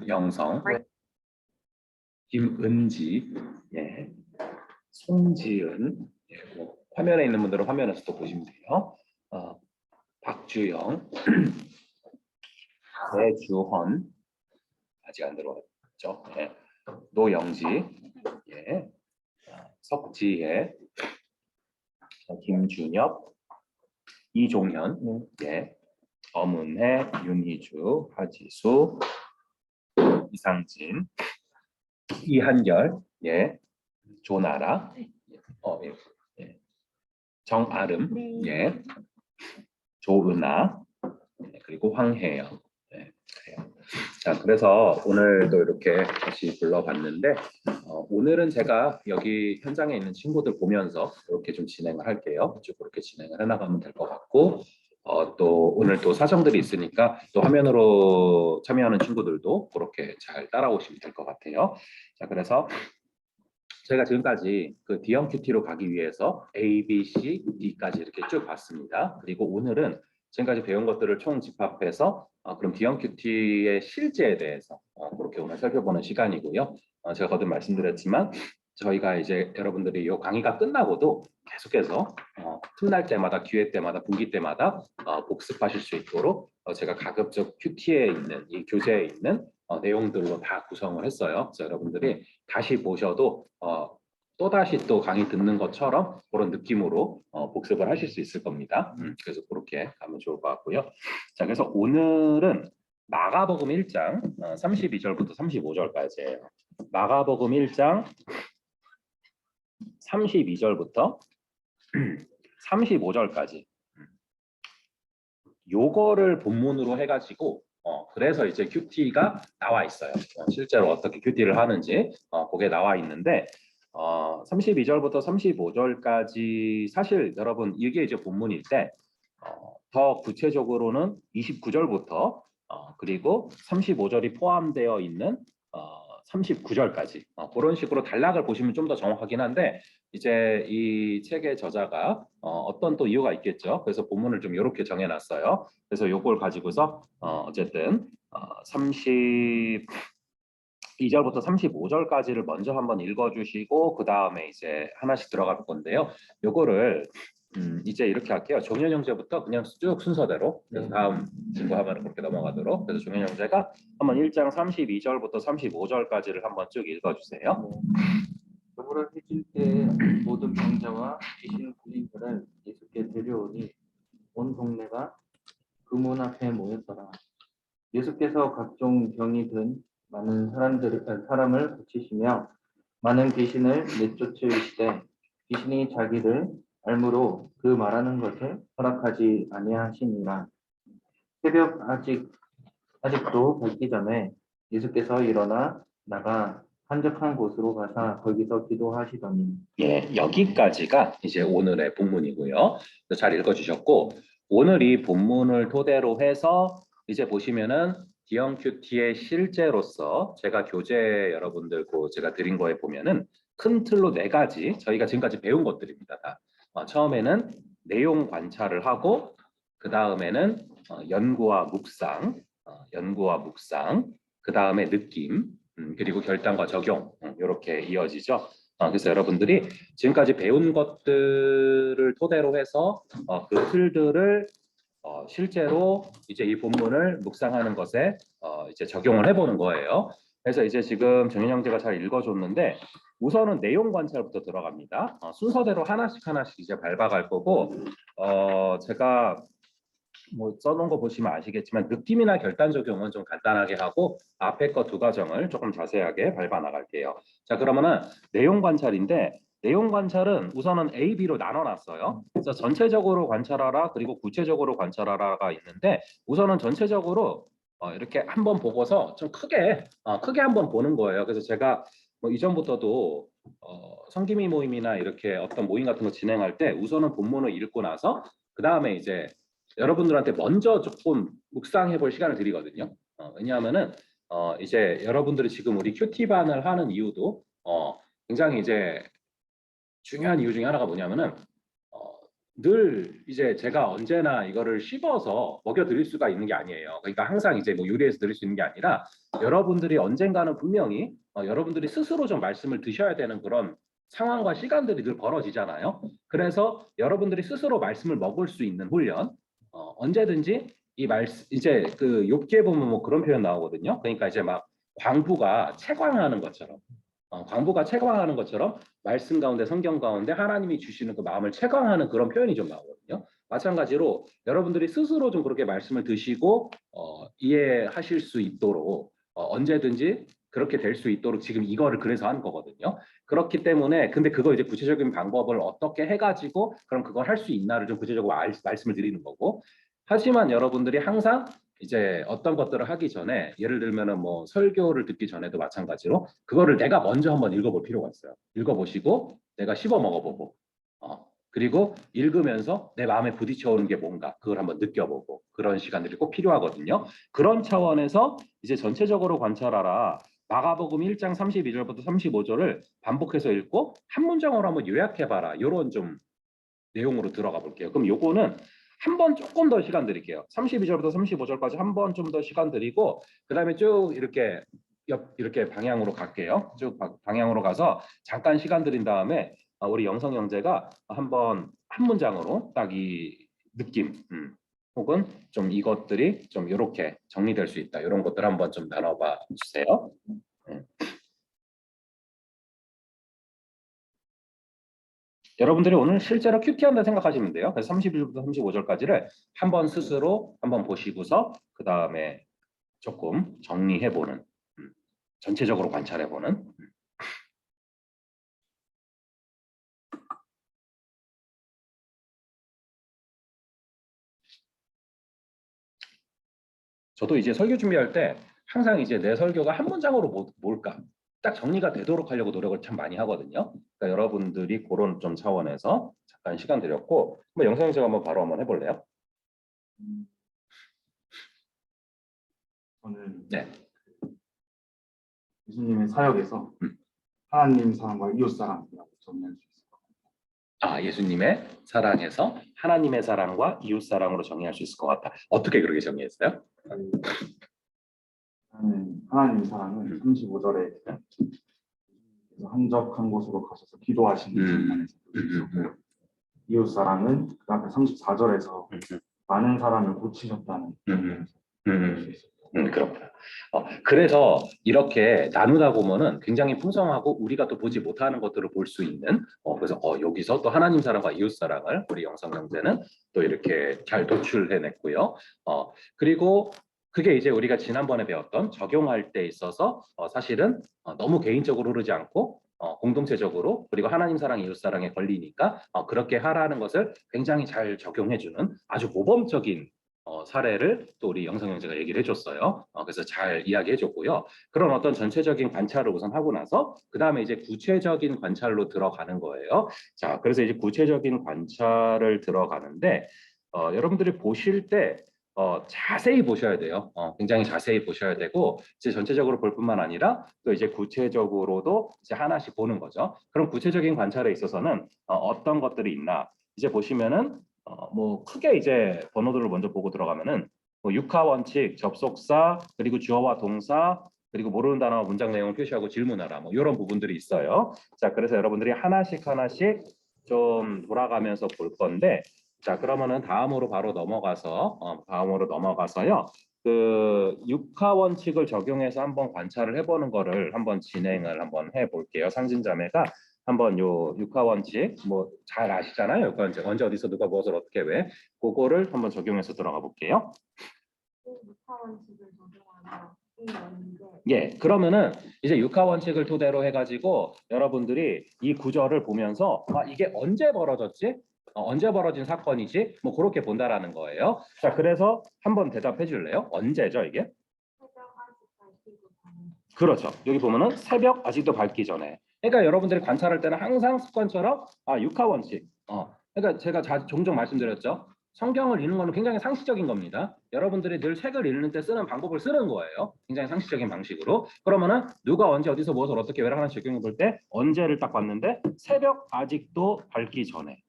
영성, 김은지, 예, 송지은, 예, 뭐 화면에 있는 분들은 화면에서 또 보시면 돼요. 박주영, 배주헌, 아직 안 들어왔죠. 예, 노영지, 예, 석지혜, 김준엽, 이종현, 예, 엄은혜, 윤희주, 하지수, 이상진, 이한결, 예, 조나라, 예, 예, 정아름, 예, 조은아, 예, 그리고 황혜영. 예, 그래요. 자, 그래서 오늘도 이렇게 다시 불러봤는데 오늘은 제가 여기 현장에 있는 친구들 보면서 이렇게 좀 진행을 할게요. 쭉 그렇게 진행을 해나가면 될 것 같고 또 오늘 또 사정들이 있으니까 또 화면으로 참여하는 친구들도 그렇게 잘 따라오시면 될 것 같아요. 자, 그래서 저희가 지금까지 그 D형 큐티로 가기 위해서 A, B, C, D까지 이렇게 쭉 봤습니다. 그리고 오늘은 지금까지 배운 것들을 총 집합해서 그럼 D형 큐티의 실제에 대해서 그렇게 오늘 살펴보는 시간이고요. 제가 거듭 말씀드렸지만 저희가 이제 여러분들이 이 강의가 끝나고도 계속해서 틈날 때마다 기회 때마다 분기 때마다 복습하실 수 있도록 제가 가급적 큐티에 있는 이 교재에 있는 내용들로 다 구성을 했어요. 그래서 여러분들이 다시 보셔도 또다시 또 강의 듣는 것처럼 그런 느낌으로 복습을 하실 수 있을 겁니다. 그래서 그렇게 가면 좋을 것 같고요. 자, 그래서 오늘은 마가복음 1장 32절부터 35절까지예요. 마가복음 1장 32절부터 35절까지 요거를 본문으로 해가지고 그래서 이제 큐티가 나와 있어요. 실제로 어떻게 큐티를 하는지 그게 나와 있는데 32절부터 35절까지 사실 여러분 이게 이제 본문일 때 더 구체적으로는 29절부터 그리고 35절이 포함되어 있는 39절까지 그런 식으로 단락을 보시면 좀 더 정확하긴 한데 이제 이 책의 저자가 어떤 또 이유가 있겠죠. 그래서 본문을 좀 이렇게 정해놨어요. 그래서 이걸 가지고서 어쨌든 32절부터 35절까지를 먼저 한번 읽어주시고 그 다음에 이제 하나씩 들어갈 건데요. 요거를 이제 이렇게 할게요. 종현 형제부터 그냥 쭉 순서대로 그래서 다음 친구 하면 그렇게 넘어가도록. 그래서 종현 형제가 한번 1장 32절부터 35절까지를 한번 쭉 읽어주세요. 저물어 해질 때에 모든 병자와 귀신 들린자를 예수께 데려오니 온 동네가 그 문 앞에 모였더라. 예수께서 각종 병이 든 많은 사람을 고치시며 많은 귀신을 내쫓으시되 귀신이 자기를 알므로 그 말하는 것을 허락하지 아니하시니라. 새벽 아직도 밝기 전에 예수께서 일어나 나가 한적한 곳으로 가사 거기서 기도하시더니. 예, 여기까지가 이제 오늘의 본문이고요. 잘 읽어주셨고 오늘 이 본문을 토대로 해서 이제 보시면은 D형 큐티의 실제로서 제가 교재 여러분들 제가 드린 거에 보면은 큰 틀로 4가지 저희가 지금까지 배운 것들입니다. 다. 처음에는 내용 관찰을 하고 그 다음에는 연구와 묵상, 그 다음에 느낌, 그리고 결단과 적용 이렇게 이어지죠. 그래서 여러분들이 지금까지 배운 것들을 토대로 해서 그 틀들을 실제로 이제 이 본문을 묵상하는 것에 이제 적용을 해보는 거예요. 그래서 이제 지금 정현 형제가 잘 읽어줬는데 우선은 내용 관찰부터 들어갑니다. 순서대로 하나씩 이제 밟아갈 거고 제가 뭐 써놓은 거 보시면 아시겠지만 느낌이나 결단 적용은 좀 간단하게 하고 앞에 거 2가정을 조금 자세하게 밟아 나갈게요. 자, 그러면은 내용 관찰인데 내용 관찰은 우선은 A, B로 나눠놨어요. 그래서 전체적으로 관찰하라 그리고 구체적으로 관찰하라가 있는데 우선은 전체적으로 이렇게 한번 보고서 좀 크게 한번 보는 거예요. 그래서 제가 뭐 이전부터도 성기미 모임이나 이렇게 어떤 모임 같은 거 진행할 때 우선은 본문을 읽고 나서 그 다음에 이제 여러분들한테 먼저 조금 묵상해 볼 시간을 드리거든요. 왜냐하면은 이제 여러분들이 지금 우리 큐티반을 하는 이유도 굉장히 이제 중요한 이유 중에 하나가 뭐냐면은 늘 이제 제가 언제나 이거를 씹어서 먹여 드릴 수가 있는 게 아니에요. 그러니까 항상 이제 뭐 요리해서 드릴 수 있는 게 아니라 여러분들이 언젠가는 분명히 여러분들이 스스로 좀 말씀을 드셔야 되는 그런 상황과 시간들이 늘 벌어지잖아요. 그래서 여러분들이 스스로 말씀을 먹을 수 있는 훈련, 언제든지 이 말씀 이제 그 욥기에 보면 뭐 그런 표현 나오거든요. 그러니까 이제 막 광부가 채광하는 것처럼 광부가 채광하는 것처럼 말씀 가운데 성경 가운데 하나님이 주시는 그 마음을 채광하는 그런 표현이 좀 나오거든요. 마찬가지로 여러분들이 스스로 좀 그렇게 말씀을 드시고 이해하실 수 있도록 언제든지 그렇게 될 수 있도록 지금 이거를 그래서 하는 거거든요. 그렇기 때문에 근데 그거 이제 구체적인 방법을 어떻게 해가지고 그럼 그걸 할 수 있나를 좀 구체적으로 말씀을 드리는 거고 하지만 여러분들이 항상 이제 어떤 것들을 하기 전에 예를 들면은 뭐 설교를 듣기 전에도 마찬가지로 그거를 내가 먼저 한번 읽어볼 필요가 있어요. 읽어보시고 내가 씹어 먹어보고 그리고 읽으면서 내 마음에 부딪혀오는 게 뭔가 그걸 한번 느껴보고 그런 시간들이 꼭 필요하거든요. 그런 차원에서 이제 전체적으로 관찰하라. 마가복음 1장 32절부터 35절을 반복해서 읽고 한 문장으로 한번 요약해봐라. 이런 좀 내용으로 들어가 볼게요. 그럼 요거는 한 번 조금 더 시간 드릴게요. 32절부터 35절까지 한 번 좀 더 시간 드리고 그다음에 쭉 이렇게 이렇게 방향으로 갈게요. 쭉 방향으로 가서 잠깐 시간 드린 다음에 우리 영성 형제가 한번 한 문장으로 딱 이 느낌 혹은 좀 이것들이 좀 이렇게 정리될 수 있다. 이런 것들 한번 좀 나눠봐 주세요. 여러분들이 오늘 실제로 큐티 한다 생각하시면 돼요. 그래서 31절부터 35절까지를 한번 스스로 한번 보시고서 그 다음에 조금 정리해보는, 전체적으로 관찰해보는. 저도 이제 설교 준비할 때 항상 이제 내 설교가 한 문장으로 뭘까 딱 정리가 되도록 하려고 노력을 참 많이 하거든요. 그러니까 여러분들이 그런 좀 차원에서 잠깐 시간 드렸고 한번 영상 제가 한번 바로 한번 해볼래요? 저는 네. 예수님의 사역에서 하나님 사랑과 이웃 사랑이라고 정리할 수 있을 것 같아요. 예수님의 사랑에서 하나님의 사랑과 이웃 사랑으로 정의할 수 있을 것 같다. 어떻게 그렇게 정의했어요? 하나님 사랑은 35절에 한적한 곳으로 가셔서 기도하시는 장면에서 있었고요. 이웃 사랑은 그 앞에 34절에서 많은 사람을 고치셨다는 수 있어요. 그렇구나. 그래서 이렇게 나누다 보면은 굉장히 풍성하고 우리가 또 보지 못하는 것들을 볼 수 있는 그래서 여기서 또 하나님 사랑과 이웃 사랑을 우리 영성 형제는 또 이렇게 잘 도출해냈고요. 그리고 그게 이제 우리가 지난번에 배웠던 적용할 때 있어서 사실은 너무 개인적으로 흐르지 않고 공동체적으로 그리고 하나님 사랑, 이웃 사랑에 걸리니까 그렇게 하라는 것을 굉장히 잘 적용해주는 아주 모범적인 사례를 또 우리 영성 형제가 얘기를 해줬어요. 그래서 잘 이야기해줬고요. 그런 어떤 전체적인 관찰을 우선 하고 나서 그 다음에 이제 구체적인 관찰로 들어가는 거예요. 자, 그래서 이제 구체적인 관찰을 들어가는데 여러분들이 보실 때 자세히 보셔야 돼요. 굉장히 자세히 보셔야 되고 이제 전체적으로 볼 뿐만 아니라 또 이제 구체적으로도 이제 하나씩 보는 거죠. 그럼 구체적인 관찰에 있어서는 어떤 것들이 있나 이제 보시면은 뭐 크게 이제 번호들을 먼저 보고 들어가면은 뭐 육하 원칙, 접속사, 그리고 주어와 동사, 그리고 모르는 단어와 문장 내용을 표시하고 질문하라 뭐 이런 부분들이 있어요. 자, 그래서 여러분들이 하나씩 좀 돌아가면서 볼 건데 자, 그러면은 다음으로 바로 넘어가서요. 그 육하 원칙을 적용해서 한번 관찰을 해보는 거를 한번 진행을 한번 해볼게요. 상진자매가 한번 요 육하 원칙 뭐 잘 아시잖아요. 육하 원칙 언제 어디서 누가 무엇을 어떻게 왜 그거를 한번 적용해서 들어가 볼게요. 육하 원칙을 적용하면 A였는데 예, 그러면은 이제 육하 원칙을 토대로 해가지고 여러분들이 이 구절을 보면서 이게 언제 벌어졌지? 언제 벌어진 사건이지? 뭐 그렇게 본다라는 거예요. 자, 그래서 한번 대답해 줄래요? 언제죠 이게? 새벽 아직 밝히고 전에 그렇죠. 여기 보면은 새벽 아직도 밝기 전에. 그러니까 여러분들이 관찰할 때는 항상 습관처럼 육하 원칙. 그러니까 제가 종종 말씀드렸죠. 성경을 읽는 거는 굉장히 상식적인 겁니다. 여러분들이 늘 책을 읽는 때 쓰는 방법을 쓰는 거예요. 굉장히 상식적인 방식으로. 그러면은 누가 언제 어디서 무엇을 어떻게 왜를 하나씩 적용해 볼 때 언제를 딱 봤는데 새벽 아직도 밝기 전에.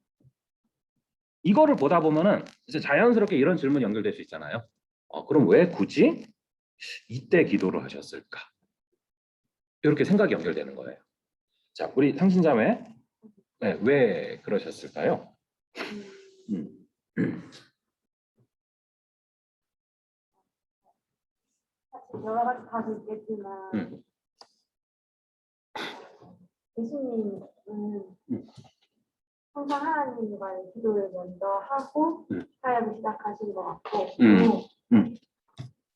이거를 보다 보면은 이제 자연스럽게 이런 질문이 연결될 수 있잖아요. 그럼 왜 굳이 이때 기도를 하셨을까? 이렇게 생각이 연결되는 거예요. 자, 우리 상신자매, 네, 왜 그러셨을까요? 음. 사실 여러 가지 답이 있겠지만 음. 예수님은 음. 항상 하나님과의 기도를 먼저 하고 사역을 시작하신 것 같고 음. 음.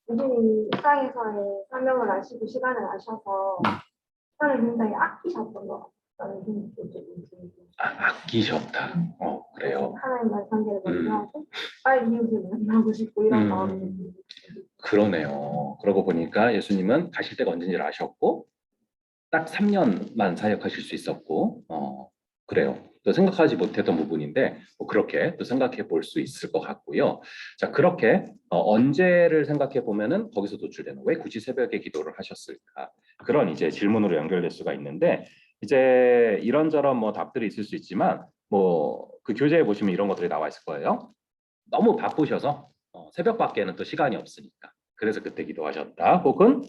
예수님이 이 땅에서의 사명을 아시고 시간을 아셔서 시간을 굉장히 아끼셨던 것 같다는 생각이 좀 들고 아끼셨다. 그래요. 하나님과의 관계를 먼저 하고 빨리 이웃을 만나고 싶고 이런 마음이 들고 그러네요. 그러고 보니까 예수님은 가실 때가 언제인지를 아셨고 딱 3년만 사역하실 수 있었고 그래요. 또 생각하지 못했던 부분인데 그렇게 또 생각해 볼 수 있을 것 같고요. 자, 그렇게 언제를 생각해 보면은 거기서 도출되는 왜 굳이 새벽에 기도를 하셨을까? 그런 이제 질문으로 연결될 수가 있는데 이제 이런저런 뭐 답들이 있을 수 있지만 뭐 그 교재에 보시면 이런 것들이 나와 있을 거예요. 너무 바쁘셔서 새벽밖에는 또 시간이 없으니까 그래서 그때 기도하셨다. 혹은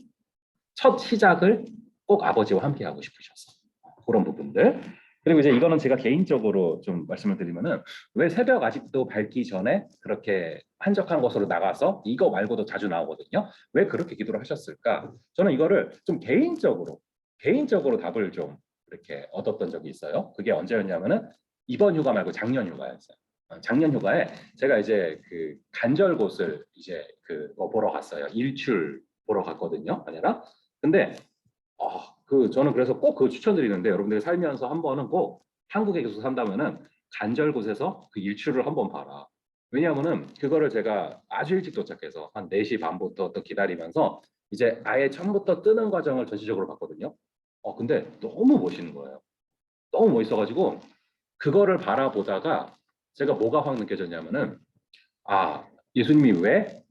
첫 시작을 꼭 아버지와 함께 하고 싶으셔서 그런 부분들. 그리고 이제 이거는 제가 개인적으로 좀 말씀을 드리면은 왜 새벽 아직도 밝기 전에 그렇게 한적한 곳으로 나가서 이거 말고도 자주 나오거든요. 왜 그렇게 기도를 하셨을까? 저는 이거를 좀 개인적으로 답을 좀 이렇게 얻었던 적이 있어요. 그게 언제였냐면은 이번 휴가 말고 작년 휴가였어요. 작년 휴가에 제가 이제 그 간절곶을 이제 그거 보러 갔어요. 일출 보러 갔거든요. 아니라 근데 저는 그래서 꼭 그거 추천드리는데 여러분들이 살면서 한 번은 꼭 한국에 계속 산다면은 간절곶에서 그 일출을 한번 봐라. 왜냐하면은 그거를 제가 아주 일찍 도착해서 한 4시 반부터 또 기다리면서 이제 아예 처음부터 뜨는 과정을 전시적으로 봤거든요. 근데 너무 멋있는 거예요. 너무 멋있어가지고 그거를 바라보다가 제가 뭐가 확 느껴졌냐면은 예수님이 왜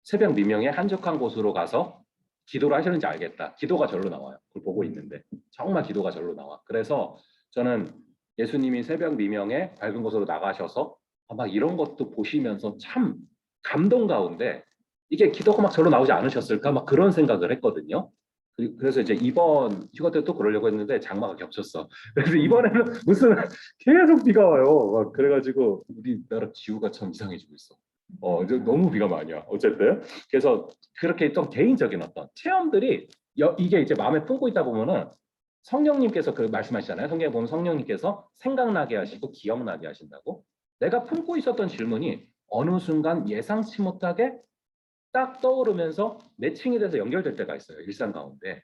새벽 미명에 한적한 곳으로 가서 기도를 하시는지 알겠다. 기도가 절로 나와요. 그걸 보고 있는데 정말 기도가 절로 나와. 그래서 저는 예수님이 새벽 미명에 밝은 곳으로 나가셔서 막 이런 것도 보시면서 참 감동 가운데 이게 기도가 막 절로 나오지 않으셨을까? 막 그런 생각을 했거든요. 그래서 이제 이번 휴가 때 또 그러려고 했는데 장마가 겹쳤어. 그래서 이번에는 무슨 계속 비가 와요. 막 그래가지고 우리나라 기후가 참 이상해지고 있어. 이제 너무 비가 많이 와. 어쨌든 그래서 그렇게 좀 개인적인 어떤 체험들이 이게 이제 마음에 품고 있다 보면은 성령님께서 그 말씀하시잖아요. 성경에 보면 성령님께서 생각나게 하시고 기억나게 하신다고. 내가 품고 있었던 질문이 어느 순간 예상치 못하게 딱 떠오르면서 매칭이 돼서 연결될 때가 있어요. 일상 가운데.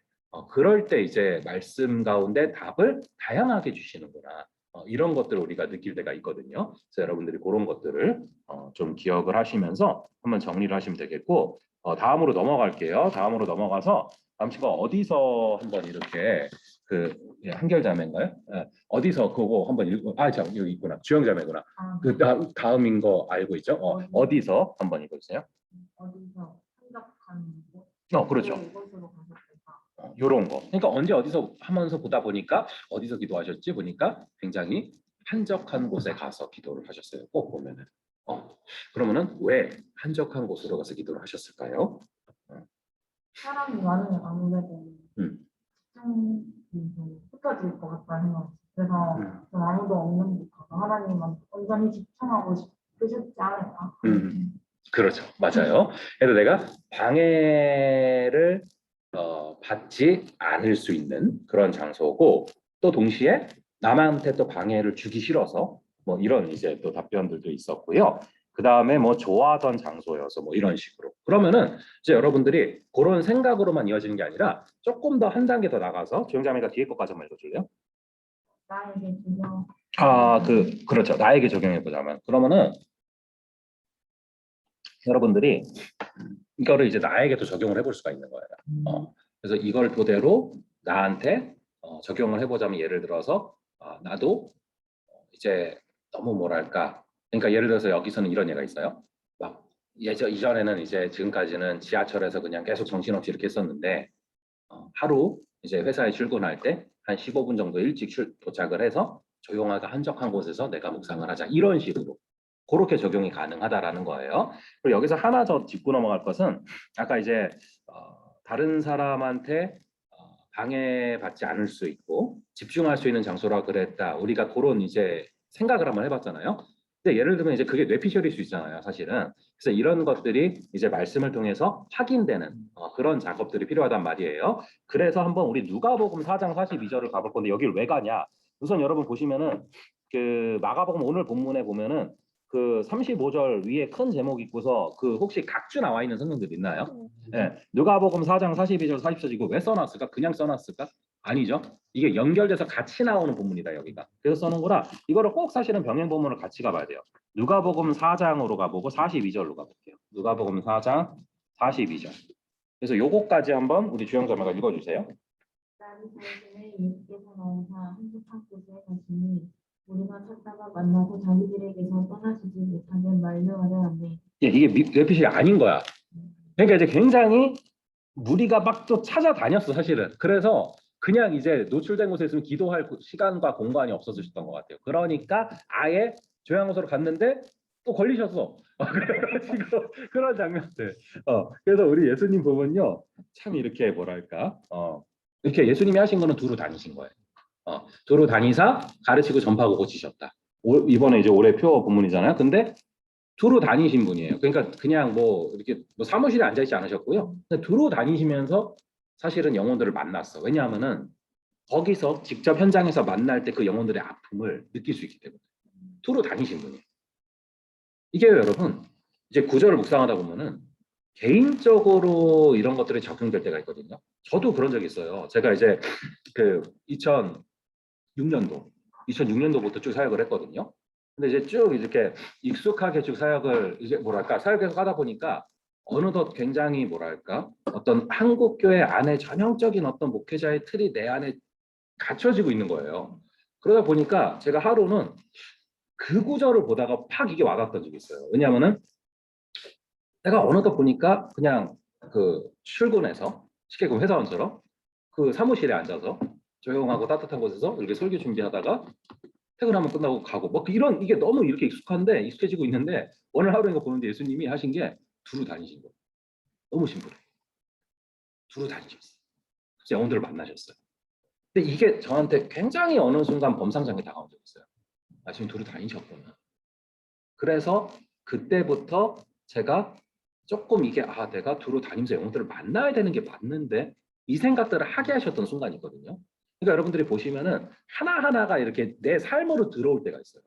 그럴 때 이제 말씀 가운데 답을 다양하게 주시는구나. 이런 것들을 우리가 느낄 때가 있거든요. 그래서 여러분들이 그런 것들을 좀 기억을 하시면서 한번 정리를 하시면 되겠고 다음으로 넘어갈게요. 다음으로 넘어가서 다음 시간 어디서 한번 이렇게 한결자매인가요? 어디서 그거 한번 읽고 자 여기 있구나. 주영자매구나. 그 다음인 거 알고 있죠? 어디서 한번 읽어주세요. 어디서 한적한 곳? 그렇죠. 이곳으로 가셨을까? 요런 거. 그러니까 언제 어디서 하면서 보다 보니까 어디서 기도하셨지 보니까 굉장히 한적한 곳에 가서 기도를 하셨어요. 꼭 보면은. 그러면은 왜 한적한 곳으로 가서 기도를 하셨을까요? 사람이 많으면 아무래도 음. 집중이 좀 흩어질 것 같다는 생각이 그래서 좀 아무도 없는 곳 가서 하나님만 온전히 집중하고 싶으셨지 않을까? 그렇죠. 맞아요. 그래서 내가 방해를 받지 않을 수 있는 그런 장소고 또 동시에 남한테 또 방해를 주기 싫어서 뭐 이런 이제 또 답변들도 있었고요. 그 다음에 뭐 좋아하던 장소여서 뭐 이런 식으로. 그러면은 이제 여러분들이 그런 생각으로만 이어지는 게 아니라 조금 더 한 단계 더 나가서 주영자매가 뒤에 것까지 한번 읽어줄래요? 나에게 중요. 그렇죠. 나에게 적용해 보자면 그러면은 여러분들이 이거를 이제 나에게도 적용을 해볼 수가 있는 거예요. 그래서 이걸 토대로 나한테 적용을 해보자면 예를 들어서 나도 이제 너무 뭐랄까 그러니까 예를 들어서 여기서는 이런 예가 있어요. 막 이전에는 이제 지금까지는 지하철에서 그냥 계속 정신없이 이렇게 했었는데 하루 이제 회사에 출근할 때 한 15분 정도 일찍 도착을 해서 조용하게 한적한 곳에서 내가 묵상을 하자 이런 식으로 그렇게 적용이 가능하다라는 거예요. 그리고 여기서 하나 더 짚고 넘어갈 것은 아까 이제 다른 사람한테 방해받지 않을 수 있고 집중할 수 있는 장소라 그랬다. 우리가 그런 이제 생각을 한번 해봤잖아요. 근데 예를 들면 이제 그게 뇌피셜일 수 있잖아요, 사실은. 그래서 이런 것들이 이제 말씀을 통해서 확인되는 그런 작업들이 필요하단 말이에요. 그래서 한번 우리 누가복음 4장 42절을 가볼 건데 여기를 왜 가냐? 우선 여러분 보시면은 그 마가복음 오늘 본문에 보면은 그 35절 위에 큰 제목 있고서 그 혹시 각주 나와 있는 성경들 있나요? 예, 누가복음 4장 42절 44절 이거 왜 써놨을까? 그냥 써놨을까? 아니죠. 이게 연결돼서 같이 나오는 본문이다 여기가. 그래서 써놓은 거라 이거를 꼭 사실은 병행 본문을 같이 가봐야 돼요. 누가복음 4장으로 가보고 42절로 가볼게요. 누가복음 4장 42절. 그래서 요거까지 한번 우리 주영자매가 읽어주세요. 날이 저녁에 예수께서 나오사 한적한 곳에 가시니 우리가 찾다가 만나고 자기들에게서 떠나시지 못하게 말려하려 하네. 예, 이게 뇌피셜이 아닌 거야. 그러니까 이제 굉장히 무리가 막 또 찾아다녔어 사실은. 그래서 그냥 이제 노출된 곳에 있으면 기도할 시간과 공간이 없어지셨던 것 같아요. 그러니까 아예 조향호소로 갔는데 또 걸리셨어. 그래가지고 그런 장면들. 그래서 우리 예수님 보면요, 참 이렇게 뭐랄까, 이렇게 예수님이 하신 거는 두루 다니신 거예요. 두루 다니사 가르치고 전파하고 고치셨다. 이번에 이제 올해 표 본문이잖아요. 근데 두루 다니신 분이에요. 그러니까 그냥 뭐 이렇게 뭐 사무실에 앉아 있지 않으셨고요. 두루 다니시면서 사실은 영혼들을 만났어. 왜냐하면은 거기서 직접 현장에서 만날 때 그 영혼들의 아픔을 느낄 수 있기 때문에 두루 다니신 분이에요. 이게 여러분 이제 구절을 묵상하다 보면은 개인적으로 이런 것들이 적용될 때가 있거든요. 저도 그런 적이 있어요. 제가 이제 그 2006년도부터 쭉 사역을 했거든요. 근데 이제 쭉 이렇게 익숙하게 쭉 사역을 이제 뭐랄까 사역에서 하다 보니까 어느덧 굉장히 뭐랄까 어떤 한국 교회 안에 전형적인 어떤 목회자의 틀이 내 안에 갖춰지고 있는 거예요. 그러다 보니까 제가 하루는 그 구절을 보다가 팍 이게 와닿았던 적이 있어요. 왜냐하면은 내가 어느덧 보니까 그냥 그 출근해서 쉽게 그 회사원처럼 그 사무실에 앉아서 조용하고 따뜻한 곳에서 이렇게 설교 준비하다가 퇴근하면 끝나고 가고 뭐 이런 이게 너무 이렇게 익숙한데 익숙해지고 있는데 오늘 하루 이거 보는데 예수님이 하신 게 두루 다니신 거예요. 너무 심플해. 두루 다니셨어요. 그래서 영혼들을 만나셨어요. 근데 이게 저한테 굉장히 어느 순간 범상장에 다가온 적이 있어요. 아, 지금 두루 다니셨구나. 그래서 그때부터 제가 조금 이게 내가 두루 다니면서 영혼들을 만나야 되는 게 맞는데 이 생각들을 하게 하셨던 순간이 있거든요. 그러니까 여러분들이 보시면은 하나하나가 이렇게 내 삶으로 들어올 때가 있어요.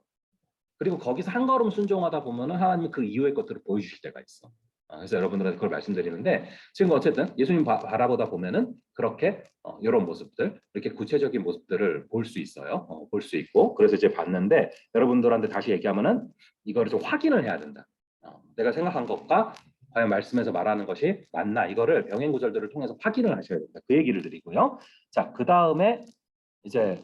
그리고 거기서 한 걸음 순종하다 보면은 하나님이 그 이후의 것들을 보여주실 때가 있어. 그래서 여러분들한테 그걸 말씀드리는데 지금 어쨌든 예수님 바라보다 보면은 그렇게 이런 모습들, 이렇게 구체적인 모습들을 볼 수 있어요. 볼 수 있고 그래서 이제 봤는데 여러분들한테 다시 얘기하면은 이거를 좀 확인을 해야 된다. 내가 생각한 것과 과연 말씀에서 말하는 것이 맞나 이거를 병행 구절들을 통해서 확인을 하셔야 된다. 그 얘기를 드리고요. 자, 그 다음에 이제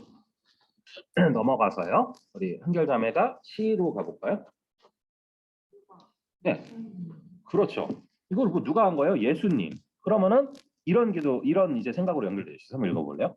넘어가서요. 우리 한결자매가 시로 가볼까요? 네, 그렇죠. 이걸 뭐 누가 한 거예요? 예수님. 그러면은 이런 기도, 이런 이제 생각으로 연결되어 있어요. 한번 읽어볼래요?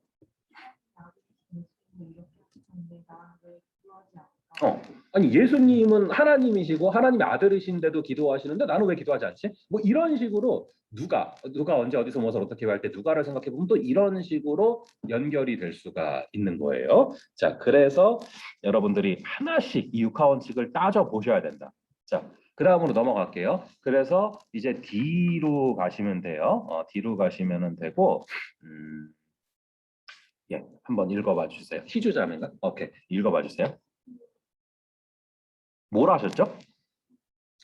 아니 예수님은 하나님이시고 하나님의 아들이신데도 기도하시는데 나는 왜 기도하지 않지? 뭐 이런 식으로 누가 언제 어디서 무엇을 어떻게 할 때 누가를 생각해 보면 또 이런 식으로 연결이 될 수가 있는 거예요. 자, 그래서 여러분들이 하나씩 이 육하원칙을 따져 보셔야 된다. 자, 그 다음으로 넘어갈게요. 그래서 이제 D로 가시면 돼요. D로 가시면 되고 예, 한번 읽어봐 주세요. 희주자매인가? 오케이, 읽어봐 주세요. 뭘 하셨죠?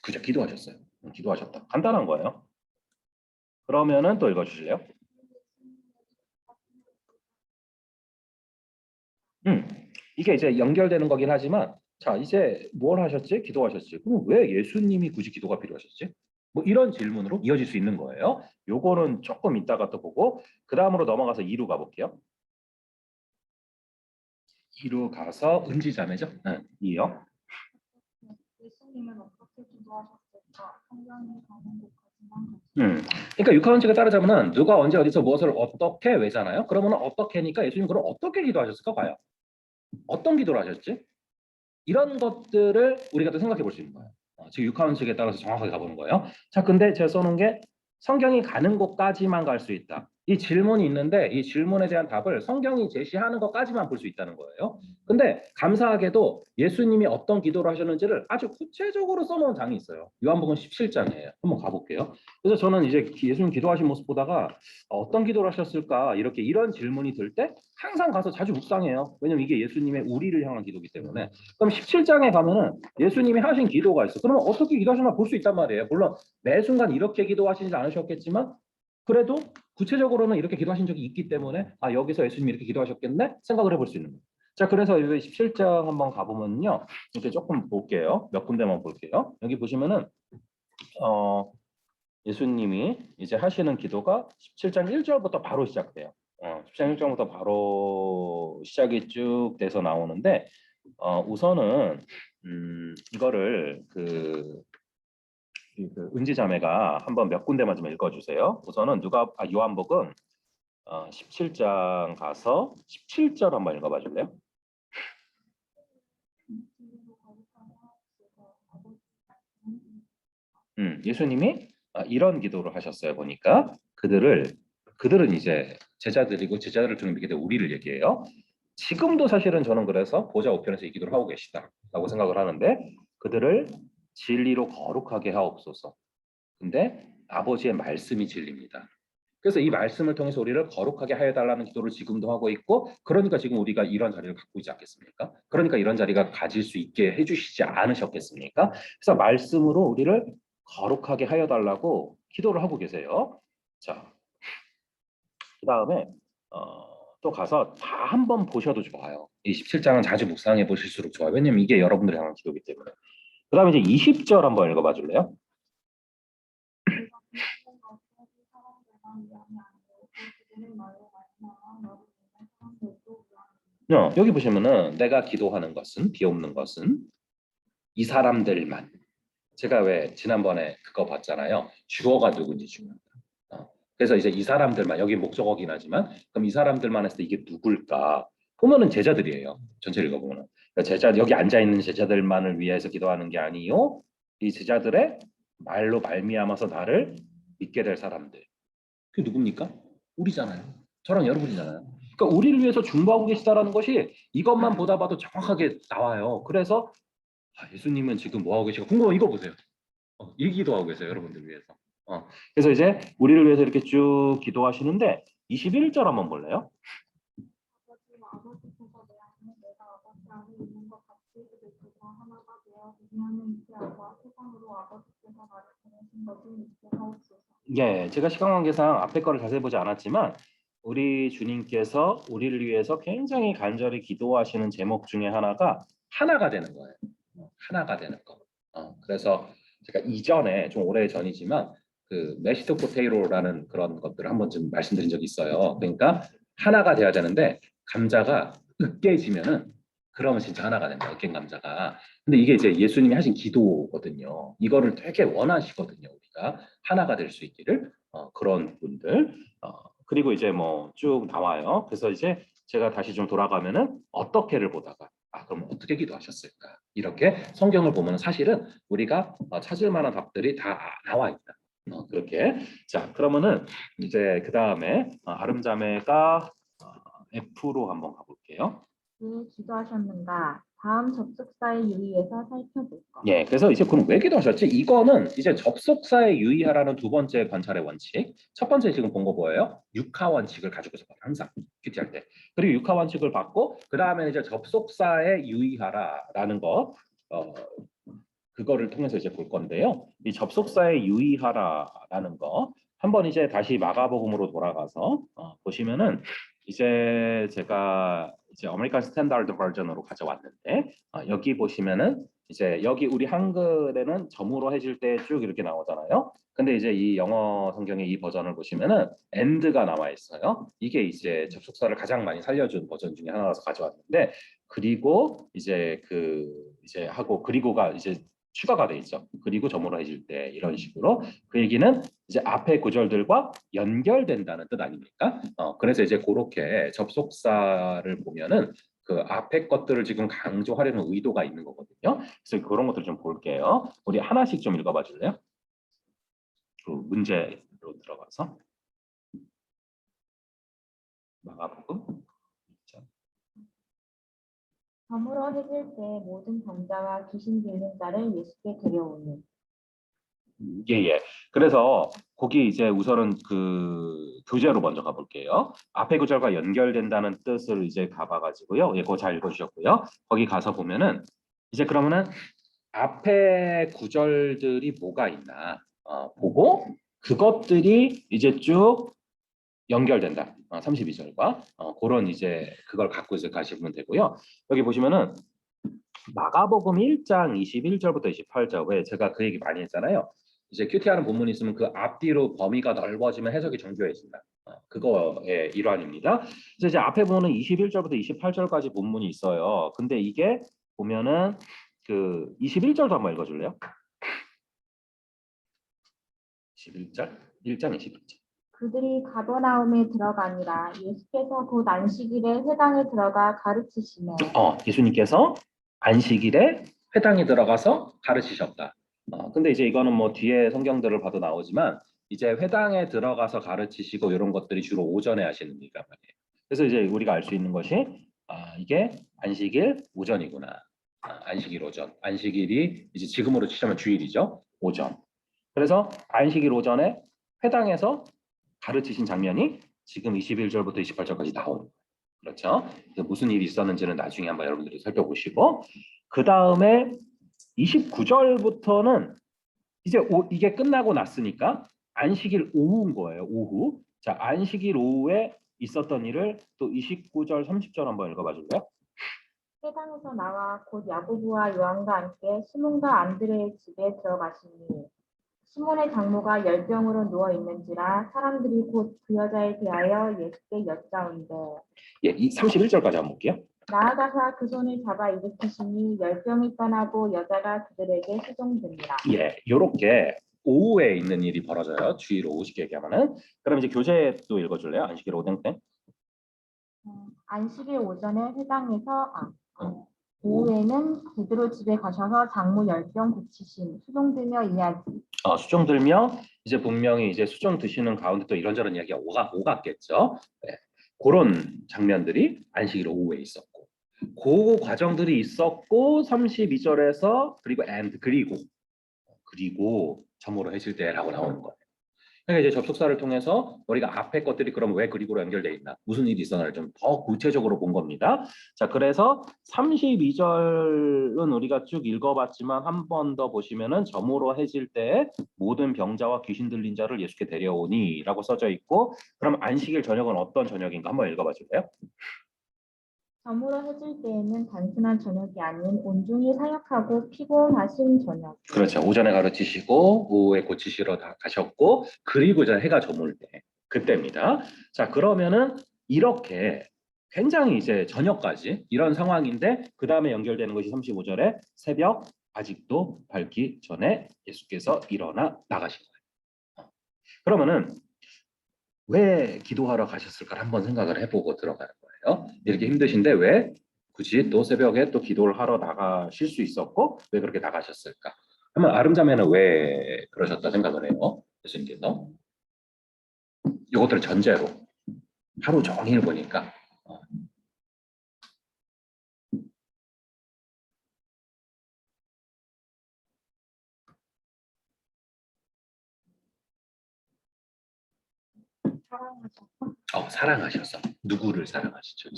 그죠, 기도하셨어요. 기도하셨다. 간단한 거예요. 그러면은 또 읽어주실래요? 이게 이제 연결되는 거긴 하지만 자, 이제 뭘 하셨지? 기도하셨지. 그럼 왜 예수님이 굳이 기도가 필요하셨지? 뭐 이런 질문으로 이어질 수 있는 거예요. 요거는 조금 이따가 또 보고 그 다음으로 넘어가서 2로 가볼게요. 2로 가서 은지자매죠? 네, 2요. 예수님은 어떻게 기도하셨을까? 성경에 가는 곳까지만 그러니까 육하원칙을 따르자면은 누가 언제 어디서 무엇을 어떻게 왜잖아요. 그러면 어떻게니까 예수님 그럼 어떻게 기도하셨을까 봐요. 어떤 기도를 하셨지? 이런 것들을 우리가 또 생각해 볼 수 있는 거예요. 지금 육하원칙에 따라서 정확하게 가보는 거예요. 자, 근데 제가 써놓은 게 성경이 가는 곳까지만 갈 수 있다. 이 질문이 있는데 이 질문에 대한 답을 성경이 제시하는 것까지만 볼 수 있다는 거예요. 근데 감사하게도 예수님이 어떤 기도를 하셨는지를 아주 구체적으로 써놓은 장이 있어요. 요한복음 17장이에요. 한번 가볼게요. 그래서 저는 이제 예수님 기도하신 모습 보다가 어떤 기도를 하셨을까 이렇게 이런 질문이 들 때 항상 가서 자주 묵상해요. 왜냐면 이게 예수님의 우리를 향한 기도이기 때문에. 그럼 17장에 가면은 예수님이 하신 기도가 있어. 그러면 어떻게 기도하셨나 볼 수 있단 말이에요. 물론 매 순간 이렇게 기도하시지 않으셨겠지만 그래도 구체적으로는 이렇게 기도하신 적이 있기 때문에 아 여기서 예수님이 이렇게 기도하셨겠네 생각을 해볼 수 있는 거예요. 자, 그래서 여기 17장 한번 가보면요. 이렇게 조금 볼게요. 몇 군데만 볼게요. 여기 보시면은 예수님이 이제 하시는 기도가 17장 1절부터 바로 시작돼요. 17장 1절부터 바로 시작이 쭉 돼서 나오는데 우선은 이거를 그 은지자매가 한번 몇 군데만 좀 읽어주세요. 우선은 요한복음 17장 가서 17절 한번 읽어봐 줄래요? 예수님이 이런 기도를 하셨어요. 보니까 그들은 이제 제자들이고 제자들을 통해 믿게 된 우리를 얘기해요. 지금도 사실은 저는 그래서 보좌 우편에서 이 기도를 하고 계시다라고 생각을 하는데 그들을 진리로 거룩하게 하옵소서. 근데 아버지의 말씀이 진리입니다. 그래서 이 말씀을 통해서 우리를 거룩하게 하여 달라는 기도를 지금도 하고 있고 그러니까 지금 우리가 이런 자리를 갖고 있지 않겠습니까? 그러니까 이런 자리가 가질 수 있게 해주시지 않으셨겠습니까? 그래서 말씀으로 우리를 거룩하게 하여 달라고 기도를 하고 계세요. 자, 그 다음에 또 가서 다 한번 보셔도 좋아요. 이 17장은 자주 묵상해 보실수록 좋아요. 왜냐면 이게 여러분들이 하는 기도이기 때문에. 그 다음에 이제 20절 한번 읽어봐 줄래요? 여기 보시면은 내가 기도하는 것은 비옵는 것은 이 사람들만. 제가 왜 지난번에 그거 봤잖아요. 주어가 누군지 중요하다. 그래서 이제 이 사람들만 여기 목적어긴 하지만 그럼 이 사람들만 했을 때 이게 누굴까? 보면은 제자들이에요. 전체를 읽어보면 제자 여기 앉아 있는 제자들만을 위해서 기도하는 게 아니요. 이 제자들의 말로 말미암아서 나를 믿게 될 사람들. 그게 누굽니까? 우리잖아요. 저랑 여러분이잖아요. 그러니까 우리를 위해서 중보하고 계시다라는 것이 이것만 보다 봐도 정확하게 나와요. 그래서 예수님은 지금 뭐 하고 계시고 궁금한 이거 보세요. 이 기도하고 계세요. 여러분들 위해서. 그래서 이제 우리를 위해서 이렇게 쭉 기도하시는데 21절 한번 볼래요? 아버지께서 내 안에 내가 아버지 안에 있는 것 같이 그들과 하나가 되어 의미하는 이 안과 세상으로 아버지께서 나를 보내신 것을 믿게 하옵소서. 예, 제가 시간 관계상 앞에 거를 자세히 보지 않았지만 우리 주님께서 우리를 위해서 굉장히 간절히 기도하시는 제목 중에 하나가 하나가 되는 거예요. 하나가 되는 거. 그래서 제가 이전에 좀 오래 전이지만 그 메시드 포테이로라는 그런 것들을 한 번쯤 말씀드린 적이 있어요. 그러니까 하나가 돼야 되는데 감자가 으깨지면은 그러면 진짜 하나가 된다. 으깬 감자가. 근데 이게 이제 예수님이 하신 기도거든요. 이거를 되게 원하시거든요. 우리가 하나가 될 수 있기를 그런 분들. 그리고 이제 뭐 쭉 나와요. 그래서 이제 제가 다시 좀 돌아가면은 어떻게를 보다가 그럼 어떻게 기도하셨을까? 이렇게 성경을 보면 사실은 우리가 찾을 만한 답들이 다 나와 있다. 그렇게. 자, 그러면은 이제 그 다음에 아름자매가 F로 한번 가볼게요. 기도하셨는가? 다음 접속사의 유의에서 살펴볼 것. 예, 그래서 이제 그럼 왜 기도하셨지? 이거는 이제 접속사에 유의하라는 두 번째 관찰의 원칙. 첫 번째 지금 본 거 뭐예요? 육하 원칙을 가지고서 봐요, 항상 큐티할 때. 그리고 육하 원칙을 받고 그 다음에 이제 접속사에 유의하라라는 거. 그거를 통해서 이제 볼 건데요. 이 접속사에 유의하라라는 거 한번 이제 다시 마가복음으로 돌아가서 보시면은 이제 제가 이제 아메리칸 스탠다드 버전으로 가져왔는데 여기 보시면은 이제 여기 우리 한글에는 점으로 해줄 때 쭉 이렇게 나오잖아요. 근데 이제 이 영어 성경의 이 버전을 보시면은 and가 나와 있어요. 이게 이제 접속사를 가장 많이 살려준 버전 중에 하나라서 가져왔는데 그리고 이제 이제 하고 그리고가 이제 추가가 돼 있죠. 그리고 점으로 해줄 때 이런 식으로 그 얘기는 이제 앞에 구절들과 연결된다는 뜻 아닙니까? 그래서 이제 그렇게 접속사를 보면은 그 앞에 것들을 지금 강조하려는 의도가 있는 거거든요. 그래서 그런 것들 좀 볼게요. 우리 하나씩 좀 읽어봐 줄래요? 그 문제로 들어가서 마가복음. 저물어 해질 때 모든 병자와 귀신 들린 자를 예수께 데려오니 예. 그래서 거기 이제 우선은 그 교재로 먼저 가볼게요. 앞에 구절과 연결된다는 뜻을 이제 가봐가지고요. 예, 그거 잘 읽어주셨고요. 거기 가서 보면은 이제 그러면은 앞에 구절들이 뭐가 있나 보고 그것들이 이제 쭉 연결된다. 32절과 그런 이제 그걸 갖고 이제 가시면 되고요. 여기 보시면은 마가복음 1장 21절부터 28절 왜 제가 그 얘기 많이 했잖아요. 이제 큐티하는 본문이 있으면 그 앞뒤로 범위가 넓어지면 해석이 정교해진다. 그거의 일환입니다. 그래서 이제 앞에 보면 21절부터 28절까지 본문이 있어요. 근데 이게 보면은 그 21절도 한번 읽어줄래요? 21절, 1장 21절. 그들이 가버나움에 들어가니라. 예수께서 곧 안식일에 회당에 들어가 가르치시매 예수님께서 안식일에 회당에 들어가서 가르치셨다. 근데 이제 이거는 뭐 뒤에 성경들을 봐도 나오지만 이제 회당에 들어가서 가르치시고 이런 것들이 주로 오전에 하시는 일이란 말이에요. 그래서 이제 우리가 알 수 있는 것이 이게 안식일 오전이구나. 안식일 오전. 안식일이 이제 지금으로 치자면 주일이죠. 오전. 그래서 안식일 오전에 회당에서 가르치신 장면이 지금 21절부터 28절까지 나오는 거예요. 그렇죠? 무슨 일이 있었는지는 나중에 한번 여러분들이 살펴보시고 그 다음에 29절부터는 이제 이게 끝나고 났으니까 안식일 오후인 거예요. 오후. 자, 안식일 오후에 있었던 일을 또 29절, 30절 한번 읽어봐 줄래요? 회당에서 나와 곧 야고보와 요한과 함께 시몬과 안드레의 집에 들어가시니 시몬의 장모가 열병으로 누워 있는지라 사람들이 곧 그 여자에 대하여 예수께 여짜온대 예, 이 31절까지 한번 볼게요. 나아가사 그 손을 잡아 일으키시니 열병이 떠나고 여자가 그들에게 수종됩니다. 예, 요렇게 오후에 있는 일이 벌어져요. 주일 오후 쉽게 얘기하면은. 그럼 이제 교재도 읽어줄래요? 안식일 오뎅 때. 안식일 오전에 회당에서 오후에는 베드로 집에 가셔서 장모 열병 고치심 수종들며 이야기. 수종 들며 이제 분명히 이제 수종 드시는 가운데 또 이런저런 이야기가 오갔겠죠. 네. 그런 장면들이 안식일 오후에 있었고, 그 과정들이 있었고 32절에서 그리고 그리고 저물어 해질 때라고 나오는 거예요. 그러니까 이제 접속사를 통해서 우리가 앞에 것들이 그럼 왜 그리고로 연결돼 있나, 무슨 일이 있었나를 좀 더 구체적으로 본 겁니다. 자, 그래서 32절은 우리가 쭉 읽어봤지만 한 번 더 보시면은 저물어 해질 때 모든 병자와 귀신 들린 자를 예수께 데려오니라고 써져 있고, 그럼 안식일 저녁은 어떤 저녁인가 한번 읽어봐 줄래요? 저물어 해질 때에는 단순한 저녁이 아닌 온종일 사역하고 피곤하신 저녁. 그렇죠. 오전에 가르치시고 오후에 고치시러 다 가셨고 그리고 이제 해가 저물 때 그때입니다. 자, 그러면은 이렇게 굉장히 이제 저녁까지 이런 상황인데 그 다음에 연결되는 것이 35절에 새벽 아직도 밝기 전에 예수께서 일어나 나가신 거예요. 그러면은 왜 기도하러 가셨을까 한번 생각을 해보고 들어가는 거예요. 이렇게 힘드신데 왜 굳이 또 새벽에 또 기도를 하러 나가실 수 있었고 왜 그렇게 나가셨을까? 한번 아름자매는 왜 그러셨다 생각을 해요? 예수님께서 이것들을 전제로 하루 종일 보니까 사랑하셔서 사랑하셔서 누구를 사랑하시죠?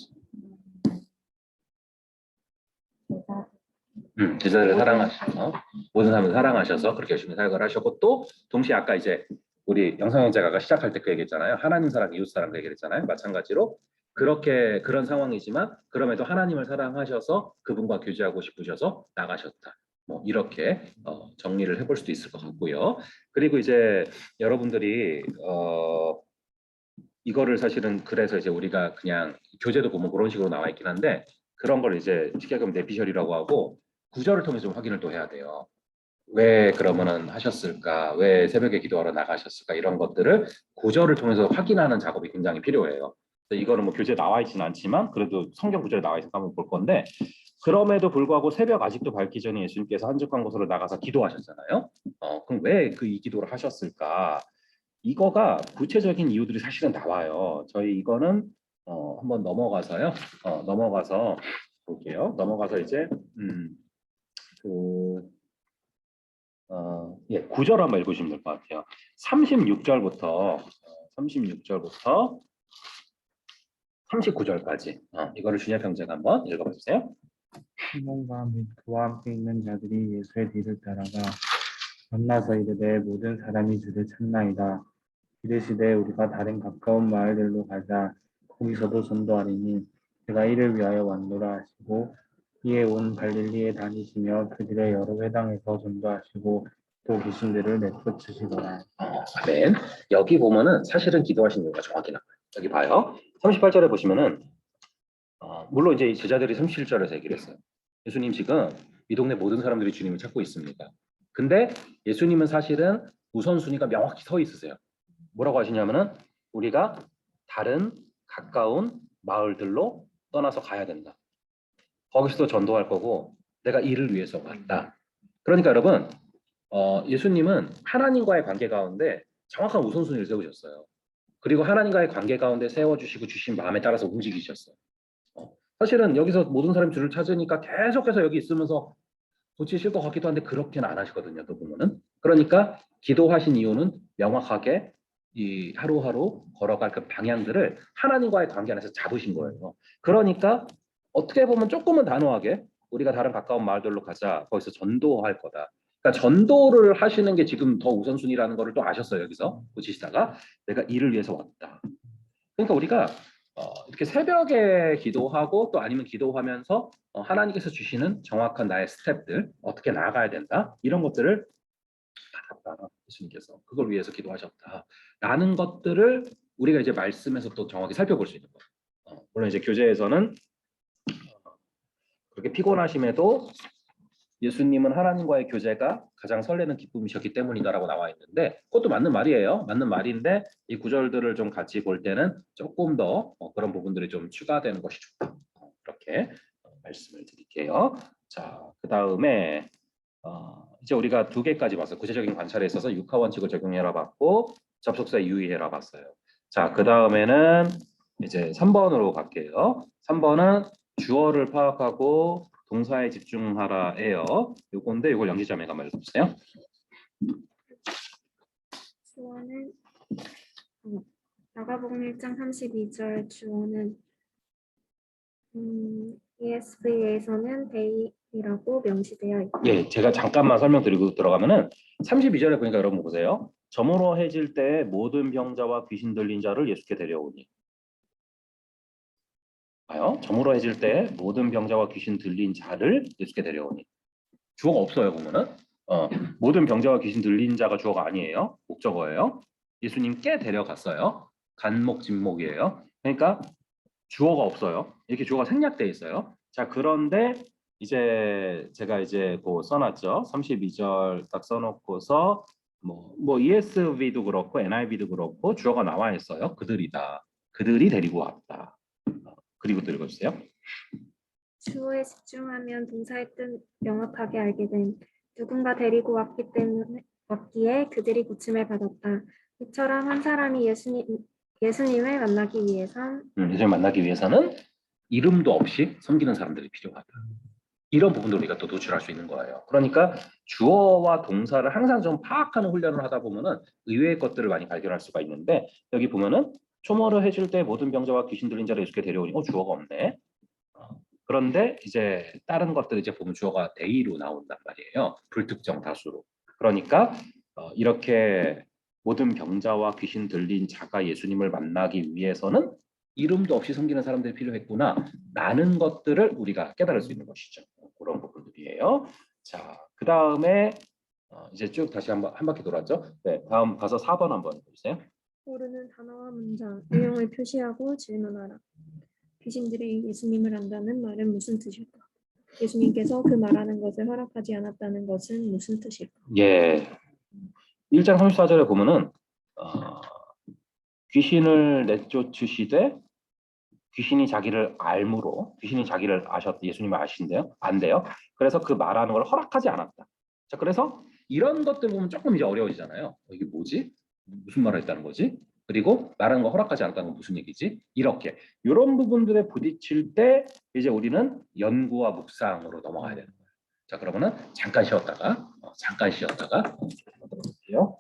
제자를 사랑하셔서 모든 사람을 사랑하셔서 그렇게 열심히 사역을 하셨고 또 동시에 아까 이제 우리 영상형제가 시작할 때 그 얘기했잖아요. 하나님 사랑, 이웃 사랑 그 얘기했잖아요. 마찬가지로 그렇게 그런 상황이지만 그럼에도 하나님을 사랑하셔서 그분과 교제하고 싶으셔서 나가셨다. 뭐 이렇게 정리를 해볼 수도 있을 것 같고요. 그리고 이제 여러분들이 이거를 사실은 그래서 이제 우리가 그냥 교재도 보면 그런 식으로 나와 있긴 한데 그런 걸 이제 쉽게 하면 내피셜이라고 하고 구절을 통해서 좀 확인을 또 해야 돼요. 왜 그러면은 하셨을까? 왜 새벽에 기도하러 나가셨을까? 이런 것들을 구절을 통해서 확인하는 작업이 굉장히 필요해요. 이거는 뭐 교재에 나와 있지는 않지만 그래도 성경 구절에 나와 있어서 한번 볼 건데 그럼에도 불구하고 새벽 아직도 밝기 전에 예수님께서 한적한 곳으로 나가서 기도하셨잖아요. 그럼 왜 그 이 기도를 하셨을까? 이거가 구체적인 이유들이 사실은 나와요. 저희 이거는 한번 넘어가서요. 넘어가서 볼게요. 넘어가서 이제 그 예, 9절 한번 읽으시면 될 것 같아요. 36절부터 39절까지 이거를 준협 형제가 한번 읽어봐 주세요. 시몬과 및 그와 함께 있는 자들이 예수의 뒤를 따라가 만나서 이르되 모든 사람이 주를 찾나이다. 이르시되 우리가 다른 가까운 마을들로 가자. 거기서도 전도하리니 제가 이를 위하여 왔노라 하시고 이에 온 갈릴리에 다니시며 그들의 여러 회당에서 전도하시고 또 귀신들을 내쫓으시더라. 아멘. 여기 보면은 사실은 기도하신 이유가 정확히 나와요. 여기 봐요. 38절에 보시면은 물론 이제 제자들이 37절에서 얘기를 했어요. 예수님 지금 이 동네 모든 사람들이 주님을 찾고 있습니다. 근데 예수님은 사실은 우선순위가 명확히 서 있으세요. 뭐라고 하시냐면은 우리가 다른 가까운 마을들로 떠나서 가야 된다. 거기서도 전도할 거고 내가 이를 위해서 왔다. 그러니까 여러분 예수님은 하나님과의 관계 가운데 정확한 우선순위를 세우셨어요. 그리고 하나님과의 관계 가운데 세워주시고 주신 마음에 따라서 움직이셨어요. 사실은 여기서 모든 사람이 주를 찾으니까 계속해서 여기 있으면서 고치실 것 같기도 한데 그렇게는 안 하시거든요. 또 보면은. 그러니까 기도하신 이유는 명확하게 이 하루하루 걸어갈 그 방향들을 하나님과의 관계 안에서 잡으신 거예요. 그러니까 어떻게 보면 조금은 단호하게 우리가 다른 가까운 마을들로 가자. 거기서 전도할 거다. 그러니까 전도를 하시는 게 지금 더 우선순위라는 거를 또 아셨어요. 여기서 고치시다가 내가 이를 위해서 왔다. 그러니까 우리가 이렇게 새벽에 기도하고 또 아니면 기도하면서 하나님께서 주시는 정확한 나의 스텝들 어떻게 나아가야 된다 이런 것들을 받았다. 예수님께서 그걸 위해서 기도하셨다라는 것들을 우리가 이제 말씀에서 또 정확히 살펴볼 수 있는 거예요. 물론 이제 교재에서는 그렇게 피곤하심에도 예수님은 하나님과의 교제가 가장 설레는 기쁨이셨기 때문이다라고 나와 있는데 그것도 맞는 말이에요. 맞는 말인데 이 구절들을 좀 같이 볼 때는 조금 더 그런 부분들이 좀 추가되는 것이 좋다. 이렇게 말씀을 드릴게요. 자, 그 다음에 이제 우리가 두 개까지 봤어요. 구체적인 관찰에 있어서 육하 원칙을 적용해라 봤고 접속사 유의해라 봤어요. 자, 그 다음에는 이제 3번으로 갈게요. 3번은 주어를 파악하고 동사에 집중하라예요. 요건데 이걸 연기자매가 말해주세요. 주어는 마가복음 1장 32절 주어는 ESV에서는 they이라고 명시되어 있고 예, 제가 잠깐만 설명드리고 들어가면은 32절에 보니까 여러분 보세요. 저물어 해질 때 모든 병자와 귀신 들린 자를 예수께 데려오니. 봐요. 저물어 해질 때 모든 병자와 귀신 들린 자를 예수께 데려오니. 주어가 없어요 보면은. 모든 병자와 귀신 들린 자가 주어가 아니에요. 목적어예요. 예수님께 데려갔어요. 간목 진목이에요. 그러니까 주어가 없어요. 이렇게 주어가 생략돼 있어요. 자, 그런데 이제 제가 이제 그 써놨죠. 32절 딱 써놓고서 뭐 ESV도 그렇고 NIV도 그렇고 주어가 나와 있어요. 그들이다. 그들이 데리고 왔다. 그리고 또 읽어주세요. 주어에 집중하면 동사의 뜻 명확하게 알게 됨. 누군가 데리고 왔기에 그들이 고침을 받았다. 이처럼 한 사람이 예수님을 만나기 위해서는 이름도 없이 섬기는 사람들이 필요하다. 이런 부분도 우리가 또 노출할 수 있는 거예요. 그러니까 주어와 동사를 항상 좀 파악하는 훈련을 하다 보면은 의외의 것들을 많이 발견할 수가 있는데 여기 보면은 초모를 해줄 때 모든 병자와 귀신 들린 자를 예수께 데려오니 주어가 없네. 그런데 이제 다른 것들 이제 보면 주어가 they로 나온단 말이에요. 불특정 다수로. 그러니까 이렇게 모든 병자와 귀신 들린 자가 예수님을 만나기 위해서는 이름도 없이 섬기는 사람들이 필요했구나 라는 것들을 우리가 깨달을 수 있는 것이죠. 그런 부분들이에요. 자, 그 다음에 이제 쭉 다시 한 바퀴 돌았죠. 네, 다음 가서 4번 한번 보세요. 모르는 단어와 문장, 내용을 표시하고 질문하라. 귀신들이 예수님을 안다는 말은 무슨 뜻일까? 예수님께서 그 말하는 것을 허락하지 않았다는 것은 무슨 뜻일까? 예, 1장 34절에 보면은 귀신을 내쫓으시되 귀신이 자기를 알므로 귀신이 자기를 예수님을 아신대요. 안 돼요. 그래서 그 말하는 걸 허락하지 않았다. 자, 그래서 이런 것들 보면 조금 이제 어려워지잖아요. 이게 뭐지? 무슨 말을 했다는 거지? 그리고 말하는 거 허락하지 않았다는 건 무슨 얘기지? 이렇게 이런 부분들에 부딪힐 때 이제 우리는 연구와 묵상으로 넘어가야 되는 거예요. 자, 그러면은 잠깐 쉬었다가 볼게요.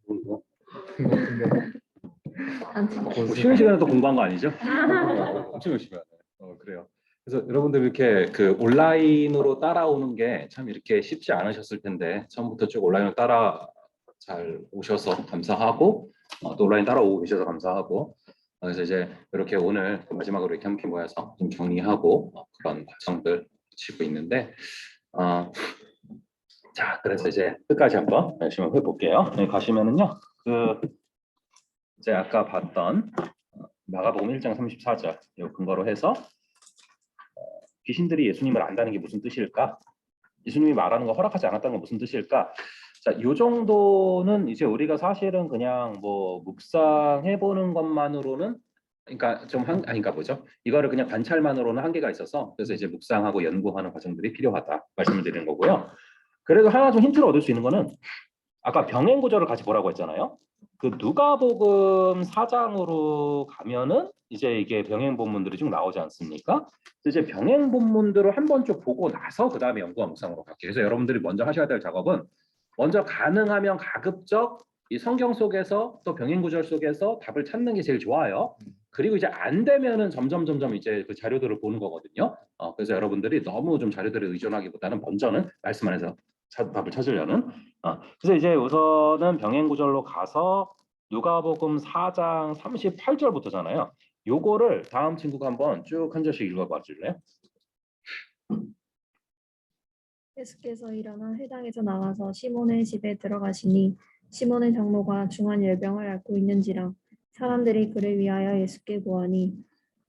뭐 쉬는 시간에 또 공부한 거 아니죠? 엄청 열심히 하네. 그래요. 그래서 여러분들 이렇게 그 온라인으로 따라오는 게 참 이렇게 쉽지 않으셨을 텐데 처음부터 쭉 온라인으로 따라 잘 오셔서 감사하고 또 온라인 따라오고 계셔서 감사하고 그래서 이제 이렇게 오늘 마지막으로 이렇게 함께 모여서 좀 정리하고 그런 과정들 치고 있는데 자 그래서 이제 끝까지 한번 열심히 해볼게요. 여기 가시면은요 그 이제 아까 봤던 마가복음 1장 34절 이 근거로 해서 귀신들이 예수님을 안다는 게 무슨 뜻일까? 예수님이 말하는 거 허락하지 않았다는 건 무슨 뜻일까? 자, 이 정도는 이제 우리가 사실은 그냥 뭐 묵상해 보는 것만으로는 그러니까 그러니까 뭐죠? 이거를 그냥 관찰만으로는 한계가 있어서 그래서 이제 묵상하고 연구하는 과정들이 필요하다 말씀을 드리는 거고요. 그래도 하나 좀 힌트를 얻을 수 있는 거는 아까 병행 구절을 같이 보라고 했잖아요. 그 누가복음 4장으로 가면은 이제 이게 병행 본문들이 쭉 나오지 않습니까? 이제 병행 본문들을 한번 쭉 보고 나서 그 다음에 연구와 묵상으로 갈게요. 그래서 여러분들이 먼저 하셔야 될 작업은 먼저 가능하면 가급적 이 성경 속에서 또 병행 구절 속에서 답을 찾는 게 제일 좋아요. 그리고 이제 안 되면은 점점 이제 그 자료들을 보는 거거든요. 그래서 여러분들이 너무 좀 자료들에 의존하기보다는 먼저는 말씀 안에서 답을 찾으려는. 그래서 이제 우선은 병행 구절로 가서 누가복음 4장 38절부터잖아요. 요거를 다음 친구가 한번 쭉 한 절씩 읽어봐 줄래요? 예수께서 일어나 회당에서 나와서 시몬의 집에 들어가시니 시몬의 장모가 중한 열병을 앓고 있는지라 사람들이 그를 위하여 예수께 구하니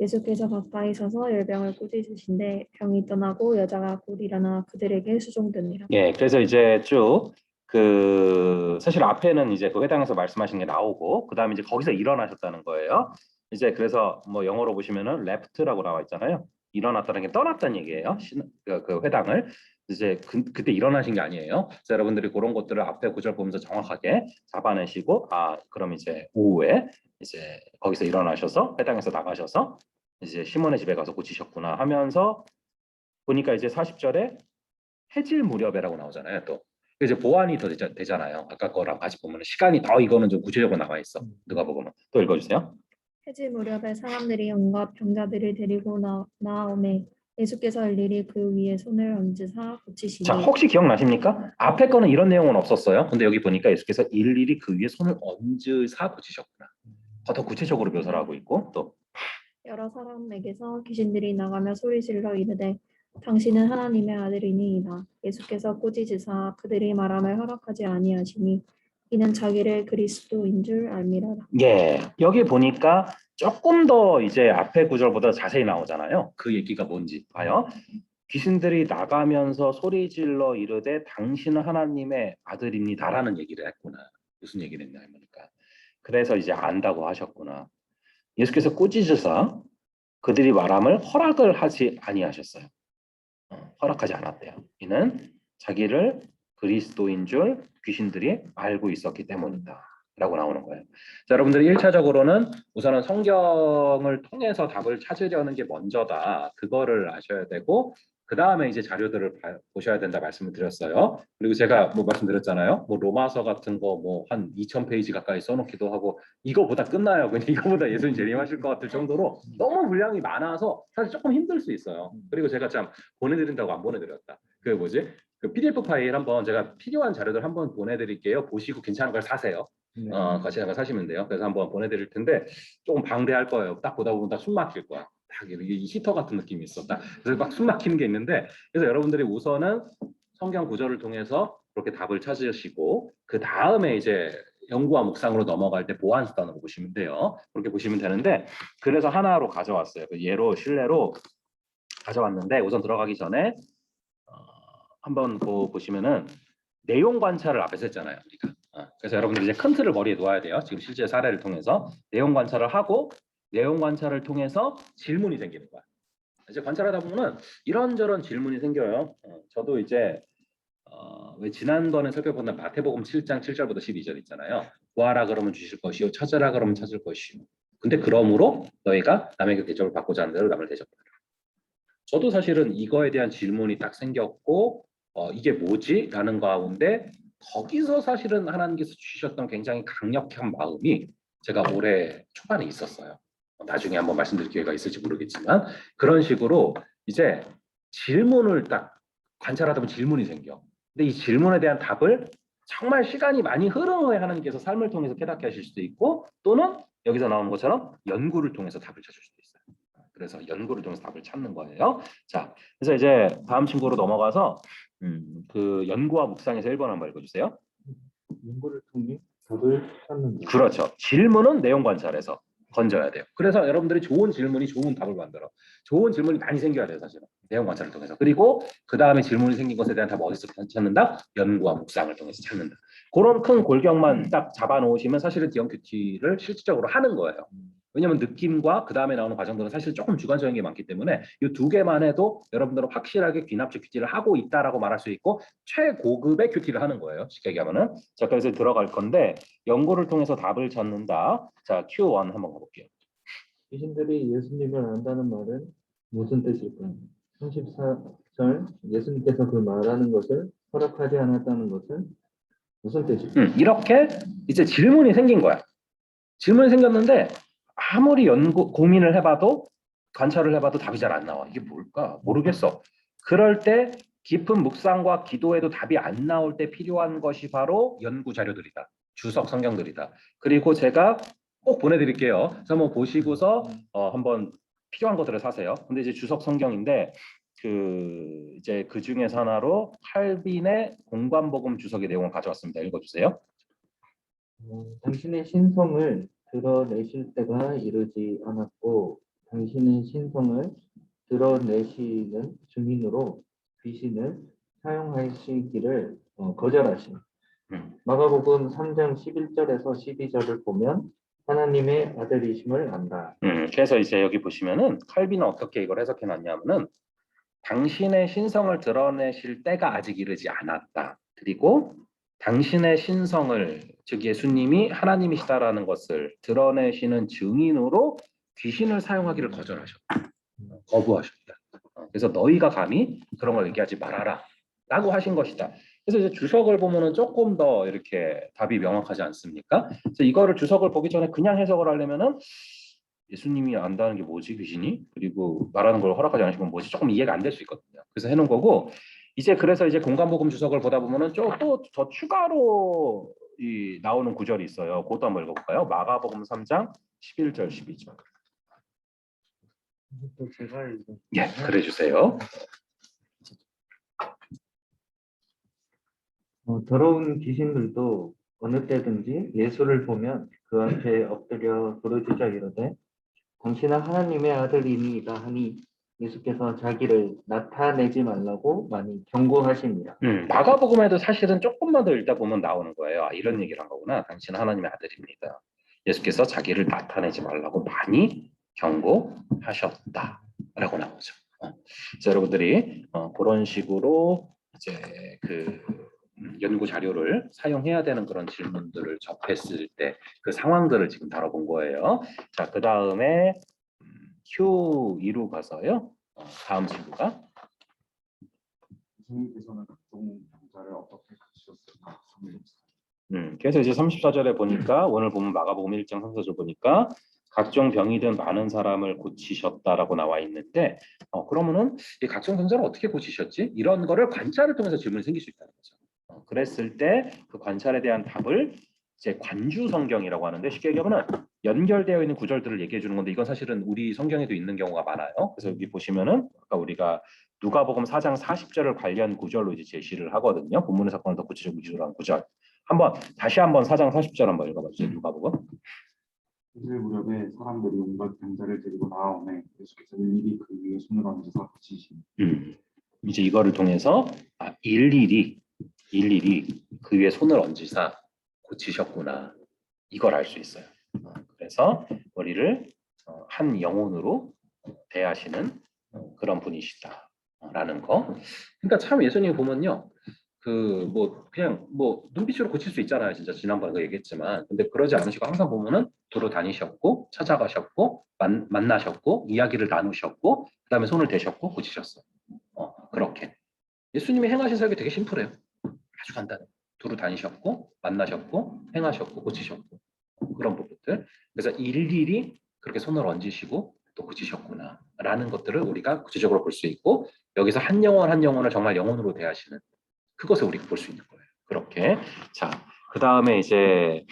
예수께서 가까이 서서 열병을 꾸짖으신데 병이 떠나고 여자가 곧 일어나 그들에게 수종드니라. 예, 그래서 이제 쭉 그 사실 앞에는 이제 그 회당에서 말씀하신 게 나오고 그 다음에 이제 거기서 일어나셨다는 거예요. 이제 그래서 뭐 영어로 보시면은 left라고 나와 있잖아요. 일어났다는 게 떠났다는 얘기예요. 그 회당을 이제 그때 일어나신 게 아니에요. 그래서 여러분들이 그런 것들을 앞에 구절 보면서 정확하게 잡아내시고 그럼 이제 오후에 이제 거기서 일어나셔서 회당에서 나가셔서 이제 시몬의 집에 가서 고치셨구나 하면서 보니까 이제 40절에 해질 무렵에라고 나오잖아요. 또 이제 보완이 더 되잖아요. 아까 거랑 같이 보면 시간이 더 이거는 좀 구체적으로 나와 있어. 누가 보면 또 읽어주세요. 해질 무렵에 사람들이 온갖 병자들을 데리고 나오매 예수께서 일일이 그 위에 손을 얹으사 고치시니. 자 혹시 기억나십니까? 앞에 거는 이런 내용은 없었어요. 근데 여기 보니까 예수께서 일일이 그 위에 손을 얹으사 고치셨구나. 더 구체적으로 묘사를 하고 있고 또 여러 사람에게서 귀신들이 나가며 소리질러 이르되 당신은 하나님의 아들이니이다. 예수께서 꾸짖으사 그들이 말함을 허락하지 아니하시니 이는 자기를 그리스도인 줄 알미라라. 예, 여기 보니까 조금 더 이제 앞에 구절보다 자세히 나오잖아요. 그 얘기가 뭔지 봐요. 귀신들이 나가면서 소리질러 이르되 당신은 하나님의 아들입니다라는 얘기를 했구나. 무슨 얘기를 했냐 보니까 그래서 이제 안다고 하셨구나. 예수께서 꾸짖으사 그들이 말함을 허락을 하지 아니하셨어요. 허락하지 않았대요. 이는 자기를 그리스도인 줄 귀신들이 알고 있었기 때문이다. 라고 나오는 거예요. 자, 여러분들이 1차적으로는 우선은 성경을 통해서 답을 찾으려는 게 먼저다. 그거를 아셔야 되고 그 다음에 이제 자료들을 보셔야 된다 말씀을 드렸어요. 그리고 제가 뭐 말씀드렸잖아요. 뭐 로마서 같은 거 뭐 한 2,000페이지 가까이 써놓기도 하고 이거보다 끝나요. 그냥 이거보다 예수님 재림하실 것 같을 정도로 너무 분량이 많아서 사실 조금 힘들 수 있어요. 그리고 제가 참 보내드린다고 안 보내드렸다. 그 뭐지? 그 PDF 파일 한번 제가 필요한 자료들 한번 보내드릴게요. 보시고 괜찮은 걸 사세요. 같이 한번 사시면 돼요. 그래서 한번 보내드릴 텐데 조금 방대할 거예요. 딱 보다 보면 딱 숨 막힐 거야. 딱 이게 히터 같은 느낌이 있어. 딱 그래서 막 숨 막히는 게 있는데 그래서 여러분들이 우선은 성경 구절을 통해서 그렇게 답을 찾으시고 그 다음에 이제 연구와 묵상으로 넘어갈 때 보완 수단으로 보시면 돼요. 그렇게 보시면 되는데 그래서 하나로 가져왔어요. 그 예로 실내로 가져왔는데 우선 들어가기 전에 한번 보시면은 내용 관찰을 앞에서 했잖아요. 우리가. 그래서 여러분들 이제 큰 틀을 머리에 놓아야 돼요. 지금 실제 사례를 통해서 내용 관찰을 하고 내용 관찰을 통해서 질문이 생기는 거야. 이제 관찰하다 보면은 이런저런 질문이 생겨요. 저도 이제 왜 지난번에 살펴본 마태복음 7장 7절부터 12절 있잖아요. 구하라 그러면 주실 것이요 찾으라 그러면 찾을 것이요. 근데 그러므로 너희가 남에게 대접을 받고자 하는 대로 남을 대접하라. 저도 사실은 이거에 대한 질문이 딱 생겼고 이게 뭐지? 라는 가운데 거기서 사실은 하나님께서 주셨던 굉장히 강력한 마음이 제가 올해 초반에 있었어요. 나중에 한번 말씀드릴 기회가 있을지 모르겠지만 그런 식으로 이제 질문을 딱 관찰하다 보면 질문이 생겨. 근데 이 질문에 대한 답을 정말 시간이 많이 흐른 후에 하나님께서 삶을 통해서 깨닫게 하실 수도 있고 또는 여기서 나오는 것처럼 연구를 통해서 답을 찾을 수도 있어요. 그래서 연구를 통해서 답을 찾는 거예요. 자, 그래서 이제 다음 친구로 넘어가서 그 연구와 묵상에서 1번 한번 읽어주세요. 연구를 통해 답을 찾는 것. 그렇죠. 질문은 내용 관찰에서 건져야 돼요. 그래서 여러분들이 좋은 질문이 좋은 답을 만들어. 좋은 질문이 많이 생겨야 돼요, 사실은. 내용 관찰을 통해서. 그리고 그 다음에 질문이 생긴 것에 대한 답을 어디서 찾는다? 연구와 묵상을 통해서 찾는다. 그런 큰 골격만 딱 잡아놓으시면 사실은 디언큐티를 실질적으로 하는 거예요. 왜냐하면 느낌과 그 다음에 나오는 과정들은 사실 조금 주관적인 게 많기 때문에 이 두 개만 해도 여러분들은 확실하게 귀납적 큐티를 하고 있다라고 말할 수 있고 최고급의 큐티를 하는 거예요. 쉽게 얘기하면은. 자, 그래서 들어갈 건데 연구를 통해서 답을 찾는다. 자, Q1 한번 가볼게요. 귀신들이 예수님을 안다는 말은 무슨 뜻일까요? 34절 예수님께서 그 말하는 것을 허락하지 않았다는 것은 무슨 뜻일까요? 이렇게 이제 질문이 생긴 거야. 질문이 생겼는데 아무리 고민을 해봐도 관찰을 해봐도 답이 잘 안 나와. 이게 뭘까? 모르겠어. 그럴 때 깊은 묵상과 기도에도 답이 안 나올 때 필요한 것이 바로 연구 자료들이다. 주석 성경들이다. 그리고 제가 꼭 보내드릴게요. 그래서 한번 보시고서 한번 필요한 것들을 사세요. 근데 이제 주석 성경인데 이제 그 중에서 하나로 칼빈의 공관복음 주석의 내용을 가져왔습니다. 읽어주세요. 당신의 신성을 드러내실 때가 이르지 않았고 당신의 신성을 드러내시는 증인으로 귀신을 사용하시기를 거절하신 마가복음 3장 11절에서 12절을 보면 하나님의 아들이심을 안다. 그래서 이제 여기 보시면은 칼빈은 어떻게 이걸 해석해 놨냐면은 당신의 신성을 드러내실 때가 아직 이르지 않았다. 그리고 당신의 신성을 즉 예수님이 하나님이시다라는 것을 드러내시는 증인으로 귀신을 사용하기를 거절하셨다. 거부하셨다. 그래서 너희가 감히 그런 걸 얘기하지 말아라 라고 하신 것이다. 그래서 이제 주석을 보면은 조금 더 이렇게 답이 명확하지 않습니까? 그래서 이거를 주석을 보기 전에 그냥 해석을 하려면은 예수님이 안다는 게 뭐지 귀신이? 그리고 말하는 걸 허락하지 않으신 건 뭐지? 조금 이해가 안 될 수 있거든요. 그래서 해놓은 거고 그래서 이제 공관복음 주석을 보다 보면은 또 더 추가로 나오는 구절이 있어요. 그것도 한번 읽어볼까요? 마가복음 3장 11절 12절. 또 제가 예, 그래 주세요. 더러운 귀신들도 어느 때든지 예수를 보면 그 앞에 엎드려 부르짖어 이르되 당신은 하나님의 아들이니이다 하니 예수께서 자기를 나타내지 말라고 많이 경고하십니다. 마가복음에도 사실은 조금만 더 읽다 보면 나오는 거예요. 아, 이런 얘기를 한 거구나. 당신은 하나님의 아들입니다. 예수께서 자기를 나타내지 말라고 많이 경고하셨다라고 나오죠. 그래서 여러분들이 그런 식으로 이제 연구 자료를 사용해야 되는 그런 질문들을 접했을 때 그 상황들을 지금 다뤄본 거예요. 자, 그 다음에 Q2로 가서요. 다음 친구가 예수님께서는 각종 병자를 어떻게 고치셨을까? 그래서 이제 34절에 보니까 오늘 보면 마가복음 1장 34절 보니까 각종 병이든 많은 사람을 고치셨다라고 나와 있는데 그러면은 이 각종 병자를 어떻게 고치셨지? 이런 거를 관찰을 통해서 질문이 생길 수 있다는 거죠. 그랬을 때 그 관찰에 대한 답을 이제 관주 성경이라고 하는데 쉽게 얘기하면 연결되어 있는 구절들을 얘기해 주는 건데 이건 사실은 우리 성경에도 있는 경우가 많아요. 그래서 여기 보시면은 아까 우리가 누가복음 4장 40절을 관련 구절로 이제 제시를 하거든요. 본문의 사건을 더 구체적으로 위주로 한 구절. 다시 한번 4장 40절 한번 읽어봐 주세요. 누가복음. 이슬 무렵에 사람들이 온갖 병자를 데리고 나아오매 예수께서 일일이 그 위에 손을 얹으사 고치시니. 이제 이거를 통해서 일일이 그 위에 손을 얹으사 고치셨구나. 이걸 알 수 있어요. 그래서 우리를 한 영혼으로 대하시는 그런 분이시다라는 거. 그러니까 참 예수님 보면요. 그냥 눈빛으로 고칠 수 있잖아요. 진짜 지난번에 그 얘기했지만. 근데 그러지 않으시고 항상 보면은 두루 다니셨고 찾아가셨고 만나셨고 이야기를 나누셨고 그다음에 손을 대셨고 고치셨어요. 그렇게. 예수님이 행하신 사역이 되게 심플해요. 아주 간단해. 두루 다니셨고 만나셨고 행하셨고 고치셨고 그런 부분들. 그래서 일일이 그렇게 손을 얹으시고 또 고치셨구나라는 것들을 우리가 구체적으로 볼 수 있고 여기서 한 영혼 한 영혼을 정말 영혼으로 대하시는 그것을 우리가 볼 수 있는 거예요. 그렇게. 자, 그 다음에 이제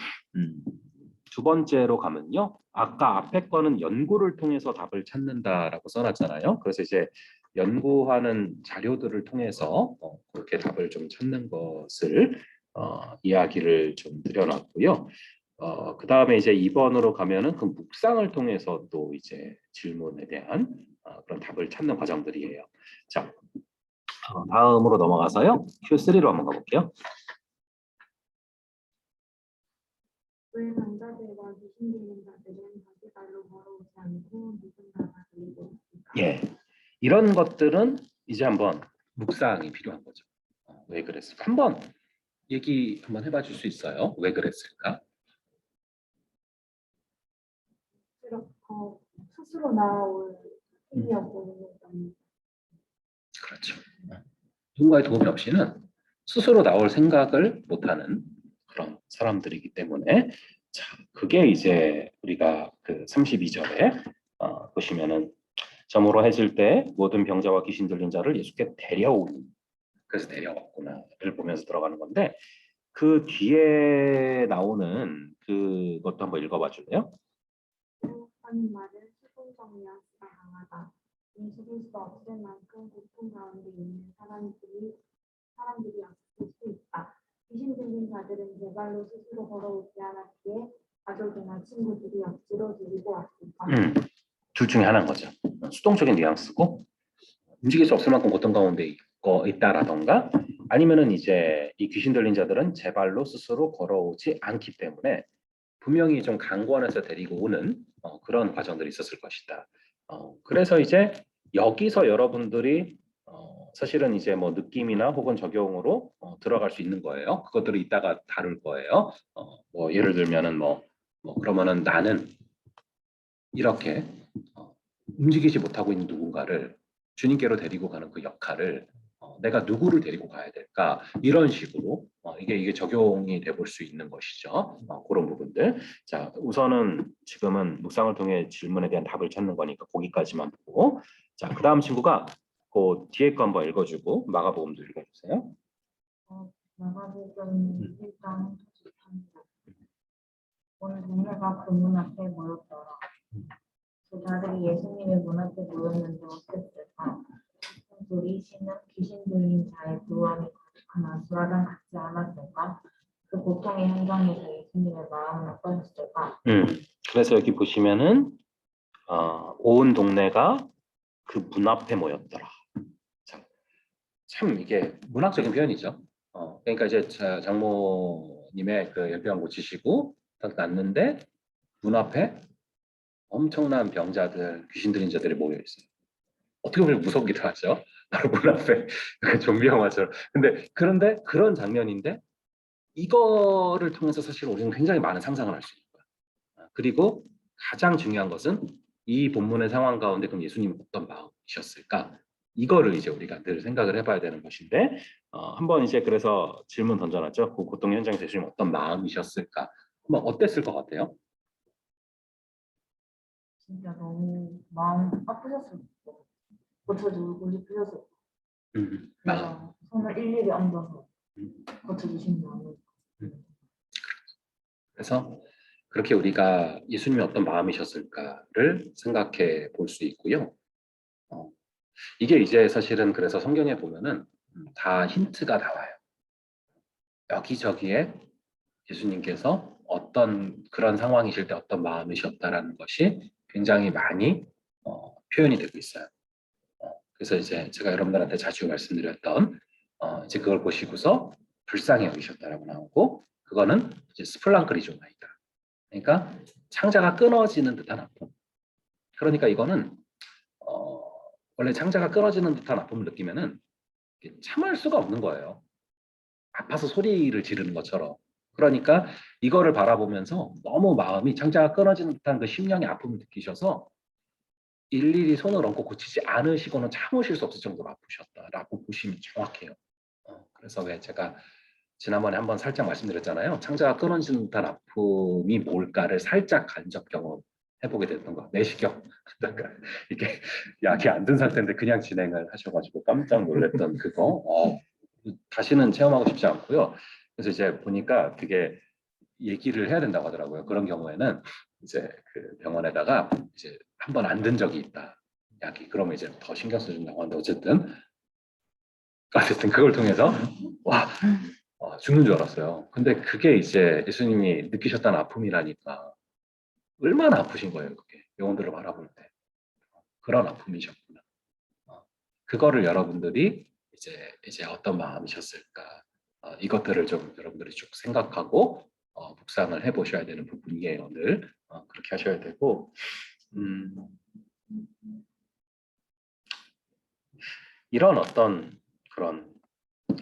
두 번째로 가면요. 아까 앞에 거는 연구를 통해서 답을 찾는다라고 써놨잖아요. 그래서 이제 연구하는 자료들을 통해서 그렇게 답을 좀 찾는 것을 이야기를 좀 드려놨고요. 그 다음에 이제 2번으로 가면은 그 묵상을 통해서 또 이제 질문에 대한 그런 답을 찾는 과정들이에요. 자, 다음으로 넘어가서요. Q3로 한번 가볼게요. 왜 남자들과 귀신 들린 자들은 자기 발로 걸어오지 않고 누군가가 들리고 있을까? 예, 이런 것들은 이제 한번 묵상이 필요한 거죠. 왜 그랬을까? 한번 얘기 한번 해봐 줄 수 있어요? 왜 그랬을까? 스스로 나올 힘이었고 그렇죠. 누군가의 도움이 없이는 스스로 나올 생각을 못하는 그런 사람들이기 때문에 자, 그게 이제 우리가 그 32절에 보시면은 점으로 해질 때 모든 병자와 귀신 들린 자를 예수께 데려오니 그래서 데려왔구나를 보면서 들어가는 건데 그 뒤에 나오는 그것도 한번 읽어봐 줄래요? 하는 말은 수동적 뉘앙스가 강하다. 움직일 수 없을 만큼 고통 가운데 있는 사람들이 없을 수 있다. 귀신 들린 자들은 제 발로 스스로 걸어오지 않았기에 가족이나 친구들이 억지로 데리고 왔을까? 둘 중에 하나인 거죠. 수동적인 뉘앙스고 움직일 수 없을 만큼 고통 가운데 있다라던가 아니면은 이제 이 귀신 들린 자들은 제 발로 스스로 걸어오지 않기 때문에 분명히 좀 강권해서 데리고 오는 그런 과정들이 있었을 것이다. 그래서 이제 여기서 여러분들이 사실은 이제 뭐 느낌이나 혹은 적용으로 들어갈 수 있는 거예요. 그것들을 이따가 다룰 거예요. 뭐 예를 들면은 뭐 그러면은 나는 이렇게 움직이지 못하고 있는 누군가를 주님께로 데리고 가는 그 역할을 내가 누구를 데리고 가야 될까 이런 식으로 이게 적용이 돼 볼 수 있는 것이죠. 그런 부분들. 자, 우선은 지금은 묵상을 통해 질문에 대한 답을 찾는 거니까 거기까지만 보고 자, 그 다음 친구가 그 뒤에 거 한번 읽어주고 마가복음도 읽어주세요. 마가복음 1장 43절. 온 동네가 그 문 앞에 모였더라. 제자들이 예수님의 문 앞에 모였는데 어땠을까? 소리 신음 귀신 들린 자의 두루함이 가득한 아수라장 같지 않았을까? 그 고통의 현장에서 예수님의 마음은 어떠셨을까? 그래서 여기 보시면은 온 동네가 그 문 앞에 모였더라. 참 이게 문학적인 표현이죠. 그러니까 이제 장모님의 그 열병 고치시고 딱 났는데 문 앞에 엄청난 병자들, 귀신 들린 자들이 모여 있어요. 어떻게 보면 무섭기도 하죠. 바로 문 앞에 좀비 영화처럼. 그런데 그런 장면인데 이거를 통해서 사실 우리는 굉장히 많은 상상을 할 수 있는 거예요. 그리고 가장 중요한 것은 이 본문의 상황 가운데 그럼 예수님은 어떤 마음이셨을까? 이거를 이제 우리가 늘 생각을 해봐야 되는 것인데 한번 이제 그래서 질문 던져놨죠. 그 고통 현장에서 예수님 어떤 마음이셨을까? 한번 어땠을 것 같아요? 진짜 너무 마음 아프셨을 거. 고쳐주고 싶으셨을 거. 마음. 그래서 손을 일일이 얹어서 음. 고쳐주신 마음을. 그래서 그렇게 우리가 예수님이 어떤 마음이셨을까를 생각해 볼 수 있고요. 이게 이제 사실은 그래서 성경에 보면은 다 힌트가 나와요. 여기저기에 예수님께서 어떤 그런 상황이실 때 어떤 마음이셨다라는 것이 굉장히 많이 표현이 되고 있어요. 그래서 이제 제가 여러분들한테 자주 말씀드렸던 이제 그걸 보시고서 불쌍히 여기셨다라고 나오고 그거는 이제 스플랑크리조나이다. 그러니까 창자가 끊어지는 듯한 아픔. 그러니까 이거는 원래 창자가 끊어지는 듯한 아픔을 느끼면은 참을 수가 없는 거예요. 아파서 소리를 지르는 것처럼. 그러니까 이거를 바라보면서 너무 마음이 창자가 끊어지는 듯한 그 심령의 아픔을 느끼셔서 일일이 손을 얹고 고치지 않으시고는 참으실 수 없을 정도로 아프셨다라고 보시면 정확해요. 그래서 왜 제가 지난번에 한번 살짝 말씀드렸잖아요. 창자가 끊어지는 듯한 아픔이 뭘까를 살짝 간접 경험 해보게 됐던 거. 내시경. 그러니까 이게 약이 안 든 상태인데 그냥 진행을 하셔가지고 깜짝 놀랐던 그거. 다시는 체험하고 싶지 않고요. 그래서 이제 보니까 그게 얘기를 해야 된다고 하더라고요. 그런 경우에는 이제 그 병원에다가 이제 한 번 안 든 적이 있다. 약이. 그러면 이제 더 신경 써준다고 하는데 어쨌든 그걸 통해서 와 죽는 줄 알았어요. 근데 그게 이제 예수님이 느끼셨다는 아픔이라니까 얼마나 아프신 거예요. 그게 영혼들을 바라볼 때 그런 아픔이셨구나. 그거를 여러분들이 이제 어떤 마음이셨을까 이것들을 좀 여러분들이 쭉 생각하고 묵상을 해보셔야 되는 부분이에요. 늘 그렇게 하셔야 되고 이런 어떤 그런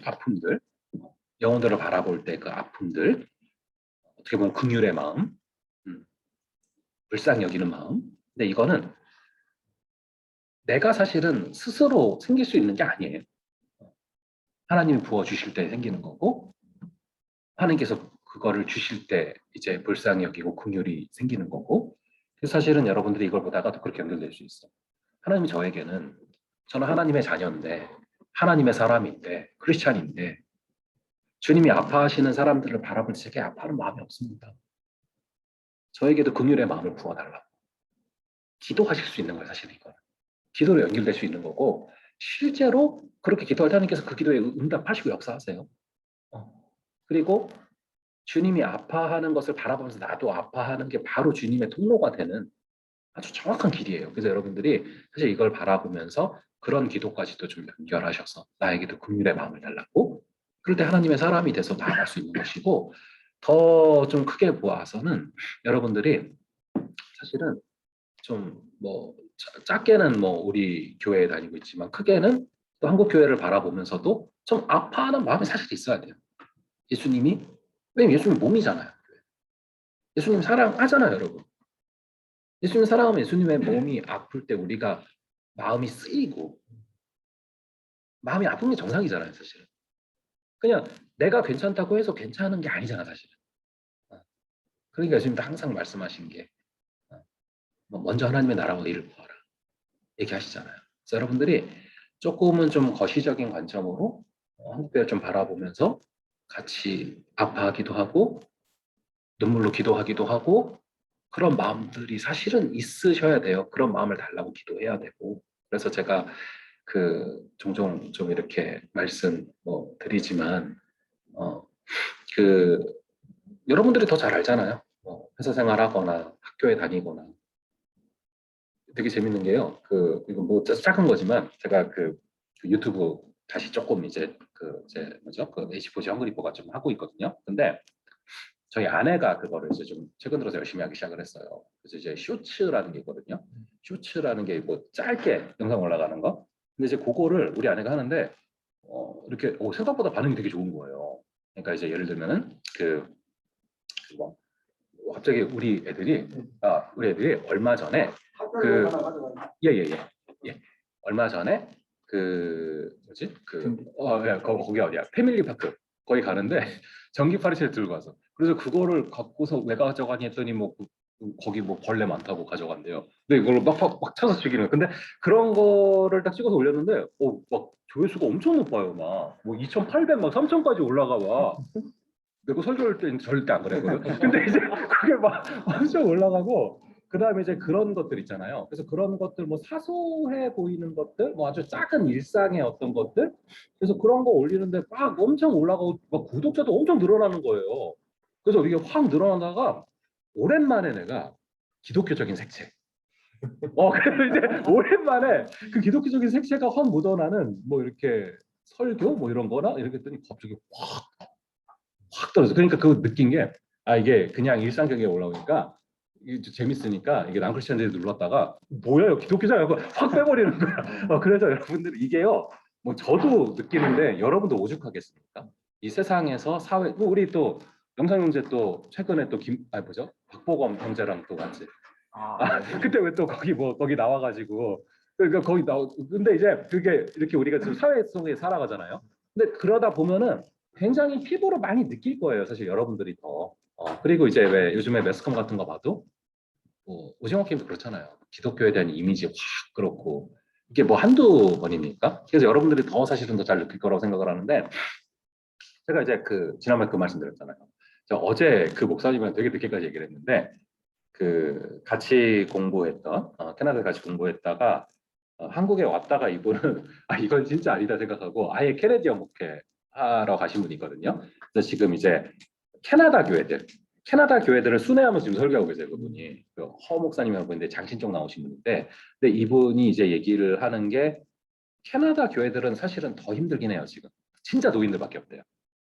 아픔들 영혼들을 바라볼 때 그 아픔들 어떻게 보면 긍휼의 마음 불쌍히 여기는 마음 근데 이거는 내가 사실은 스스로 생길 수 있는 게 아니에요. 하나님이 부어주실 때 생기는 거고 하나님께서 그거를 주실 때 이제 불쌍히 여기고 긍휼이 생기는 거고 그래서 사실은 여러분들이 이걸 보다가도 그렇게 연결될 수 있어. 하나님이 저에게는 저는 하나님의 자녀인데 하나님의 사람인데 크리스찬인데 주님이 아파하시는 사람들을 바라볼 때 제게 아파하는 마음이 없습니다. 저에게도 긍휼의 마음을 부어달라고 기도하실 수 있는 거예요. 사실 이거는 기도로 연결될 수 있는 거고 실제로 그렇게 기도할 때 하나님께서 그 기도에 응답하시고 역사하세요. 그리고 주님이 아파하는 것을 바라보면서 나도 아파하는 게 바로 주님의 통로가 되는 아주 정확한 길이에요. 그래서 여러분들이 사실 이걸 바라보면서 그런 기도까지도 좀 연결하셔서 나에게도 긍휼의 마음을 달라고 그럴 때 하나님의 사람이 돼서 나아갈 수 있는 것이고 더 좀 크게 보아서는 여러분들이 사실은 좀 뭐 작게는 뭐 우리 교회에 다니고 있지만 크게는 또 한국 교회를 바라보면서도 좀 아파하는 마음이 사실 있어야 돼요. 예수님이 왜냐면 예수님 몸이잖아요. 예수님 사랑하잖아요, 여러분. 예수님 사랑하면 예수님의 몸이 아플 때 우리가 마음이 쓰이고 마음이 아픈 게 정상이잖아요, 사실은. 그냥 내가 괜찮다고 해서 괜찮은 게 아니잖아, 사실은. 그러니까 예수님도 항상 말씀하신 게 먼저 하나님의 나라와 일을 구하라 얘기하시잖아요. 그래서 여러분들이 조금은 좀 거시적인 관점으로 한국교회를 좀 바라보면서 같이 아파하기도 하고 눈물로 기도하기도 하고 그런 마음들이 사실은 있으셔야 돼요. 그런 마음을 달라고 기도해야 되고 그래서 제가 종종 좀 이렇게 말씀 드리지만 여러분들이 더 잘 알잖아요. 회사 생활하거나 학교에 다니거나 되게 재밌는 게요. 이거 뭐 작은 거지만 제가 그 유튜브 다시 조금 이제 H4G 헝그리퍼가 좀 하고 있거든요. 근데 저희 아내가 그거를 이제 좀 최근 들어서 열심히 하기 시작을 했어요. 그래서 이제 쇼츠라는 게 있거든요. 쇼츠라는 게 뭐 짧게 영상 올라가는 거. 근데 이제 그거를 우리 아내가 하는데 이렇게 생각보다 반응이 되게 좋은 거예요. 그러니까 이제 예를 들면은 갑자기 우리 애들이 얼마 전에 얼마 전에 거기 어디야 패밀리파크 거기 가는데 전기파리채를 들고 와서 그래서 그거를 갖고서 왜 가져가니 했더니 거기 벌레 많다고 가져간대요. 근데 이걸 막 쳐서 죽이는. 근데 그런 거를 딱 찍어서 올렸는데 막 조회수가 엄청 높아요. 막 2,800, 막 3,000까지 올라가 봐. 내가 설교할 때 절대 안 그랬거든. 근데 이제 그게 막 엄청 올라가고 그 다음에 이제 그런 것들 있잖아요. 그래서 그런 것들 사소해 보이는 것들, 아주 작은 일상의 어떤 것들, 그래서 그런 거 올리는데 막 엄청 올라가고 막 구독자도 엄청 늘어나는 거예요. 그래서 이게 확 늘어나다가 오랜만에 내가 기독교적인 색채. 그래서 이제 오랜만에 그 기독교적인 색채가 확 묻어나는 이렇게 설교 이런 거나 이렇게 했더니 갑자기 확 떨어져. 그러니까 그 느낀 게 이게 그냥 일상적이게 올라오니까 이게 재밌으니까 이게 남크리스천들이 눌렀다가 뭐야 기독교잖아요. 확 빼버리는 거야. 그래서 여러분들 이게요. 저도 느끼는데 여러분도 오죽하겠습니까? 이 세상에서 사회 우리 또 영상 형제 또 최근에 또 박보검 형제랑 또 같이 그때 왜 또 거기 나와가지고 그러니까 근데 이제 그게 이렇게 우리가 지금 사회 속에 살아가잖아요. 근데 그러다 보면은 굉장히 피부로 많이 느낄 거예요. 사실 여러분들이 더. 그리고 이제 왜 요즘에 매스컴 같은 거 봐도 뭐 오징어 게임도 그렇잖아요. 기독교에 대한 이미지 확 그렇고 이게 뭐 한두 번입니까? 그래서 여러분들이 더 사실은 더 잘 느낄 거라고 생각을 하는데 제가 이제 그 지난번에 그 말씀드렸잖아요. 저 어제 그 목사님이랑 되게 늦게까지 얘기를 했는데 그 같이 공부했던 캐나다에 같이 공부했다가 한국에 왔다가 이분은 아 이건 진짜 아니다 생각하고 아예 캐네디언 목회 하러 가신 분이 있거든요. 그래서 지금 이제 캐나다 교회들을 순회하면서 지금 설교하고 계세요. 그분이 그허 목사님이라고 있는데 장신 쪽 나오신 분인데 근데 이분이 이제 얘기를 하는 게 캐나다 교회들은 사실은 더 힘들긴 해요. 지금 진짜 노인들밖에 없대요.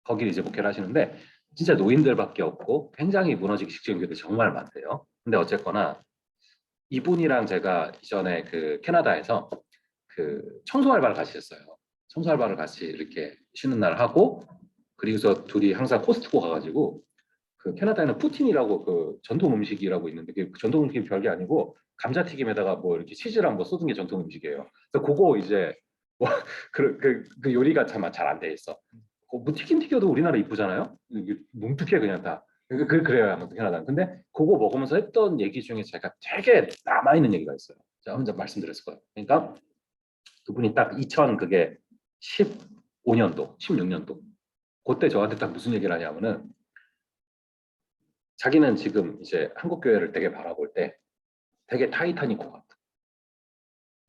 거기 이제 목회를 하시는데 진짜 노인들밖에 없고 굉장히 무너지기 직전인 교회들이 정말 많대요. 근데 어쨌거나 이분이랑 제가 이전에 그 캐나다에서 그 청소 알바를 같이 했어요. 청소 알바를 같이 이렇게 쉬는 날 하고 그리고서 둘이 항상 코스트코 가가지고 그 캐나다에는 푸틴이라고 그 전통 음식이라고 있는데 그 전통 음식이 별게 아니고 감자튀김에다가 뭐 이렇게 치즈랑 뭐 쏟은 게 전통 음식이에요. 그래서 그거 이제 뭐 그 요리가 참 잘 안 돼 있어. 뭐 튀김 튀겨도 우리나라 이쁘잖아요. 이게 뭉툭해 그냥 다. 그래요 아무튼 캐나다. 근데 그거 먹으면서 했던 얘기 중에 제가 되게 남아 있는 얘기가 있어요. 제가 혼자 말씀드렸을 거예요. 그러니까 그분이 딱 2000 그게 15년도, 16년도 그때 저한테 딱 무슨 얘기를 하냐면은 자기는 지금 이제 한국 교회를 되게 바라볼 때 되게 타이타닉호 같아.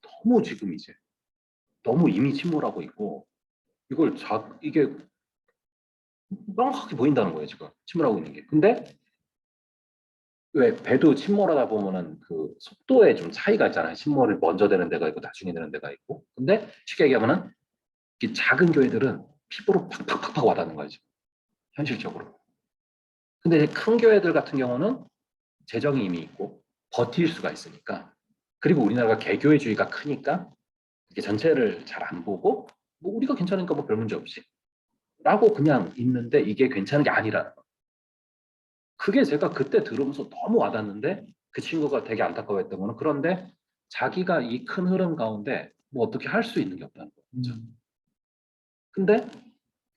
너무 지금 이제 너무 이미 침몰하고 있고 이게 명확하게 보인다는 거예요 지금 침몰하고 있는 게. 근데 왜 배도 침몰하다 보면은 그 속도에 좀 차이가 있잖아요. 침몰을 먼저 되는 데가 있고 나중에 되는 데가 있고. 근데 쉽게 얘기하면은 이 작은 교회들은 피부로 팍팍팍팍 와닿는 거예요 지금 현실적으로. 근데 큰 교회들 같은 경우는 재정이 이미 있고 버틸 수가 있으니까 그리고 우리나라가 개교회주의가 크니까 이게 전체를 잘 안 보고 뭐 우리가 괜찮으니까 뭐 별 문제 없이 라고 그냥 있는데 이게 괜찮은 게 아니라는 거. 그게 제가 그때 들으면서 너무 와닿는데 그 친구가 되게 안타까워했던 거는 그런데 자기가 이 큰 흐름 가운데 뭐 어떻게 할 수 있는 게 없다는 거죠. 근데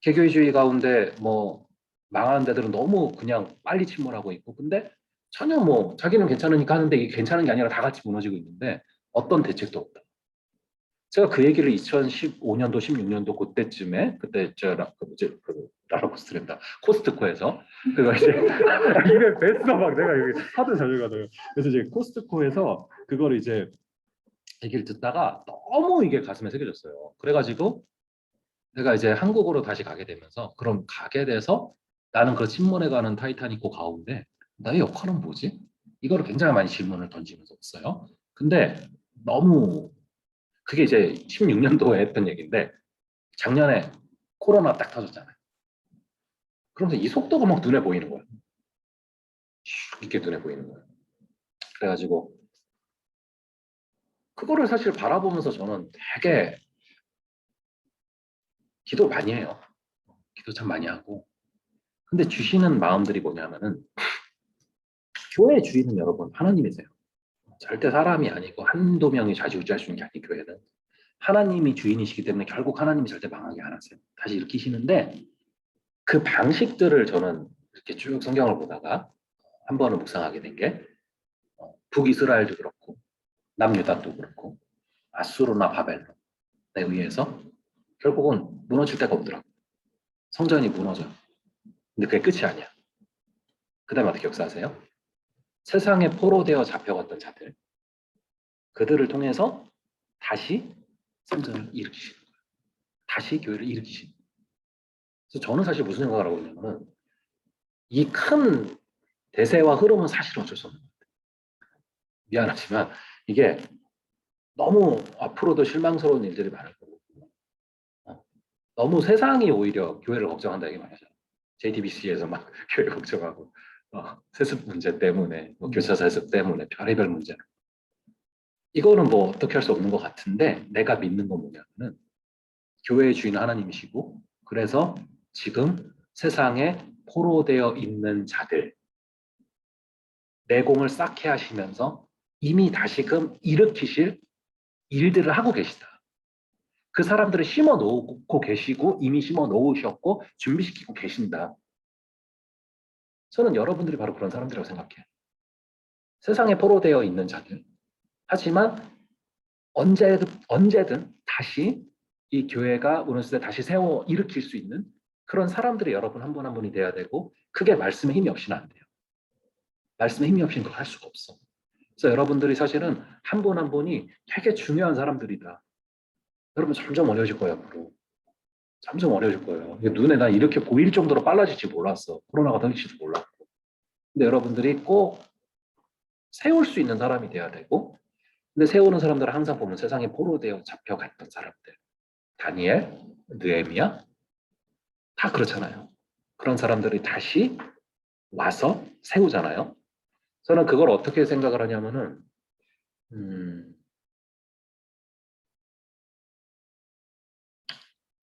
개교회주의 가운데 뭐 망하는 데들은 너무 그냥 빨리 침몰하고 있고 근데 전혀 뭐 자기는 괜찮으니까 하는데 이게 괜찮은 게 아니라 다 같이 무너지고 있는데 어떤 대책도 없다. 제가 그 얘기를 2015년도, 16년도 그때쯤에 그때 제가 라라코스트랜다 코스트코에서 그거 이제 입에 뱉어 막 내가 여기 하도 자주 가다가 그래서 이제 코스트코에서 그거를 이제 얘기를 듣다가 너무 이게 가슴에 새겨졌어요. 그래가지고 내가 이제 한국으로 다시 가게 되면서 그럼 가게 돼서 나는 그 침몰해가는 타이타닉호 가운데 나의 역할은 뭐지? 이거를 굉장히 많이 질문을 던지면서 했어요. 근데 너무 그게 이제 16년도에 했던 얘기인데 작년에 코로나 딱 터졌잖아요. 그러면서 이 속도가 막 눈에 보이는 거예요. 슉 이렇게 눈에 보이는 거예요. 그래가지고 그거를 사실 바라보면서 저는 되게 기도 많이 해요. 기도 참 많이 하고. 근데 주시는 마음들이 뭐냐면은 교회 주인은 여러분 하나님이세요. 절대 사람이 아니고 한두 명이 좌지우지할 수 있는 게 아니 교회는. 하나님이 주인이시기 때문에 결국 하나님이 절대 망하게 안 하세요. 다시 일으키시는데 그 방식들을 저는 이렇게 쭉 성경을 보다가 한 번은 묵상하게 된 게 북이스라엘도 그렇고 남유다도 그렇고 아수르나 바벨론에 의해서 결국은 무너질 데가 없더라고. 성전이 무너져. 근데 그게 끝이 아니야. 그 다음에 어떻게 역사하세요? 세상에 포로되어 잡혀갔던 자들 그들을 통해서 다시 성전을 일으키시는 거예요. 다시 교회를 일으키시는 거예요. 그래서 저는 사실 무슨 생각을 하고 있냐면 이 큰 대세와 흐름은 사실 어쩔 수 없는 거예요. 미안하지만 이게 너무 앞으로도 실망스러운 일들이 많을 거고 너무 세상이 오히려 교회를 걱정한다 이게 말이죠. JTBC에서 막 교회 걱정하고 세습 문제 때문에 뭐 교사 세습 때문에 별의별 문제 이거는 뭐 어떻게 할 수 없는 것 같은데 내가 믿는 건 뭐냐면은 교회의 주인 하나님이시고 그래서 지금 세상에 포로되어 있는 자들 내공을 쌓게 하시면서 이미 다시금 일으키실 일들을 하고 계시다. 그 사람들을 심어 놓고 계시고 이미 심어 놓으셨고 준비시키고 계신다. 저는 여러분들이 바로 그런 사람들이라고 생각해요. 세상에 포로되어 있는 자들. 하지만 언제든 다시 이 교회가 오는 시대 다시 세워 일으킬 수 있는 그런 사람들이 여러분 한 분 한 분이 돼야 되고 그게 말씀의 힘이 없이는 안 돼요. 말씀의 힘이 없이는 그걸 할 수가 없어. 그래서 여러분들이 사실은 한 분 한 분이 되게 중요한 사람들이다. 여러분 점점 어려질 거예요. 앞으로. 점점 어려질 거예요. 눈에 난 이렇게 보일 정도로 빨라질지 몰랐어. 코로나가 터질지도 몰랐고. 근데 여러분들이 꼭 세울 수 있는 사람이 돼야 되고 근데 세우는 사람들은 항상 보면 세상에 포로되어 잡혀갔던 사람들. 다니엘, 느헤미야 다 그렇잖아요. 그런 사람들이 다시 와서 세우잖아요. 저는 그걸 어떻게 생각을 하냐면은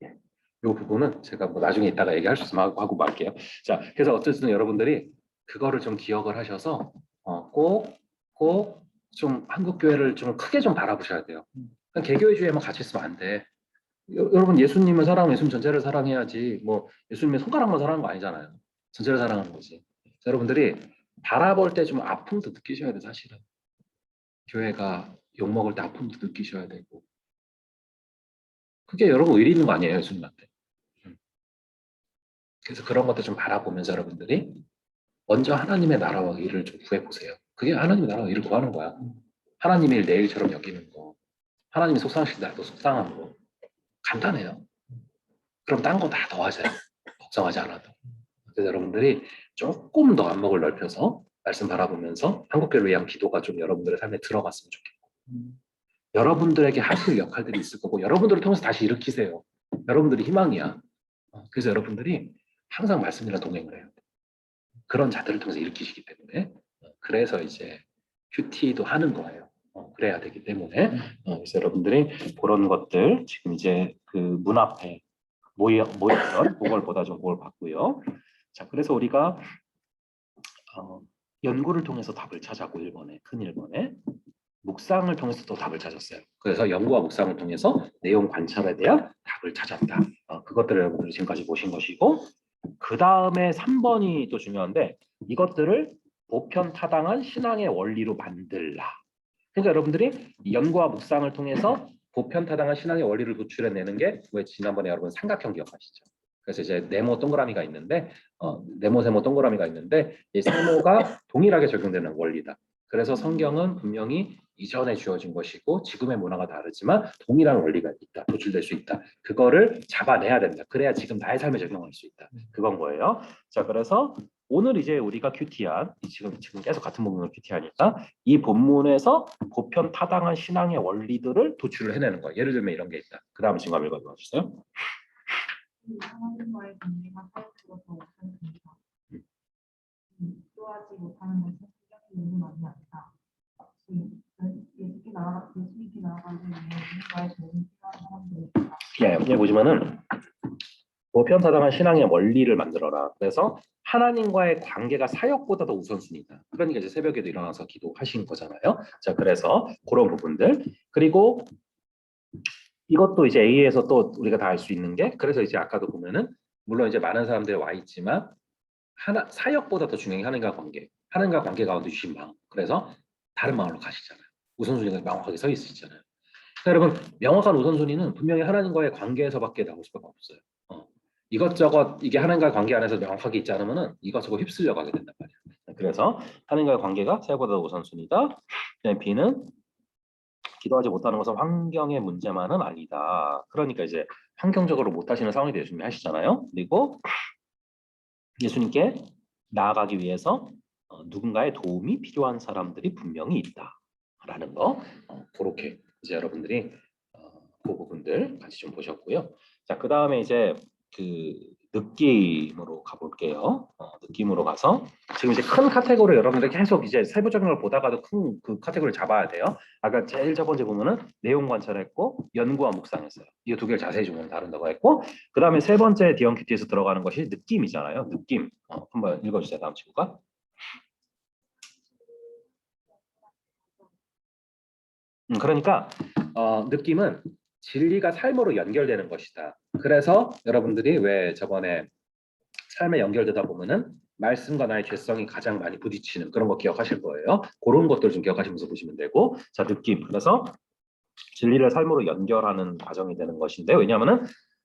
이 부분은 제가 뭐 나중에 이따가 얘기할 수 있으면 하고 말게요. 자, 그래서 어쨌든 여러분들이 그거를 좀 기억을 하셔서 꼭 좀 한국 교회를 좀 크게 좀 바라보셔야 돼요. 그냥 개교회주의에만 같이 있으면 안 돼. 여러분 예수님을 사랑하면 예수님 전체를 사랑해야지 뭐 예수님의 손가락만 사랑하는 거 아니잖아요. 전체를 사랑하는 거지. 여러분들이 바라볼 때 좀 아픔도 느끼셔야 돼 사실은. 교회가 욕먹을 때 아픔도 느끼셔야 되고 그게 여러분 의리 있는 거 아니에요 예수님한테. 그래서 그런 것도 좀 바라보면서 여러분들이 먼저 하나님의 나라와 일을 좀 구해보세요. 그게 하나님의 나라와 일을 구하는 거야. 하나님의 일 내일처럼 여기는 거. 하나님이 속상하실 날도 속상한 거. 간단해요. 그럼 딴 거 다 더하세요. 걱정하지 않아도. 그래서 여러분들이 조금 더 안목을 넓혀서 말씀 바라보면서 한국교회를 위한 기도가 좀 여러분들의 삶에 들어갔으면 좋겠고 여러분들에게 하실 역할들이 있을 거고 여러분들을 통해서 다시 일으키세요. 여러분들이 희망이야. 그래서 여러분들이 항상 말씀이랑 동행을 해요. 그런 자들을 통해서 일으키시기 때문에 그래서 이제 큐티도 하는 거예요. 그래야 되기 때문에 그래서 여러분들이 그런 것들 지금 이제 그 문 앞에 모였던 그걸보다 좀 그걸 봤고요. 자, 그래서 우리가 연구를 통해서 답을 찾았고 1번에 큰 1번에 묵상을 통해서 또 답을 찾았어요. 그래서 연구와 묵상을 통해서 내용 관찰에 대한 답을 찾았다. 그것들을 여러분들이 지금까지 보신 것이고 그 다음에 3번이 또 중요한데 이것들을 보편타당한 신앙의 원리로 만들라. 그러니까 여러분들이 연구와 묵상을 통해서 보편타당한 신앙의 원리를 도출해내는 게 왜 지난번에 여러분 삼각형 기억하시죠? 그래서 이제 네모 동그라미가 있는데 네모 세모 동그라미가 있는데 이 세모가 동일하게 적용되는 원리다. 그래서 성경은 분명히 이전에 주어진 것이고 지금의 문화가 다르지만 동일한 원리가 있다. 도출될 수 있다. 그거를 잡아내야 된다. 그래야 지금 나의 삶에 적용할 수 있다. 그건 거예요. 자, 그래서 오늘 이제 우리가 큐티한 지금 계속 같은 본문을 큐티하니까 이 본문에서 보편 타당한 신앙의 원리들을 도출을 해내는 거예요. 예를 들면 이런 게 있다. 그 다음 증거 읽어 주세요. 하나님과의 관계가 사역으로서 못하는 관계다. 기도하지 못하는 것은 성경에 있는 말이 아니다. 예수께 나아가기 위해 누군가의 도움이 필요한 사람들이다. 예, 여기 보시면은 보편타당한 신앙의 원리를 만들어라. 그래서 하나님과의 관계가 사역보다도 우선순위다. 그러니까 이제 새벽에도 일어나서 기도하신 거잖아요. 자, 그래서 그런 부분들 그리고 이것도 이제 A에서 또 우리가 다 알 수 있는 게 그래서 이제 아까도 보면은 물론 이제 많은 사람들이 와 있지만 사역보다 더 중요한 게 하나님과 관계. 하나님과 관계 가운데 주신 마음. 그래서 다른 마음으로 가시잖아요. 우선순위가 명확하게 서 있으시잖아요. 그러니까 여러분 명확한 우선순위는 분명히 하나님과의 관계에서밖에 나올 수가 없어요. 이것저것 이게 하나님과의 관계 안에서 명확하게 있지 않으면은 이것저것 휩쓸려 가게 된단 말이에요. 그래서 하나님과의 관계가 사역보다 우선순위다. B는 기도하지 못하는 것은 환경의 문제만은 아니다. 그러니까 이제 환경적으로 못하시는 상황이 예수님이 하시잖아요. 그리고 예수님께 나아가기 위해서 누군가의 도움이 필요한 사람들이 분명히 있다라는 거 그렇게 이제 여러분들이 그 부분들 같이 좀 보셨고요. 자, 그 다음에 이제 그 느낌으로 가볼게요. 느낌으로 가서 지금 이제 큰 카테고리 여러분들 계속 이제 세부적인 걸 보다가도 큰 그 카테고리를 잡아야 돼요. 아까 제일 첫 번째 보면은 내용 관찰했고 연구와 묵상했어요. 이 두 개를 자세히 좀 다룬다고 했고 그 다음에 세 번째 디언큐티에서 들어가는 것이 느낌이잖아요. 느낌. 한번 읽어주세요. 다음 친구가. 그러니까 느낌은 진리가 삶으로 연결되는 것이다. 그래서 여러분들이 왜 저번에 삶에 연결되다 보면은 말씀과 나의 죄성이 가장 많이 부딪히는 그런 거 기억하실 거예요. 그런 것들 좀 기억하시면서 보시면 되고, 자, 느낌. 그래서 진리를 삶으로 연결하는 과정이 되는 것인데, 왜냐하면은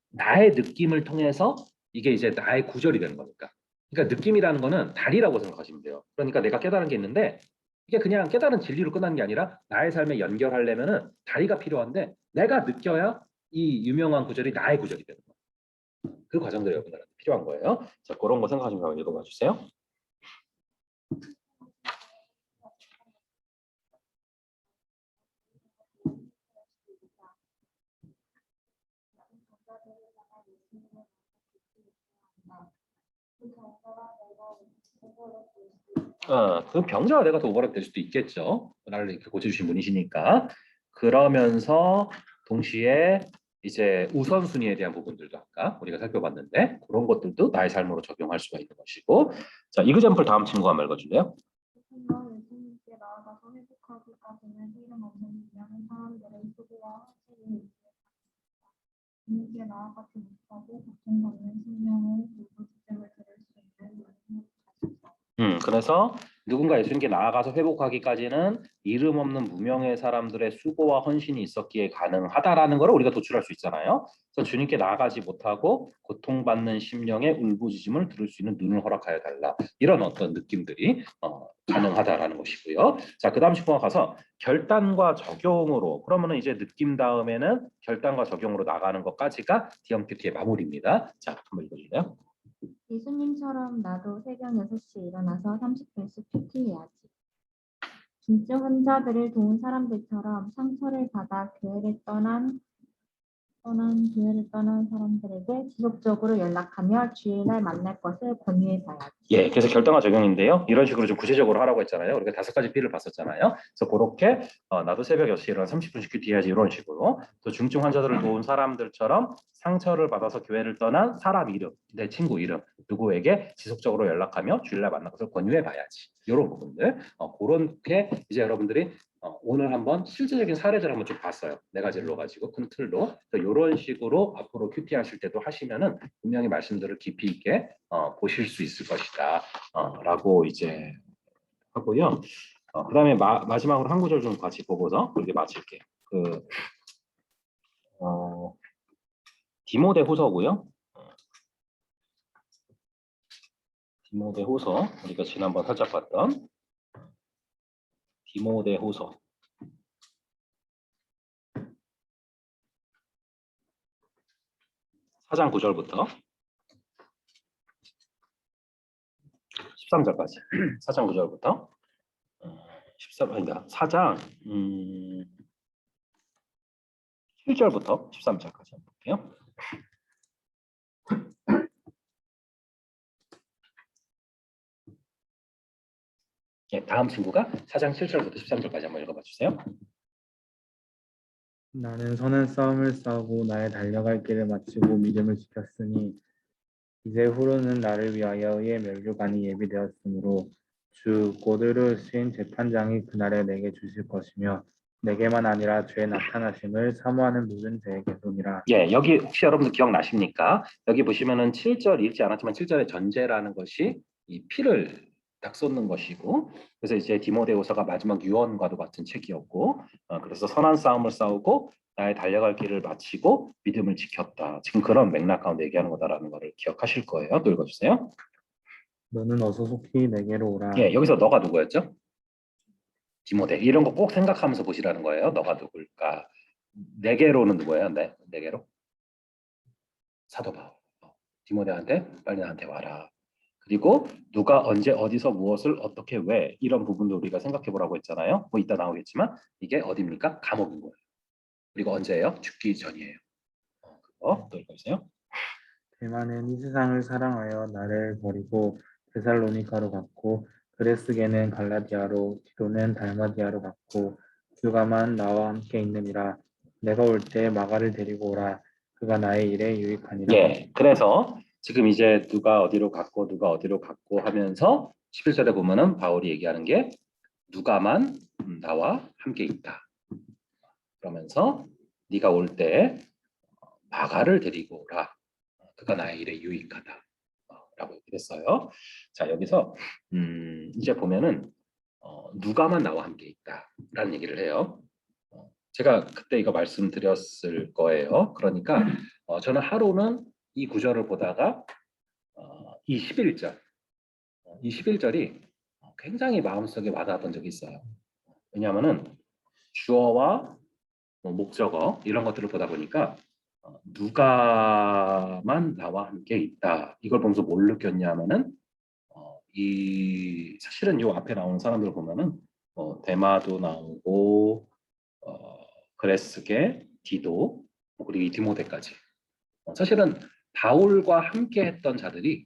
나의 느낌을 통해서 이게 이제 나의 구절이 되는 거니까. 그러니까 느낌이라는 거는 달이라고 생각하시면 돼요. 그러니까 내가 깨달은 게 있는데 이게 그냥 깨달은 진리로 끝나는 게 아니라 나의 삶에 연결하려면은 다리가 필요한데 내가 느껴야 이 유명한 구절이 나의 구절이 되는 거예요. 그 과정들이 여러분들한테 필요한 거예요. 자, 그런 거 생각하시면서 한번 읽어봐 주세요. 그 병자가 내가 더 오버랩 될 수도 있겠죠. 나를 이렇게 고쳐주신 분이시니까. 그러면서 동시에 이제 우선순위에 대한 부분들도 아까 우리가 살펴봤는데 그런 것들도 나의 삶으로 적용할 수가 있는 것이고. 자, 이그젬플 다음 친구 한번 읽어줄래요? 예수님께 나아가서 회복하기까지는 이름 없는 유명한 사람들의 수고와 헌신이 주님께 나아가지 못하고 고통받는 심령의 울부짖음을 들을 수 있는 말씀을 하소서. 그래서 누군가 예수님께 나아가서 회복하기까지는 이름 없는 무명의 사람들의 수고와 헌신이 있었기에 가능하다라는 걸 우리가 도출할 수 있잖아요. 그래서 주님께 나아가지 못하고 고통받는 심령의 울부짖음을 들을 수 있는 눈을 허락하여 달라. 이런 어떤 느낌들이 가능하다라는 것이고요. 자, 그 다음 친구가 가서 결단과 적용으로, 그러면은 이제 느낌 다음에는 결단과 적용으로 나가는 것까지가 DMQT의 마무리입니다. 자, 한번 읽어줄래요? 예수님처럼 나도 새벽 6시에 일어나서 30분씩 큐티해야지. 중증 환자들을 도운 사람들처럼 상처를 받아 교회를 떠난 사람들에게 지속적으로 연락하며 주일날 만날 것을 권유해봐야지. 예, 그래서 결단과 적용인데요. 이런 식으로 좀 구체적으로 하라고 했잖아요. 우리가 5가지 P를 봤었잖아요. 그래서 그렇게 나도 새벽 6시에 일어나 30분씩 큐티해야지 이런 식으로. 또 중증 환자들을 도운 사람들처럼 상처를 받아서 교회를 떠난 사람 이름, 내 친구 이름, 누구에게 지속적으로 연락하며 주일날 만날 것을 권유해봐야지. 이런 부분들. 그렇게 이제 여러분들이 오늘 한번 실제적인 사례들 한번 좀 봤어요. 4가지를 가지고 큰 틀로. 이런 식으로 앞으로 큐티 하실 때도 하시면은 분명히 말씀들을 깊이 있게 보실 수 있을 것이다. 라고 이제 하고요. 그다음에 마지막으로 한 구절 좀 같이 보고서 그렇게 마칠게요. 디모데후서고요. 디모데후서 우리가 지난번 살짝 봤던 디모데후서 4장 9절부터 13절까지 4장 9절부터 4장 7절부터 13절까지 한번 볼게요. 예, 다음 친구가 4장 7절부터 13절까지 한번 읽어봐 주세요. 나는 선한 싸움을 싸우고 나의 달려갈 길을 마치고 믿음을 지켰으니 이제 후로는 나를 위하여 의의 면류관이 예비되었으므로 주 고드르신 재판장이 그날에 내게 주실 것이며 내게만 아니라 죄의 나타나심을 사모하는 모든 자에게도니라. 예, 여기 혹시 여러분들 기억나십니까? 여기 보시면은 7절 읽지 않았지만 7절의 전제라는 것이 이 피를 딱 쏟는 것이고, 그래서 이제 디모데후서가 마지막 유언과도 같은 책이었고, 그래서 선한 싸움을 싸우고 나의 달려갈 길을 마치고 믿음을 지켰다. 지금 그런 맥락 가운데 얘기하는 거다라는 거를 기억하실 거예요. 또 읽어주세요. 너는 어서 속히 내게로 오라. 예, 여기서 너가 누구였죠? 디모데. 이런 거 꼭 생각하면서 보시라는 거예요. 너가 누굴까? 네게로는 누구예요? 네게로? 사도 바울. 디모데한테 빨리 나한테 와라. 그리고 누가 언제 어디서 무엇을 어떻게 왜 이런 부분도 우리가 생각해 보라고 했잖아요. 뭐 이따 나오겠지만 이게 어디입니까? 감옥인 거예요. 그리고 언제예요? 죽기 전이에요. 그거 또 읽어주세요. 대만은 이 세상을 사랑하여 나를 버리고 데살로니가로 갔고 그레스게는 갈라디아로 디도는 달마디아로 갔고 규가만 나와 함께 있느니라. 내가 올 때 마가를 데리고 오라. 그가 나의 일에 유익하니라. 예, 그래서 지금 이제 누가 어디로 갔고 누가 어디로 갔고 하면서 11절에 보면은 바울이 얘기하는 게 누가만 나와 함께 있다. 그러면서 네가 올 때 마가를 데리고 오라. 그가 나의 일에 유익하다. 라고 얘기했어요. 자, 여기서 이제 보면은 누가만 나와 함께 있다라는 얘기를 해요. 제가 그때 이거 말씀드렸을 거예요. 그러니까 저는 하루는 이 구절을 보다가 이 11절, 이 11절이 굉장히 마음속에 와닿았던 적이 있어요. 왜냐하면은 주어와 목적어 이런 것들을 보다 보니까 누가만 나와 함께 있다. 이걸 보면서 뭘 느꼈냐면은 이 사실은 요 앞에 나오는 사람들 보면은 데마도 나오고 그레스게, 디도, 그리고 이 디모데까지 사실은 바울과 함께 했던 자들이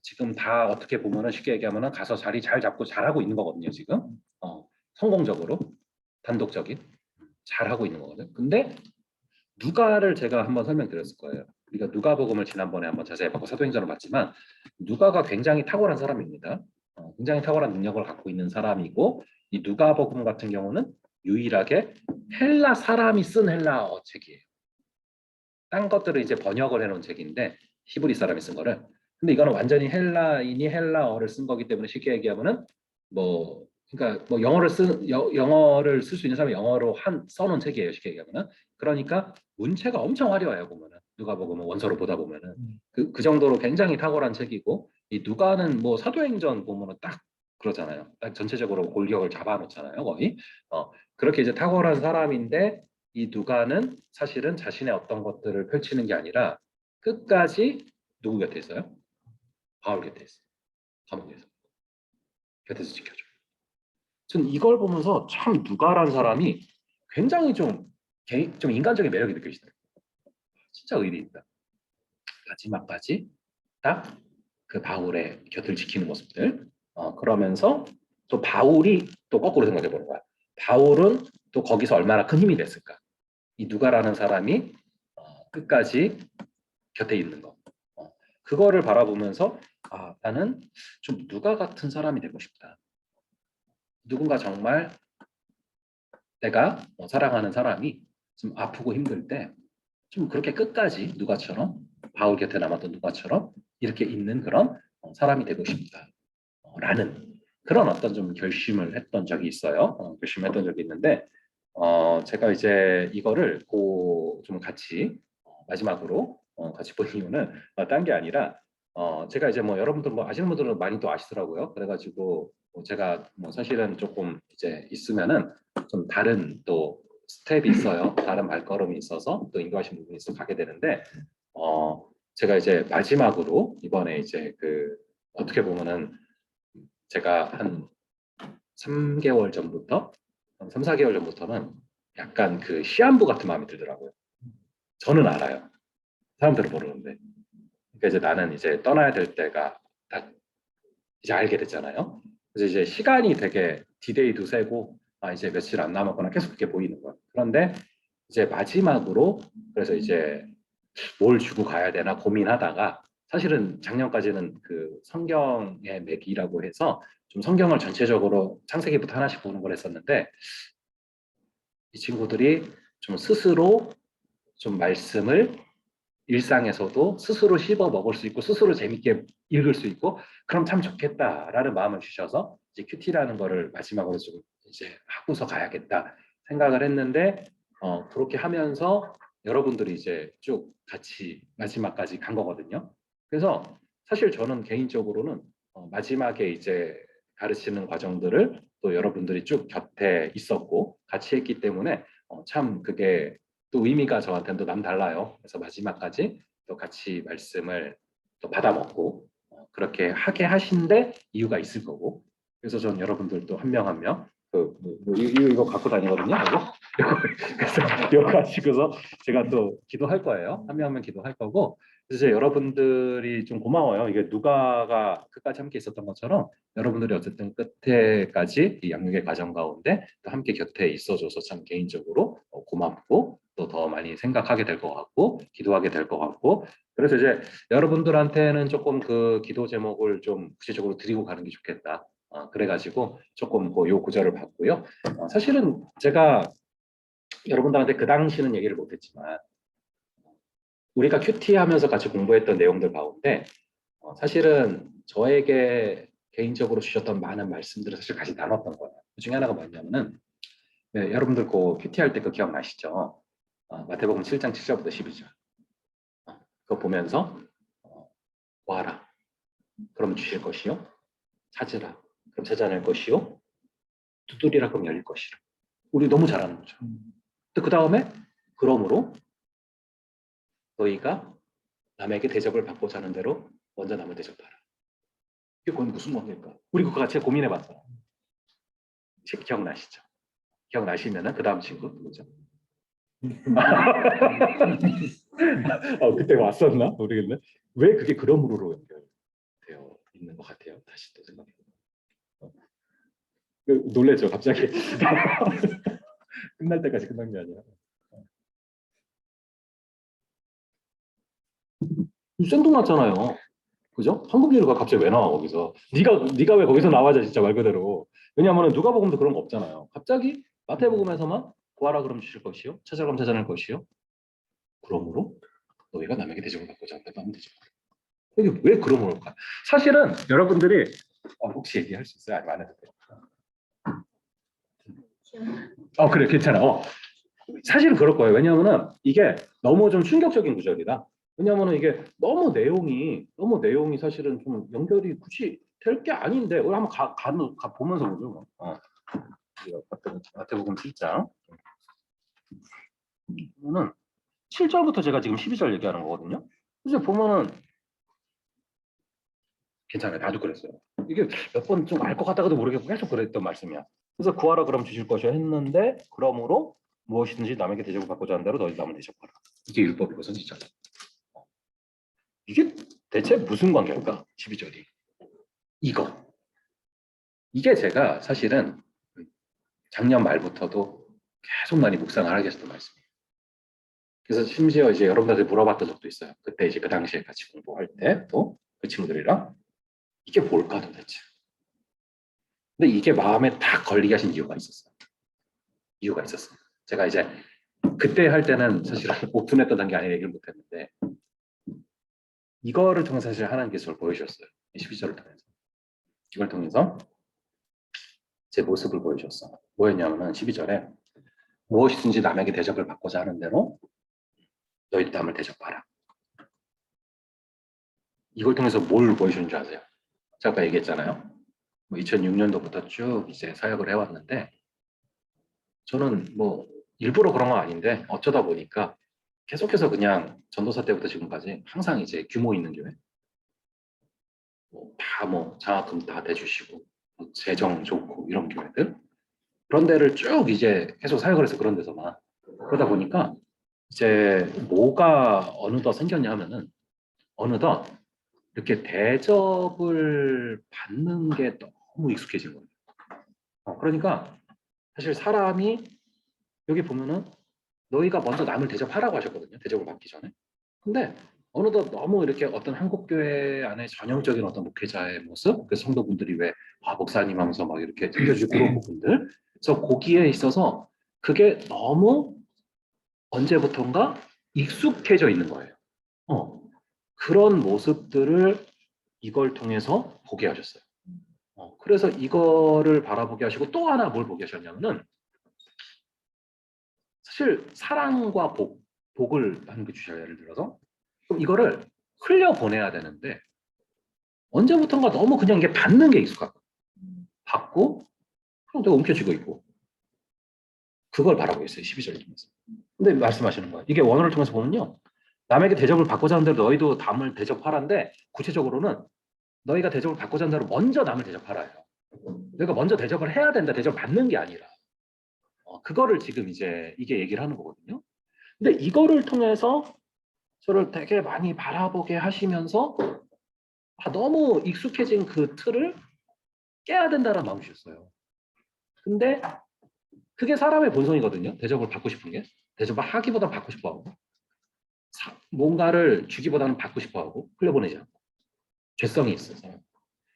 지금 다 어떻게 보면은 쉽게 얘기하면은 가서 자리 잘 잡고 잘하고 있는 거거든요. 지금 성공적으로 단독적인 잘하고 있는 거거든요. 근데 누가를 제가 한번 설명드렸을 거예요. 우리가 누가복음을 지난번에 한번 자세히 봤고 사도행전을 봤지만 누가가 굉장히 탁월한 사람입니다. 굉장히 탁월한 능력을 갖고 있는 사람이고 이 누가복음 같은 경우는 유일하게 헬라 사람이 쓴 헬라어 책이에요. 딴 것들을 이제 번역을 해놓은 책인데 히브리 사람이 쓴 거를. 근데 이거는 완전히 헬라인이 헬라어를 쓴 거기 때문에 쉽게 얘기하면은 뭐 그러니까 뭐 영어를 쓸 수 있는 사람이 영어로 써놓은 책이에요. 쉽게 얘기하면은. 그러니까 문체가 엄청 화려해요. 보면은 누가복음은 원서로 보다 보면은 그 정도로 굉장히 탁월한 책이고 이 누가는 뭐 사도행전 보면은 딱 그러잖아요. 딱 전체적으로 골격을 잡아놓잖아요. 거의 그렇게 이제 탁월한 사람인데 이 누가는 사실은 자신의 어떤 것들을 펼치는 게 아니라 끝까지 누구 곁에 있어요? 바울 곁에 있어요. 감옥에서 곁에서 지켜줘. 전 이걸 보면서 참 누가라는 사람이 굉장히 좀 인간적인 매력이 느껴지더라고요. 진짜 의리 있다. 마지막까지 딱 그 바울의 곁을 지키는 모습들. 그러면서 또 바울이 또 거꾸로 생각해 보는 거야. 바울은 또 거기서 얼마나 큰 힘이 됐을까? 이 누가라는 사람이 끝까지 곁에 있는 거. 그거를 바라보면서 나는 좀 누가 같은 사람이 되고 싶다. 누군가 정말 내가 사랑하는 사람이 좀 아프고 힘들 때 좀 그렇게 끝까지 누가처럼 바울 곁에 남았던 누가처럼 이렇게 있는 그런 사람이 되고 싶다. 라는 그런 어떤 좀 결심을 했던 적이 있어요. 결심을 했던 적이 있는데 제가 이제 이거를 좀 같이 마지막으로 같이 본 이유는 딴 게 아니라 제가 이제 뭐 여러분들 뭐 아시는 분들은 많이 또 아시더라고요. 그래가지고 제가 뭐 사실은 조금 이제 있으면은 좀 다른 또 스텝이 있어요. 다른 발걸음이 있어서 또 인도하신 부분이 있어 가게 되는데 제가 이제 마지막으로 이번에 이제 그 어떻게 보면은 제가 한 3개월 전부터 3, 4개월 전부터는 약간 그 시한부 같은 마음이 들더라고요. 저는 알아요. 사람들은 모르는데. 그러니까 이제 나는 이제 떠나야 될 때가 딱 이제 알게 됐잖아요. 그래서 이제 시간이 되게 디데이도 세고 이제 며칠 안 남았거나 계속 그렇게 보이는 거예요. 그런데 이제 마지막으로 그래서 이제 뭘 주고 가야 되나 고민하다가 사실은 작년까지는 그 성경의 맥이라고 해서 좀 성경을 전체적으로 창세기부터 하나씩 보는 걸 했었는데 이 친구들이 좀 스스로 좀 말씀을 일상에서도 스스로 씹어 먹을 수 있고 스스로 재밌게 읽을 수 있고 그럼 참 좋겠다라는 마음을 주셔서 이제 큐티라는 거를 마지막으로 좀 이제 하고서 가야겠다 생각을 했는데 그렇게 하면서 여러분들이 이제 쭉 같이 마지막까지 간 거거든요. 그래서 사실 저는 개인적으로는 마지막에 이제 가르치는 과정들을 또 여러분들이 쭉 곁에 있었고 같이 했기 때문에 참 그게 또 의미가 저한테는 또 남달라요. 그래서 마지막까지 또 같이 말씀을 또 받아먹고 그렇게 하게 하신데 이유가 있을 거고. 그래서 전 여러분들 또 한 명 한 명 이거 갖고 다니거든요. 그래서 이거 가지고서 제가 또 기도할 거예요. 한 명 한 명 기도할 거고. 그래서 여러분들이 좀 고마워요. 이게 누가가 끝까지 함께 있었던 것처럼 여러분들이 어쨌든 끝에까지 이 양육의 과정 가운데 또 함께 곁에 있어줘서 참 개인적으로 고맙고 또 더 많이 생각하게 될 것 같고 기도하게 될 것 같고 그래서 이제 여러분들한테는 조금 그 기도 제목을 좀 구체적으로 드리고 가는 게 좋겠다. 그래가지고 조금 요 구절을 봤고요. 사실은 제가 여러분들한테 그 당시는 얘기를 못했지만 우리가 큐티 하면서 같이 공부했던 내용들 가운데 사실은 저에게 개인적으로 주셨던 많은 말씀들을 사실 같이 나눴던 거예요. 그 중에 하나가 뭐냐면은 네, 여러분들 그 큐티 할 때 그 기억나시죠? 마태복음 7장 7절부터 12절. 그거 보면서 구하라. 그럼 주실 것이요. 찾으라. 그럼 찾아낼 것이요. 두드리라. 그럼 열릴 것이라. 우리 너무 잘하는 거죠. 그 다음에 그러므로 너희가 남에게 대접을 받고자 하는 대로 먼저 남을 대접하라. 이게 그건 무슨 말일까? 우리 그거 같이 고민해봤어요. 기억나시죠? 기억나시면은 그 다음 친구 누구죠? 그때 왔었나? 모르겠네. 왜 그게 그러므로로 연결되어 있는 것 같아요? 다시 또 생각해보면. 놀래죠, 갑자기. 끝날 때까지 끝난 게 아니라. 생뚱맞잖아요. 그죠? 한국인으로 갑자기 왜 나와 거기서? 네가 왜 거기서 나와자 진짜 말 그대로. 왜냐하면 누가복음도 그런 거 없잖아요. 갑자기 마태복음에서만 구하라 그럼 주실 것이요, 찾아라 그럼 찾아낼 것이요. 그러므로 너희가 남에게 대접을 받고자 한다면 하면 되죠. 이게 왜 그러므로일까? 사실은 여러분들이 혹시 얘기할 수 있어요? 아니면 안 해도 돼요? 그래 괜찮아. 사실은 그럴 거예요. 왜냐하면 이게 너무 좀 충격적인 구절이다. 왜냐하면 이게 너무 내용이 사실은 좀 연결이 굳이 될 게 아닌데 우리 한번 가 보면서 보죠. 마태복음 7장 보면은 7절부터 제가 지금 12절 얘기하는 거거든요. 그래서 보면은 괜찮아요. 나도 그랬어요. 이게 몇 번 좀 알 것 같다가도 모르겠고 계속 그랬던 말씀이야. 그래서 구하라 그럼 주실 것이야 했는데 그러므로 무엇이든지 남에게 대접을 받고자 하는 대로 너희 남을 대접하라. 이게 율법이고 선지자죠. 이게 대체 무슨 관계일까? 12절이. 이게 제가 사실은 작년 말부터도 계속 많이 묵상을 하게 했던 말씀이에요. 그래서 심지어 이제 여러분들한테 물어봤던 적도 있어요. 그때 이제 그 당시에 같이 공부할 때 또 그 친구들이랑 이게 뭘까 도대체. 근데 이게 마음에 딱 걸리게 하신 이유가 있었어요. 제가 이제 그때 할 때는 사실 오픈했던 게 아니라 얘기를 못했는데 이거를 통해서 사실 하나님께서 저를 보여주셨어요. 12절을 통해서. 이걸 통해서 제 모습을 보여주셨어. 뭐였냐면 12절에 무엇이든지 남에게 대접을 받고자 하는 대로 너희도 남을 대접하라. 이걸 통해서 뭘 보여주는 줄 아세요? 제가 아까 얘기했잖아요. 2006년도부터 쭉 이제 사역을 해왔는데 저는 뭐 일부러 그런 건 아닌데 어쩌다 보니까 계속해서 그냥 전도사 때부터 지금까지 항상 이제 규모 있는 교회 장학금 다 대주시고 재정 좋고 이런 교회들 그런 데를 쭉 이제 계속 사역을 해서 그런 데서만 그러다 보니까 이제 뭐가 어느덧 생겼냐 하면은 어느덧 이렇게 대접을 받는 게 너무 익숙해진 거예요. 그러니까 사실 사람이 여기 보면은 너희가 먼저 남을 대접하라고 하셨거든요. 대접을 받기 전에. 근데 어느덧 너무 이렇게 어떤 한국교회 안에 전형적인 어떤 목회자의 모습, 그 성도분들이 왜 목사님 하면서 막 이렇게 챙겨주고 그런 부분들, 그래서 거기에 있어서 그게 너무 언제부턴가 익숙해져 있는 거예요. 그런 모습들을 이걸 통해서 보게 하셨어요. 그래서 이거를 바라보게 하시고 또 하나 뭘 보게 하셨냐면은 사실 사랑과 복을 하는 게 주셔요. 예를 들어서 그럼 이거를 흘려보내야 되는데 언제부턴가 너무 그냥 이게 받는 게 익숙하고 받고 그럼 내가 움켜쥐고 있고 그걸 바라고 있어요. 12절을 통해서. 근데 말씀하시는 거예요. 이게 원어를 통해서 보면요. 남에게 대접을 받고자 하는 대로 너희도 남을 대접하라는데 구체적으로는 너희가 대접을 받고자 하는 대로 먼저 남을 대접하라요. 너희가 먼저 대접을 해야 된다. 대접을 받는 게 아니라. 그거를 지금 이제 이게 얘기를 하는 거거든요. 근데 이거를 통해서 저를 되게 많이 바라보게 하시면서 너무 익숙해진 그 틀을 깨야 된다는 마음이셨어요. 근데 그게 사람의 본성이거든요. 대접을 받고 싶은 게. 대접을 하기보다 받고 싶어 하고 뭔가를 주기보다는 받고 싶어 하고 흘려보내지 않고 죄성이 있어요.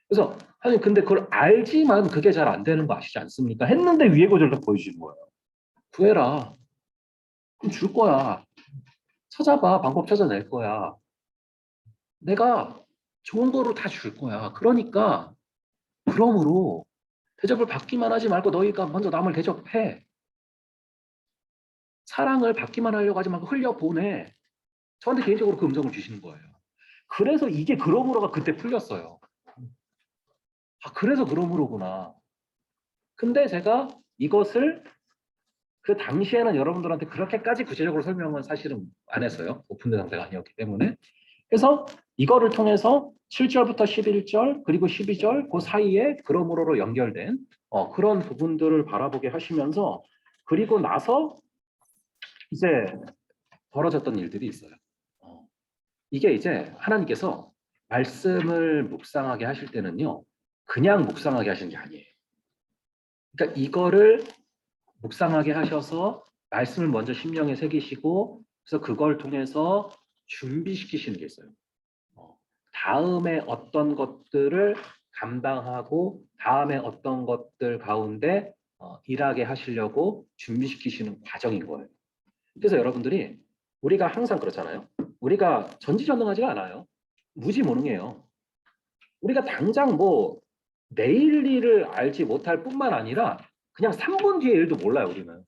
그래서 사실 근데 그걸 알지만 그게 잘 안 되는 거 아시지 않습니까? 했는데 위에 구절을 보여주는 거예요. 구해라. 그럼 줄 거야. 찾아봐. 방법 찾아낼 거야. 내가 좋은 거로 다 줄 거야. 그러니까 그러므로 대접을 받기만 하지 말고 너희가 먼저 남을 대접해. 사랑을 받기만 하려고 하지 말고 흘려보내. 저한테 개인적으로 그 음성을 주시는 거예요. 그래서 이게 그러므로가 그때 풀렸어요. 아, 그래서 그러므로구나. 근데 제가 이것을 그 당시에는 여러분들한테 그렇게까지 구체적으로 설명은 사실은 안 했어요. 오픈된 상태가 아니었기 때문에. 그래서 이거를 통해서 7절부터 11절 그리고 12절 그 사이에 그러므로로 연결된 그런 부분들을 바라보게 하시면서 그리고 나서 이제 벌어졌던 일들이 있어요. 이게 이제 하나님께서 말씀을 묵상하게 하실 때는요. 그냥 묵상하게 하시는 게 아니에요. 그러니까 이거를 묵상하게 하셔서 말씀을 먼저 심령에 새기시고 그래서 그걸 통해서 준비시키시는 게 있어요. 다음에 어떤 것들을 감당하고 다음에 어떤 것들 가운데 일하게 하시려고 준비시키시는 과정인 거예요. 그래서 여러분들이 우리가 항상 그렇잖아요. 우리가 전지전능하지가 않아요. 무지무능해요. 우리가 당장 뭐 내일 일을 알지 못할 뿐만 아니라 그냥 3분 뒤의 일도 몰라요, 우리는.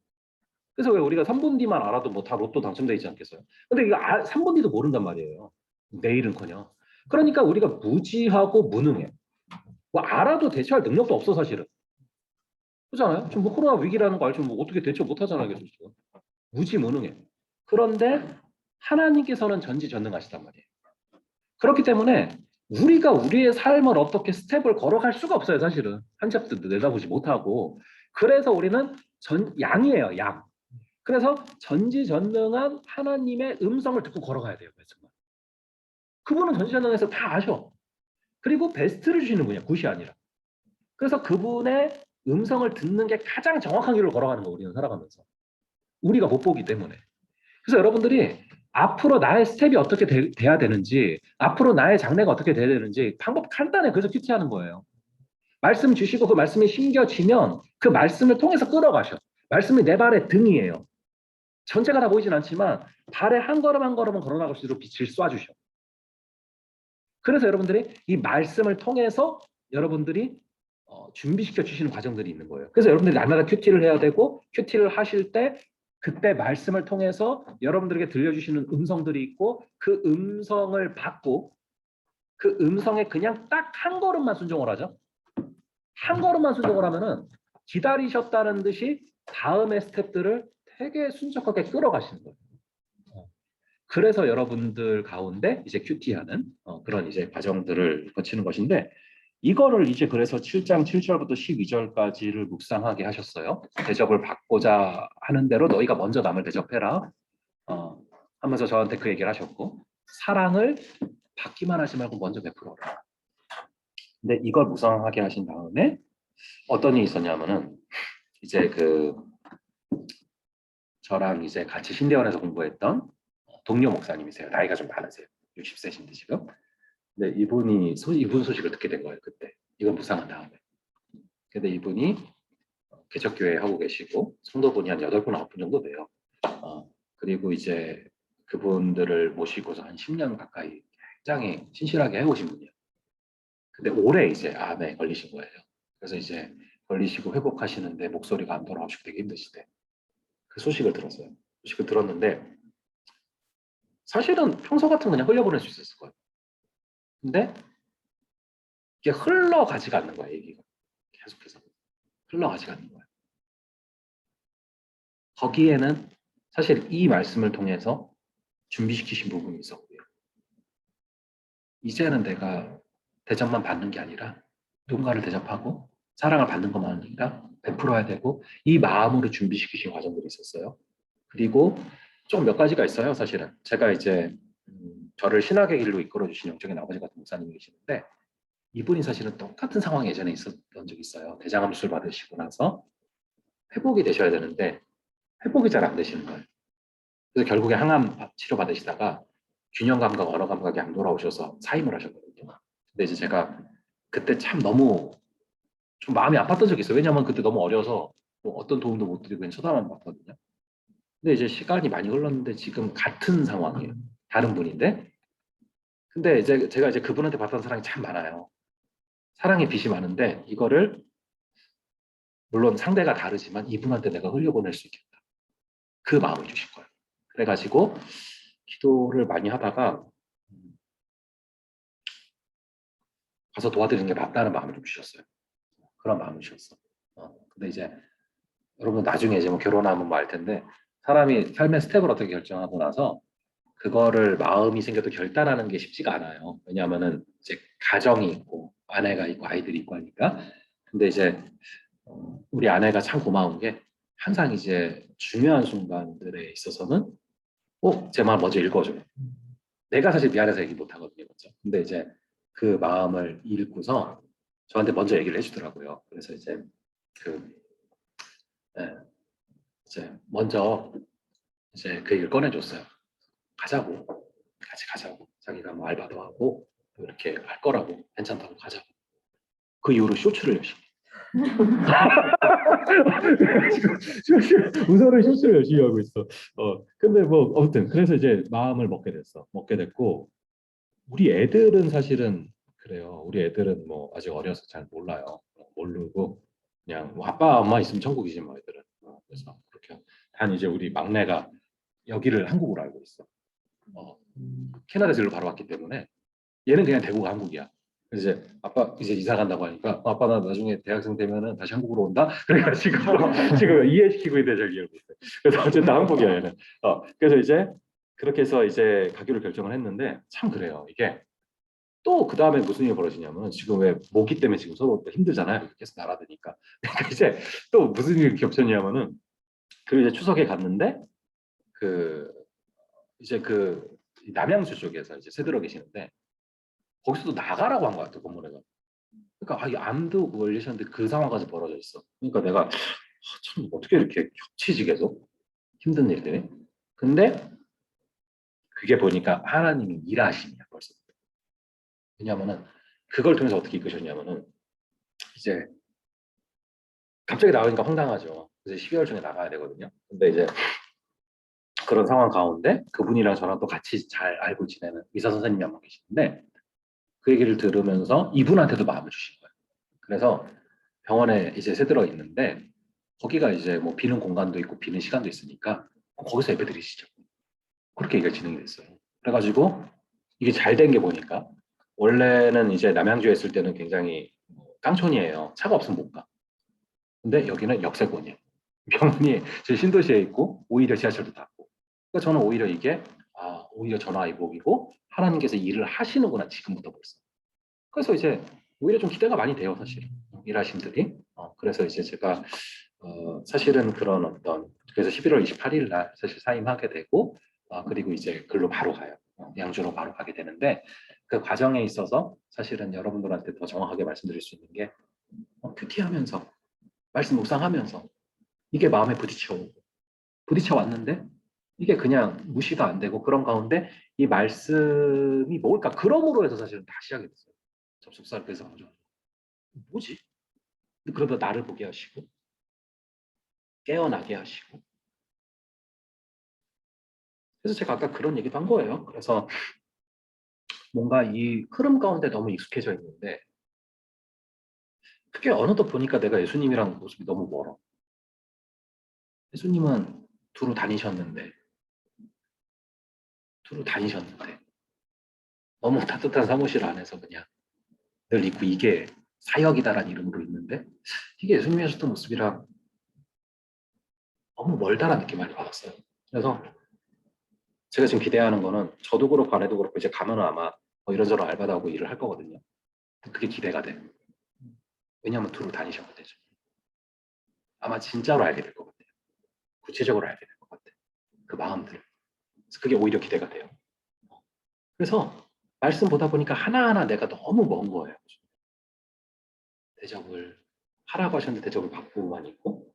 그래서 왜 우리가 3분 뒤만 알아도 뭐 다 로또 당첨돼 있지 않겠어요? 근데 이거 3분 뒤도 모른단 말이에요. 내일은커녕. 그러니까 우리가 무지하고 무능해. 뭐 알아도 대처할 능력도 없어 사실은. 그렇잖아요? 지금 뭐 코로나 위기라는 거 알지만 뭐 어떻게 대처 못하잖아요, 계속 지금. 무지무능해. 그런데 하나님께서는 전지전능하시단 말이에요. 그렇기 때문에 우리가 우리의 삶을 어떻게 스텝을 걸어갈 수가 없어요, 사실은. 한 치 앞도 내다보지 못하고. 그래서 우리는 양이에요, 양. 그래서 전지전능한 하나님의 음성을 듣고 걸어가야 돼요, 정말. 그분은 전지전능해서 다 아셔. 그리고 베스트를 주시는 분이야, 굿이 아니라. 그래서 그분의 음성을 듣는 게 가장 정확한 길을 걸어가는 거 우리는 살아가면서. 우리가 못 보기 때문에. 그래서 여러분들이 앞으로 나의 스텝이 어떻게 돼야 되는지, 앞으로 나의 장래가 어떻게 돼야 되는지 방법 간단해. 그래서 큐티하는 거예요. 말씀 주시고 그 말씀이 심겨지면 그 말씀을 통해서 끌어가셔. 말씀이 내 발의 등이에요. 전체가 다 보이진 않지만 발에 한 걸음 한 걸음은 걸어나갈 수 있도록 빛을 쏴주셔. 그래서 여러분들이 이 말씀을 통해서 여러분들이 준비시켜 주시는 과정들이 있는 거예요. 그래서 여러분들이 날마다 큐티를 해야 되고 큐티를 하실 때 그때 말씀을 통해서 여러분들에게 들려주시는 음성들이 있고 그 음성을 받고 그 음성에 그냥 딱 한 걸음만 순종을 하죠. 한 걸음만 순종을 하면은 기다리셨다는 듯이 다음의 스텝들을 되게 순적하게 끌어가시는 거예요. 그래서 여러분들 가운데 이제 큐티하는 그런 이제 과정들을 거치는 것인데 이거를 이제 그래서 7장 7절부터 12절까지를 묵상하게 하셨어요. 대접을 받고자 하는 대로 너희가 먼저 남을 대접해라. 하면서 저한테 그 얘기를 하셨고 사랑을 받기만 하지 말고 먼저 베풀어라. 근데 이걸 묵상하게 하신 다음에 어떤 일이 있었냐면은 이제 그 저랑 이제 같이 신대원에서 공부했던 동료 목사님이세요. 나이가 좀 많으세요. 60세신데 지금. 근데 이분 소식을 듣게 된 거예요. 그때. 이건 묵상한 다음에. 근데 이분이 개척교회 하고 계시고 성도분이 한 8분, 9분 정도 돼요. 그리고 이제 그분들을 모시고서 한 10년 가까이 굉장히 신실하게 해오신 분이에요. 근데 올해 이제 암에 걸리신 거예요. 그래서 이제 걸리시고 회복하시는데 목소리가 안 돌아오시고 되게 힘드시대. 그 소식을 들었어요. 소식을 들었는데 사실은 평소 같으면 그냥 흘려보낼 수 있었을 거예요. 근데 이게 흘러가지가 않는 거야, 얘기가. 계속해서. 흘러가지가 않는 거야. 거기에는 사실 이 말씀을 통해서 준비시키신 부분이 있었고요. 이제는 내가 대접만 받는 게 아니라 누군가를 대접하고 사랑을 받는 것만 아니라 베풀어야 되고 이 마음으로 준비시키신 과정들이 있었어요. 그리고 좀 몇 가지가 있어요, 사실은. 제가 이제 저를 신학의 길로 이끌어주신 영적인 아버지 같은 목사님이 계시는데 이분이 사실은 똑같은 상황이 예전에 있었던 적이 있어요. 대장암 수술 받으시고 나서 회복이 되셔야 되는데 회복이 잘 안 되시는 거예요. 그래서 결국에 항암 치료 받으시다가 균형 감각, 언어 감각이 안 돌아오셔서 사임을 하셨거든요. 근데 이제 제가 그때 참 너무 좀 마음이 아팠던 적이 있어요. 왜냐하면 그때 너무 어려서 뭐 어떤 도움도 못 드리고 그냥 쳐다만 봤거든요. 근데 이제 시간이 많이 흘렀는데 지금 같은 상황이에요. 다른 분인데. 근데 이제 제가 이제 그분한테 받았던 사랑이 참 많아요. 사랑의 빚이 많은데 이거를 물론 상대가 다르지만 이분한테 내가 흘려보낼 수 있겠다. 그 마음을 주신 거예요. 그래가지고 기도를 많이 하다가 가서 도와드리는 게 맞다는 마음을 좀 주셨어요. 그런 마음을 주셨어. 근데 이제 여러분 나중에 이제 뭐 결혼하면 뭐 알 텐데 사람이 삶의 스텝을 어떻게 결정하고 나서 그거를 마음이 생겨도 결단하는 게 쉽지가 않아요. 왜냐하면은 이제 가정이 있고 아내가 있고 아이들이 있고 하니까. 근데 이제 우리 아내가 참 고마운 게 항상 이제 중요한 순간들에 있어서는 제 말 먼저 읽어줘요. 내가 사실 미안해서 얘기 못 하거든요, 먼저. 근데 이제 그 마음을 읽고서 저한테 먼저 얘기를 해주더라고요. 그래서 이제 그 네, 이제 먼저 이제 그 얘기를 꺼내줬어요. 가자고, 같이 가자고. 자기가 뭐 알바도 하고 또 이렇게 할 거라고 괜찮다고 가자고. 그 이후로 쇼츠를 열심히. 우선은 쇼츠를 열심히 하고 있어. 근데 뭐 아무튼 그래서 이제 마음을 먹게 됐어. 먹게 됐고 우리 애들은 사실은 그래요. 우리 애들은 뭐 아직 어려서 잘 몰라요. 모르고 그냥 뭐 아빠 엄마 있으면 천국이지 뭐 애들은. 그래서 그렇게 단 이제 우리 막내가 여기를 한국으로 알고 있어. 캐나다에서 일로 바로 왔기 때문에 얘는 그냥 대구가 한국이야. 그래서 이제 아빠 이제 이사 간다고 하니까 아빠 나 나중에 대학생 되면은 다시 한국으로 온다. 그래가지고 지금 이해시키고 있는데 잘 이해를 못해. 그래서 어쨌든 한국이야 얘는. 그래서 이제 그렇게 해서 이제 가기로 결정을 했는데 참 그래요. 이게 또 그 다음에 무슨 일이 벌어지냐면 지금 왜 모기 때문에 지금 서로 힘들잖아요. 계속 날아드니까. 그러니까 이제 또 무슨 일이 겹쳤냐면은 그 이제 추석에 갔는데 그 이제 그 남양주 쪽에서 이제 새들어 계시는데 거기서도 나가라고 한 것 같아 건물에서. 그러니까 이 암도 걸리셨는데 그 상황까지 벌어져 있어. 그러니까 내가 참 어떻게 이렇게 겹치지 계속 힘든 일들이. 근데 그게 보니까 하나님이 일하심이야 벌써. 왜냐하면은 그걸 통해서 어떻게 이끄셨냐면은 이제 갑자기 나가니까 황당하죠. 그래서 12월 중에 나가야 되거든요. 근데 이제 그런 상황 가운데 그분이랑 저랑 또 같이 잘 알고 지내는 의사 선생님이 한 분 계시는데 그 얘기를 들으면서 이분한테도 마음을 주신 거예요. 그래서 병원에 이제 새들어 있는데 거기가 이제 뭐 비는 공간도 있고 비는 시간도 있으니까 거기서 예배 드리시죠. 그렇게 얘기가 진행이 됐어요. 그래가지고 이게 잘 된 게 보니까 원래는 이제 남양주에 있을 때는 굉장히 깡촌이에요. 차가 없으면 못 가. 근데 여기는 역세권이에요. 병원이 제 신도시에 있고 오히려 지하철도 닿고. 그러니까 저는 오히려 이게 오히려 전화위복이고 하나님께서 일을 하시는구나 지금부터 벌써. 그래서 이제 오히려 좀 기대가 많이 돼요 사실 일하심들이. 그래서 이제 제가 사실은 그런 어떤 그래서 11월 28일 날 사실 사임하게 되고 그리고 이제 글로 바로 가요. 양주로 바로 가게 되는데 그 과정에 있어서 사실은 여러분들한테 더 정확하게 말씀드릴 수 있는 게 큐티하면서 말씀 묵상하면서 이게 마음에 부딪혀 왔는데 이게 그냥 무시도 안 되고 그런 가운데 이 말씀이 뭘까 그러므로 해서 사실은 다 시작이 됐어요. 접속사를 그래서 먼저 뭐지? 그러다 나를 보게 하시고 깨어나게 하시고 그래서 제가 아까 그런 얘기도 한 거예요. 그래서 뭔가 이 흐름 가운데 너무 익숙해져 있는데 그게 어느덧 보니까 내가 예수님이랑 모습이 너무 멀어. 예수님은 두루 다니셨는데 너무 따뜻한 사무실 안에서 그냥 늘 있고 이게 사역이다라는 이름으로 있는데 이게 예수님이 하셨던 모습이랑 너무 멀다라는 느낌 많이 받았어요. 그래서 제가 지금 기대하는 거는 저도 그렇고 아내도 그렇고 이제 가면은 아마 이런저런 알바도 하고 일을 할 거거든요. 그게 기대가 돼. 왜냐하면 두루 다니셨거든요. 아마 진짜로 알게 될 것 같아요. 구체적으로 알게 될 것 같아요. 그 마음들을. 그래서 그게 오히려 기대가 돼요. 그래서 말씀 보다 보니까 하나하나 내가 너무 먼 거예요. 대접을 하라고 하셨는데 대접을 받고만 있고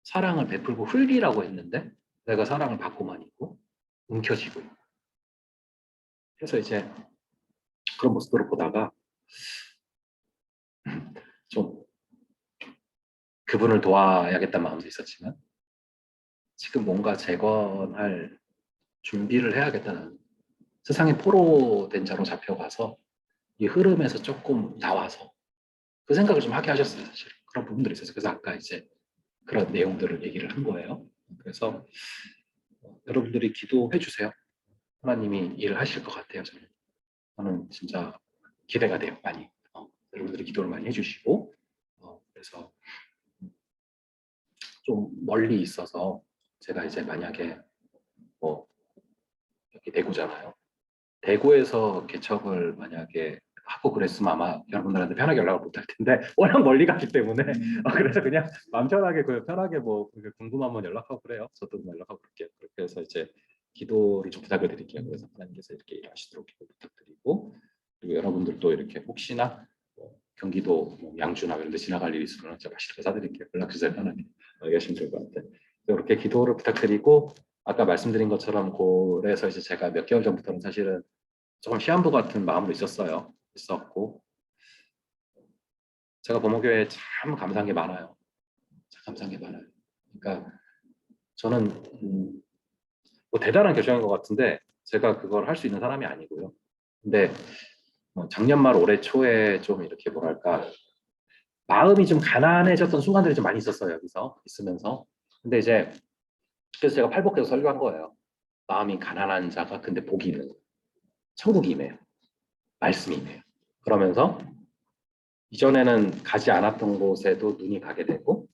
사랑을 베풀고 흘리라고 했는데 내가 사랑을 받고만 있고 움켜쥐고 있고 그래서 이제 그런 모습들을 보다가 좀 그분을 도와야겠다는 마음도 있었지만 지금 뭔가 재건할 준비를 해야겠다는, 세상에 포로된 자로 잡혀가서 이 흐름에서 조금 나와서 그 생각을 좀 하게 하셨어요. 사실 그런 부분들이 있어서, 그래서 아까 이제 그런 내용들을 얘기를 한 거예요. 그래서 여러분들이 기도해 주세요. 하나님이 일을 하실 것 같아요. 저는 진짜 기대가 돼요. 많이. 여러분들이 기도를 많이 해주시고, 그래서 좀 멀리 있어서 제가 이제 만약에 뭐 여기 대구잖아요. 대구에서 개척을 만약에 하고 그랬으면 아마 여러분들한테 편하게 연락을 못 할 텐데 워낙 멀리 갔기 때문에 그래서 그냥 마음 편하게 편하게 뭐 궁금하면 연락하고 그래요. 저도 연락하고 그럴게요. 그렇게 해서 이제 기도를 좀 부탁을 드릴게요. 그래서 하나님께서 이렇게 일하시도록 기도 부탁드리고, 그리고 여러분들도 이렇게 혹시나 뭐 경기도 뭐 양주나 이런 데 지나갈 일이 있으면 제가 맛있게 사드릴게요. 연락 주세요. 편하게 얘기하시면 될 것 같아요. 이렇게 기도를 부탁드리고, 아까 말씀드린 것처럼 그래서 이제 제가 몇 개월 전부터는 사실은 조금 시한부 같은 마음도 있었고, 제가 범호교회에 참 감사한 게 많아요. 참 감사한 게 많아요. 그러니까 저는 뭐 대단한 결정인 것 같은데 제가 그걸 할 수 있는 사람이 아니고요. 근데 작년 말 올해 초에 좀 이렇게 뭐랄까 마음이 좀 가난해졌던 순간들이 좀 많이 있었어요. 여기서 있으면서. 근데 이제 그래서 제가 팔복해서 설교한 거예요. 마음이 가난한 자가 근데 복이 있는 거예요. 천국이 임해요. 말씀이 임해요. 그러면서 이전에는 가지 않았던 곳에도 눈이 가게 되고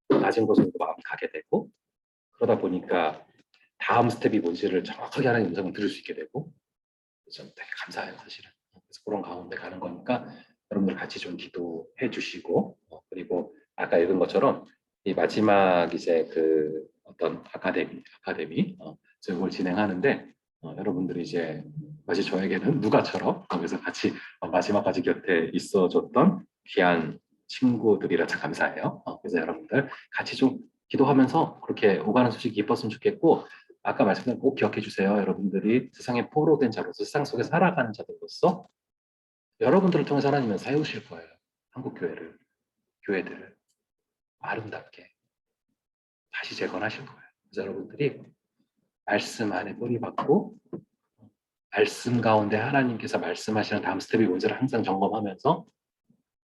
낮은 곳으로도 마음이 가게 되고, 그러다 보니까 다음 스텝이 뭔지를 정확하게 하나님 음성을 들을 수 있게 되고, 저는 되게 감사해요 사실은. 그래서 그런 가운데 가는 거니까 여러분들 같이 좀 기도해 주시고, 그리고 아까 읽은 것처럼 이 마지막 이제 그 어떤 아카데미 제가 그걸 진행하는데 여러분들이 이제 마치 저에게는 누가처럼 거기서 같이 마지막까지 곁에 있어줬던 귀한 친구들이라 참 감사해요. 그래서 여러분들 같이 좀 기도하면서 그렇게 오가는 소식이 기뻤으면 좋겠고, 아까 말씀드린 꼭 기억해 주세요. 여러분들이 세상에 포로된 자로서 세상 속에 살아가는 자들로서 여러분들을 통해서 하나님은 세우실 거예요. 한국 교회들을 아름답게 다시 재건하실 거예요. 그래서 여러분들이 말씀 안에 뿌리 박고 말씀 가운데 하나님께서 말씀하시는 다음 스텝이 뭔지를 항상 점검하면서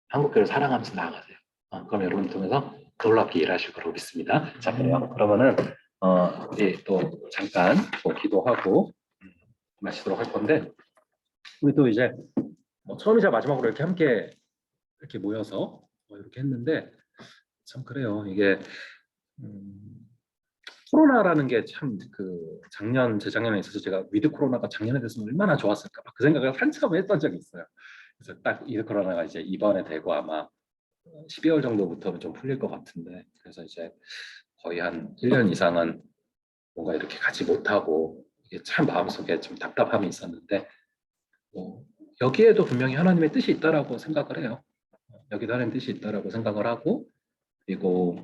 한국교회를 사랑하면서 나아가세요. 그럼 여러분 통해서 놀랍게 일하실 거라고 믿습니다. 자, 그래요. 그러면은 우리 또 잠깐 또 기도하고 마치도록 할 건데, 우리 또 이제 처음이자 마지막으로 이렇게 함께 이렇게 모여서 이렇게 했는데, 참 그래요. 이게 코로나라는 게 참 그 재작년에 있어서 제가 위드 코로나가 작년에 됐으면 얼마나 좋았을까 그 생각을 한참 했던 적이 있어요. 그래서 딱 위드 코로나가 이제 이번에 되고 아마 12월 정도부터는 좀 풀릴 것 같은데, 그래서 이제 거의 한 1년 이상은 뭔가 이렇게 가지 못하고 이게 참 마음속에 좀 답답함이 있었는데, 여기에도 분명히 하나님의 뜻이 있다라고 생각을 해요. 여기도 하나님의 뜻이 있다라고 생각을 하고, 그리고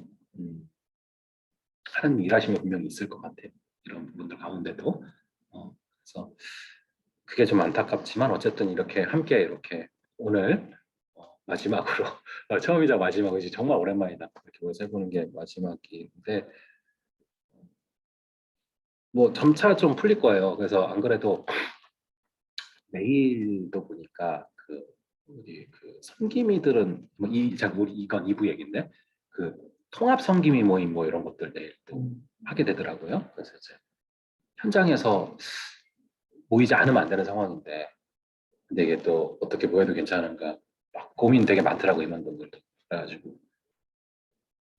하나님 일하심이 분명히 있을 것 같아요. 이런 부분들 가운데도. 그래서 그게 좀 안타깝지만 어쨌든 이렇게 함께 이렇게 오늘 마지막으로 처음이자 마지막이지 정말 오랜만이다. 이렇게 모여서 해보는 게 마지막인데 뭐 점차 좀 풀릴 거예요. 그래서 안 그래도 내일도 보니까 우리 섬김이들은 우리 이건 2부 얘기인데 통합 섬김이 모임 뭐 이런 것들 내일 또 하게 되더라고요. 그래서 이제 현장에서 모이지 않으면 안 되는 상황인데, 근데 이게 또 어떻게 모여도 괜찮은가 막 고민 되게 많더라고 임원분들도. 그래가지고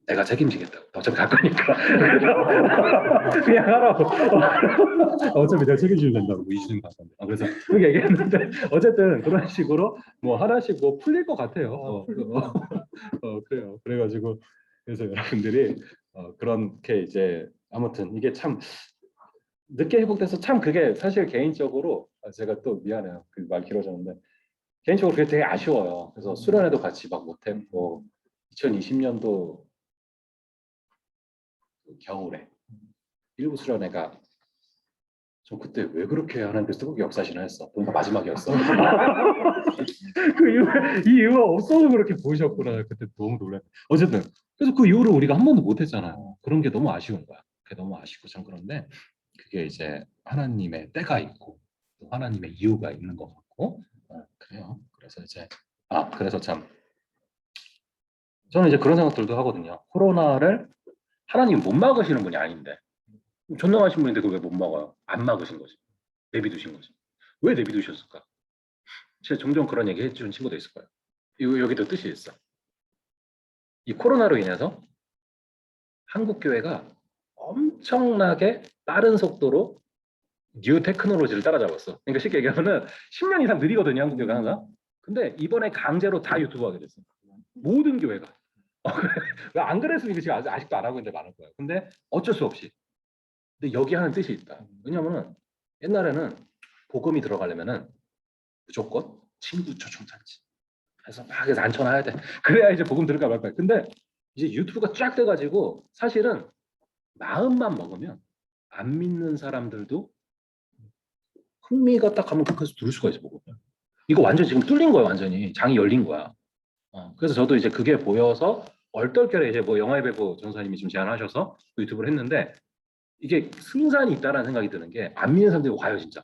내가 책임지겠다고. 어차피 갈 거니까 그냥 하라고. 어차피 내가 책임지면 된다고. 뭐 이주는 가던데. 그래서 그렇게 얘기했는데 어쨌든 그런 식으로 뭐 하나씩 뭐 풀릴 것 같아요. 그래요. 그래가지고 그래서 여러분들이 그렇게 이제 아무튼 이게 참 늦게 회복돼서 참 그게 사실 개인적으로 제가 또 미안해요. 그 말 길어졌는데 개인적으로 그게 되게 아쉬워요. 그래서 수련회도 같이 막 못했고 2020년도 겨울에 일부 수련회가 전 그때 왜 그렇게 하나님께서 뜨겁게 역사하시나 했어. 보니까 마지막이었어. 이 이유가 없어서 그렇게 보이셨구나. 그때 너무 놀랐. 어쨌든 그래서 그 이후로 우리가 한 번도 못했잖아요. 그런 게 너무 아쉬운 거야. 그게 너무 아쉽고 참 그런데 그게 이제 하나님의 때가 있고 또 하나님의 이유가 있는 것 같고 그래요. 그래서 이제 그래서 참 저는 이제 그런 생각들도 하거든요. 코로나를 하나님이 못 막으시는 분이 아닌데 전능하신 분인데 그걸 왜 못 막아요? 안 막으신 거지. 내비두신 거지. 왜 내비두셨을까? 제가 종종 그런 얘기 해준 친구도 있을 거예요. 여기도 뜻이 있어. 이 코로나로 인해서 한국 교회가 엄청나게 빠른 속도로 뉴 테크놀로지를 따라잡았어. 그러니까 쉽게 얘기하면은 10년 이상 느리거든요, 한국 교회가 항상. 근데 이번에 강제로 다 유튜브 하게 됐어. 모든 교회가. 왜 안 그랬으면 이거 지금 아직도 안 하고 있는데 많을 거예요. 근데 어쩔 수 없이. 근데 여기 하는 뜻이 있다. 왜냐면은 옛날에는 복음이 들어가려면은 무조건 친구 초청잔치 해서 막 해서 앉혀놔야 돼. 그래야 이제 복음 들을까 말까. 근데 이제 유튜브가 쫙 돼가지고 사실은 마음만 먹으면 안 믿는 사람들도 흥미가 딱 가면 끝까지 들을 수가 있어 복음. 이거 완전 지금 뚫린 거야 완전히 장이 열린 거야. 그래서 저도 이제 그게 보여서 얼떨결에 이제 뭐 영화의 배우 전사님이 지금 제안하셔서 유튜브를 했는데 이게 승산이 있다라는 생각이 드는 게 안 믿는 사람들이 와요 진짜.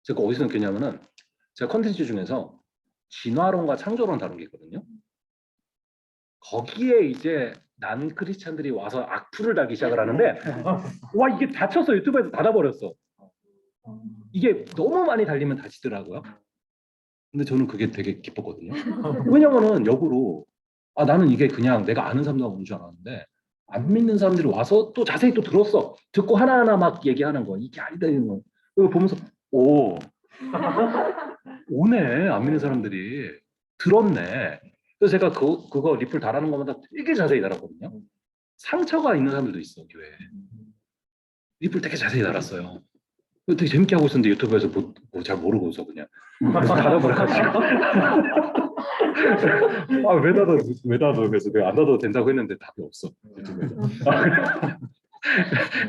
제가 어디서 느꼈냐면은 제가 컨텐츠 중에서 진화론과 창조론 다룬 게 있거든요. 거기에 이제 난 크리스찬들이 와서 악플을 달기 시작을 하는데 와 이게 다쳤어 유튜브에서 닫아버렸어. 이게 너무 많이 달리면 다치더라고요. 근데 저는 그게 되게 기뻤거든요. 왜냐면은 역으로 나는 이게 그냥 내가 아는 사람들하고 온 줄 알았는데 안 믿는 사람들이 와서 또 자세히 또 들었어. 듣고 하나하나 막 얘기하는 거. 이게 아니다 이런 거. 이거 보면서 오네 안 믿는 사람들이 들었네. 그래서 제가 그거 리플 달아는 것마다 되게 자세히 달았거든요. 상처가 있는 사람들도 있어 교회에. 리플 되게 자세히 달았어요. 되게 재밌게 하고 있었는데 유튜브에서 잘 모르고서 그냥 그래서 닫아버려가지고 왜 닫아 그래서 내가 안 닫아도 된다고 했는데 답이 없어 유튜브에서.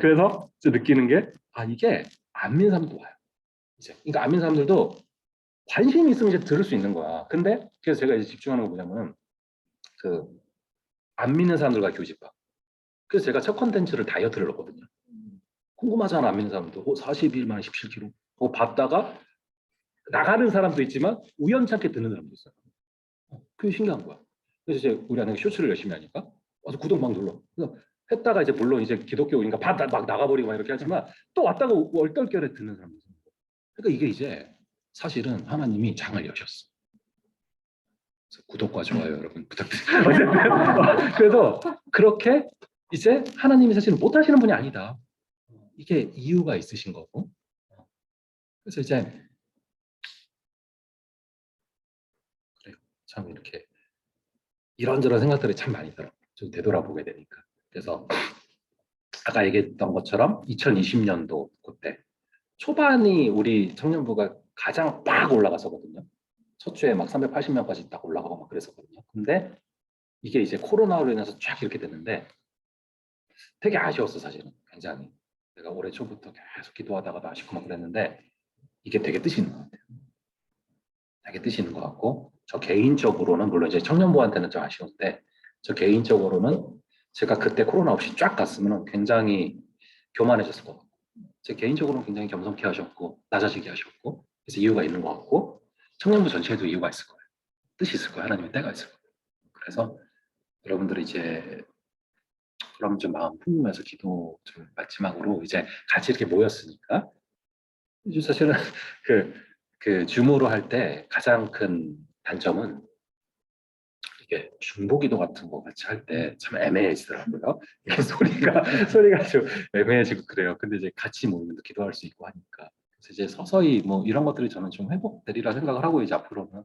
그래서 느끼는 게 이게 안 믿는 사람도 와요 이제. 그러니까 안 믿는 사람들도 관심이 있으면 이제 들을 수 있는 거야. 근데 그래서 제가 이제 집중하는 거 뭐냐면 그 안 믿는 사람들과 교집합. 그래서 제가 첫 컨텐츠를 다이어트를 넣었거든요. 궁금하잖아 안 믿는 사람도 40일 만에 17kg 봤다가 나가는 사람도 있지만 우연찮게 듣는 사람도 있어요. 그게 신기한 거야. 그래서 이제 우리 아내가 쇼츠를 열심히 하니까 와서 구독 막 눌러. 그래서 했다가 이제 물론 이제 기독교인가 막 나가버리고 막 이렇게 하지만 또 왔다가 얼떨결에 듣는 사람도 있어요. 그러니까 이게 이제 사실은 하나님이 장을 여셨어. 그래서 구독과 좋아요 여러분 부탁드립니다. 그래서 그렇게 이제 하나님이 사실은 못 하시는 분이 아니다. 이게 이유가 있으신 거고. 그래서 이제 그래요. 참 이렇게 이런저런 생각들이 참 많이 들어. 좀 되돌아보게 되니까. 그래서 아까 얘기했던 것처럼 2020년도 그때 초반이 우리 청년부가 가장 빡 올라갔었거든요. 첫 주에 막 380명까지 딱 올라가고 막 그랬었거든요. 근데 이게 이제 코로나로 인해서 쫙 이렇게 됐는데 되게 아쉬웠어 사실은 굉장히. 내가 올해 초부터 계속 기도하다가도 아쉽고 막 그랬는데 이게 되게 뜻이 있는 것 같아요. 되게 뜻이 있는 것 같고 저 개인적으로는 물론 이제 청년부한테는 좀 아쉬운데 저 개인적으로는 제가 그때 코로나 없이 쫙 갔으면 굉장히 교만해졌을 것 같고 제 개인적으로는 굉장히 겸손케 하셨고 낮아지게 하셨고 그래서 이유가 있는 것 같고 청년부 전체에도 이유가 있을 거예요. 뜻이 있을 거예요. 하나님의 때가 있을 거예요. 그래서 여러분들이 이제 그럼 좀 마음 품으면서 기도 좀 마지막으로 이제 같이 이렇게 모였으니까 이제 사실은 그 줌으로 할 때 가장 큰 단점은 이게 중보기도 같은 거 같이 할 때 참 애매해지더라고요. 이게 소리가 좀 애매해지고 그래요. 근데 이제 같이 모이면서 기도할 수 있고 하니까 그래서 이제 서서히 뭐 이런 것들이 저는 좀 회복되리라 생각을 하고 이제 앞으로는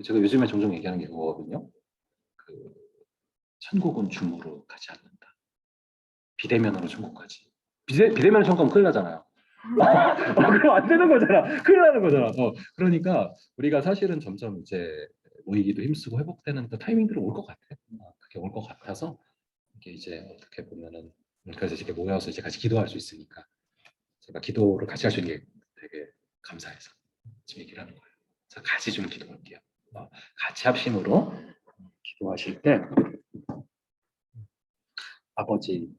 제가 요즘에 종종 얘기하는 게 그거거든요. 그 천국은 줌으로 가지 않는다. 비대면으로 천국 가지. 비대면 천국 가면 큰일 나잖아요. 그럼 안 되는 거잖아. 큰일 나는 거잖아. 그러니까 우리가 사실은 점점 이제 모이기도 힘쓰고 회복되는 그 타이밍들이 올 것 같아. 그게 올 것 같아서 이게 이제 어떻게 보면은 그래서 이렇게 모여서 이제 같이 기도할 수 있으니까 제가 기도를 같이 할 수 있는 게 되게 감사해서 지금 얘기를 하는 거예요. 그래서 같이 좀 기도할게요. 같이 합심으로 기도하실 때 아버지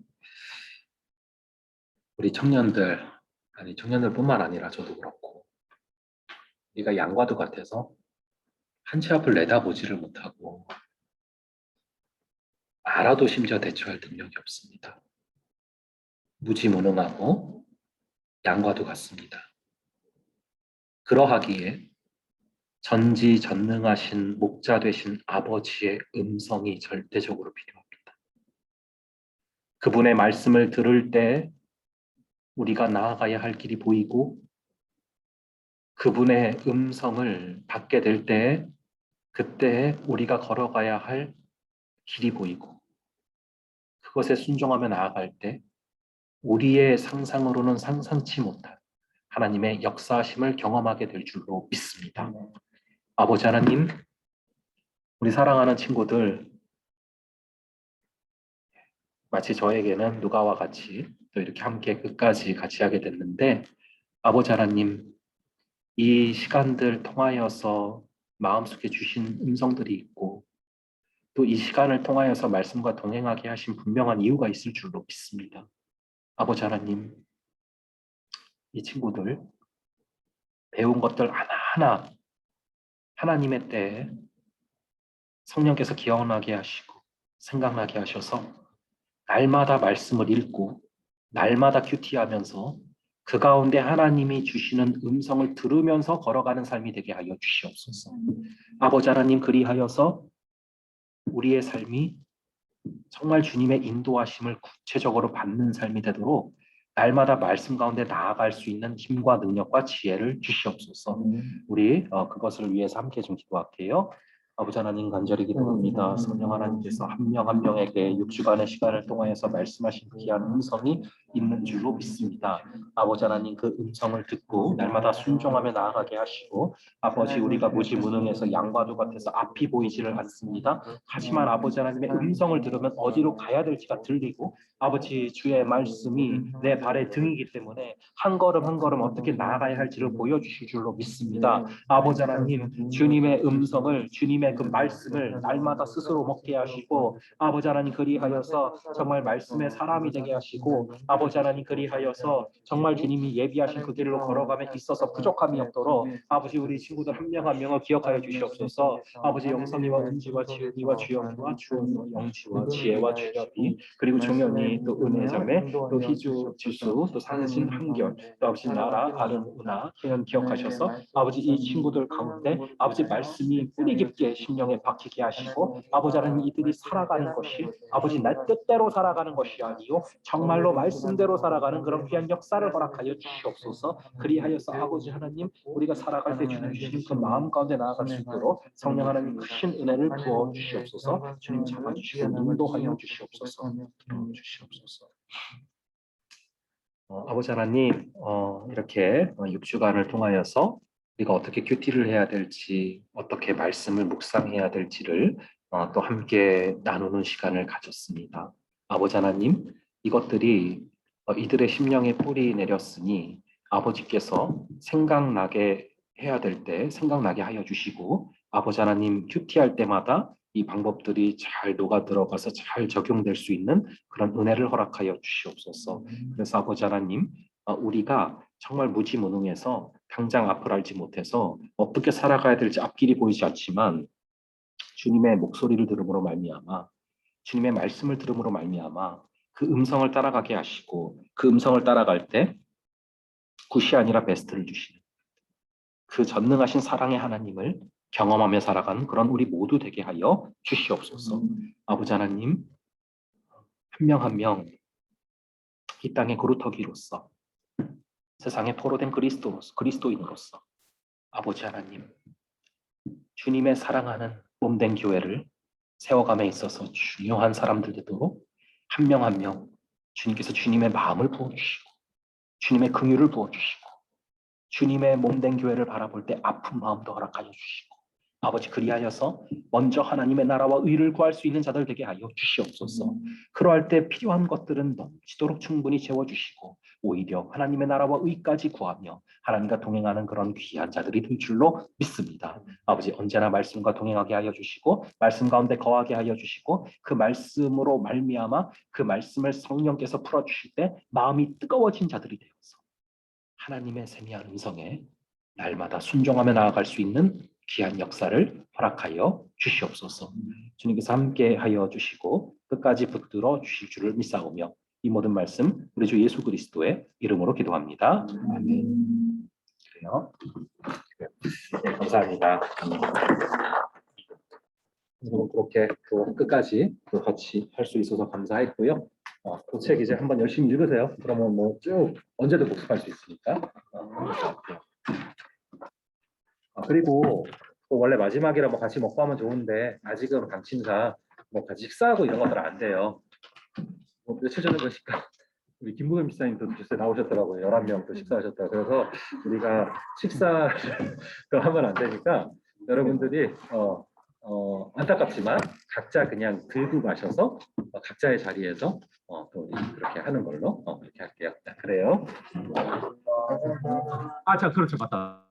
우리 청년들, 아니 청년들뿐만 아니라 저도 그렇고 우리가 양과도 같아서 한 치 앞을 내다보지를 못하고 알아도 심지어 대처할 능력이 없습니다. 무지무능하고 양과도 같습니다. 그러하기에 전지전능하신 목자 되신 아버지의 음성이 절대적으로 필요합니다. 그분의 말씀을 들을 때 우리가 나아가야 할 길이 보이고 그분의 음성을 받게 될 때 그때 우리가 걸어가야 할 길이 보이고 그것에 순종하며 나아갈 때 우리의 상상으로는 상상치 못한 하나님의 역사하심을 경험하게 될 줄로 믿습니다. 아버지 하나님, 우리 사랑하는 친구들, 마치 저에게는 누가와 같이 또 이렇게 함께 끝까지 같이 하게 됐는데 아버지 하나님, 이 시간들 통하여서 마음속에 주신 음성들이 있고 또 이 시간을 통하여서 말씀과 동행하게 하신 분명한 이유가 있을 줄로 믿습니다. 아버지 하나님, 이 친구들 배운 것들 하나하나 하나님의 때에 성령께서 기억나게 하시고 생각나게 하셔서 날마다 말씀을 읽고 날마다 큐티하면서 그 가운데 하나님이 주시는 음성을 들으면서 걸어가는 삶이 되게 하여 주시옵소서. 아버지 하나님, 그리하여서 우리의 삶이 정말 주님의 인도하심을 구체적으로 받는 삶이 되도록 날마다 말씀 가운데 나아갈 수 있는 힘과 능력과 지혜를 주시옵소서. 우리 그것을 위해서 함께 좀 기도할게요. 아버지 하나님, 간절히 기도합니다. 성령 하나님께서 한 명 한 명에게 6주간의 시간을 통하여서 말씀하신 귀한 음성이 있는 줄로 믿습니다. 아버지 하나님, 그 음성을 듣고 날마다 순종하며 나아가게 하시고 아버지, 우리가 무지무능해서 양과도 같아서 앞이 보이지를 않습니다. 하지만 아버지 하나님의 음성을 들으면 어디로 가야 될지가 들리고 아버지, 주의 말씀이 내 발의 등이기 때문에 한 걸음 한 걸음 어떻게 나아가야 할지를 보여주실 줄로 믿습니다. 아버지 하나님, 주님의 음성을, 주님의 그 말씀을 날마다 스스로 먹게 하시고 아버지 하나님, 그리하여서 정말 말씀의 사람이 되게 하시고 아버지 하나님, 그리하여서 정말 주님이 예비하신 그 길로 걸어가며 있어서 부족함이 없도록 아버지, 우리 친구들 한 명 한 명을 기억하여 주시옵소서. 아버지, 영선이와 은지와 지은이와 주영이와 주원이와 영지와 지혜와 주엽이 그리고 종현이 또 은혜자매 또 희주 지수 또 상신 한결 또 아버지 나라 아름 은하 희연 기억하셔서 아버지, 이 친구들 가운데 아버지 말씀이 뿌리 깊게 심령에 박히게 하시고 아버지 하나님, 이들이 살아가는 것이 아버지 날 뜻대로 살아가는 것이 아니요 정말로 말씀대로 살아가는 그런 귀한 역사를 허락하여 주시옵소서. 그리하여서 아버지 하나님, 우리가 살아갈 때 주님 주신 그 마음 가운데 나아갈 수 있도록 성령 하나님 크신 은혜를 부어 주시옵소서. 주님 잡아주시고 인도하여 주시옵소서. 주시옵소서. 아버지 하나님, 이렇게 6주간을 통하여서 우리가 어떻게 큐티를 해야 될지, 어떻게 말씀을 묵상해야 될지를 또 함께 나누는 시간을 가졌습니다. 아버지 하나님, 이것들이 이들의 심령에 뿌리 내렸으니 아버지께서 생각나게 해야 될 때 생각나게 하여 주시고 아버지 하나님, 큐티할 때마다 이 방법들이 잘 녹아 들어가서 잘 적용될 수 있는 그런 은혜를 허락하여 주시옵소서. 그래서 아버지 하나님, 우리가 정말 무지무능해서 당장 앞을 알지 못해서 어떻게 살아가야 될지 앞길이 보이지 않지만 주님의 목소리를 들음으로 말미암아 주님의 말씀을 들음으로 말미암아 그 음성을 따라가게 하시고 그 음성을 따라갈 때 굿이 아니라 베스트를 주시는 그 전능하신 사랑의 하나님을 경험하며 살아가는 그런 우리 모두 되게 하여 주시옵소서. 아버지 하나님, 한 명 한 명 이 땅의 거루터기로서 세상에 포로된 그리스도인으로서 아버지 하나님, 주님의 사랑하는 몸된 교회를 세워감에 있어서 중요한 사람들 되도록 한 명 한 명 주님께서 주님의 마음을 부어주시고 주님의 긍휼을 부어주시고 주님의 몸된 교회를 바라볼 때 아픈 마음도 허락하여 주시고 아버지, 그리하여서 먼저 하나님의 나라와 의를 구할 수 있는 자들 되게 하여 주시옵소서. 그러할 때 필요한 것들은 넘치도록 충분히 채워주시고 오히려 하나님의 나라와 의까지 구하며 하나님과 동행하는 그런 귀한 자들이 될 줄로 믿습니다. 아버지 언제나 말씀과 동행하게 하여 주시고 말씀 가운데 거하게 하여 주시고 그 말씀으로 말미암아 그 말씀을 성령께서 풀어주실 때 마음이 뜨거워진 자들이 되어서 하나님의 세미한 음성에 날마다 순종하며 나아갈 수 있는 귀한 역사를 허락하여 주시옵소서. 주님께서 함께 하여 주시고 끝까지 붙들어 주실 줄을 믿사오며 이 모든 말씀 우리 주 예수 그리스도의 이름으로 기도합니다. 아멘. 그래요. 네, 감사합니다. 그렇게 끝까지 같이 할 수 있어서 감사했고요. 그 책 이제 한번 열심히 읽으세요. 그러면 뭐 쭉 언제든 복습할 수 있으니까. 그리고 또 원래 마지막이라 뭐 같이 먹고 하면 좋은데 아직은 방침상 뭐 같이 식사하고 이런 것들은 안 돼요. 뭐 며칠 전에 보니까 우리 김부겸 집사님도 주스에 나오셨더라고요. 11명 또 식사하셨다고. 그래서 우리가 식사를 하면 안 되니까 여러분들이 안타깝지만 각자 그냥 들고 가셔서 각자의 자리에서 또 우리 그렇게 하는 걸로 그렇게 할게요. 자, 그래요. 자, 그렇죠. 맞다.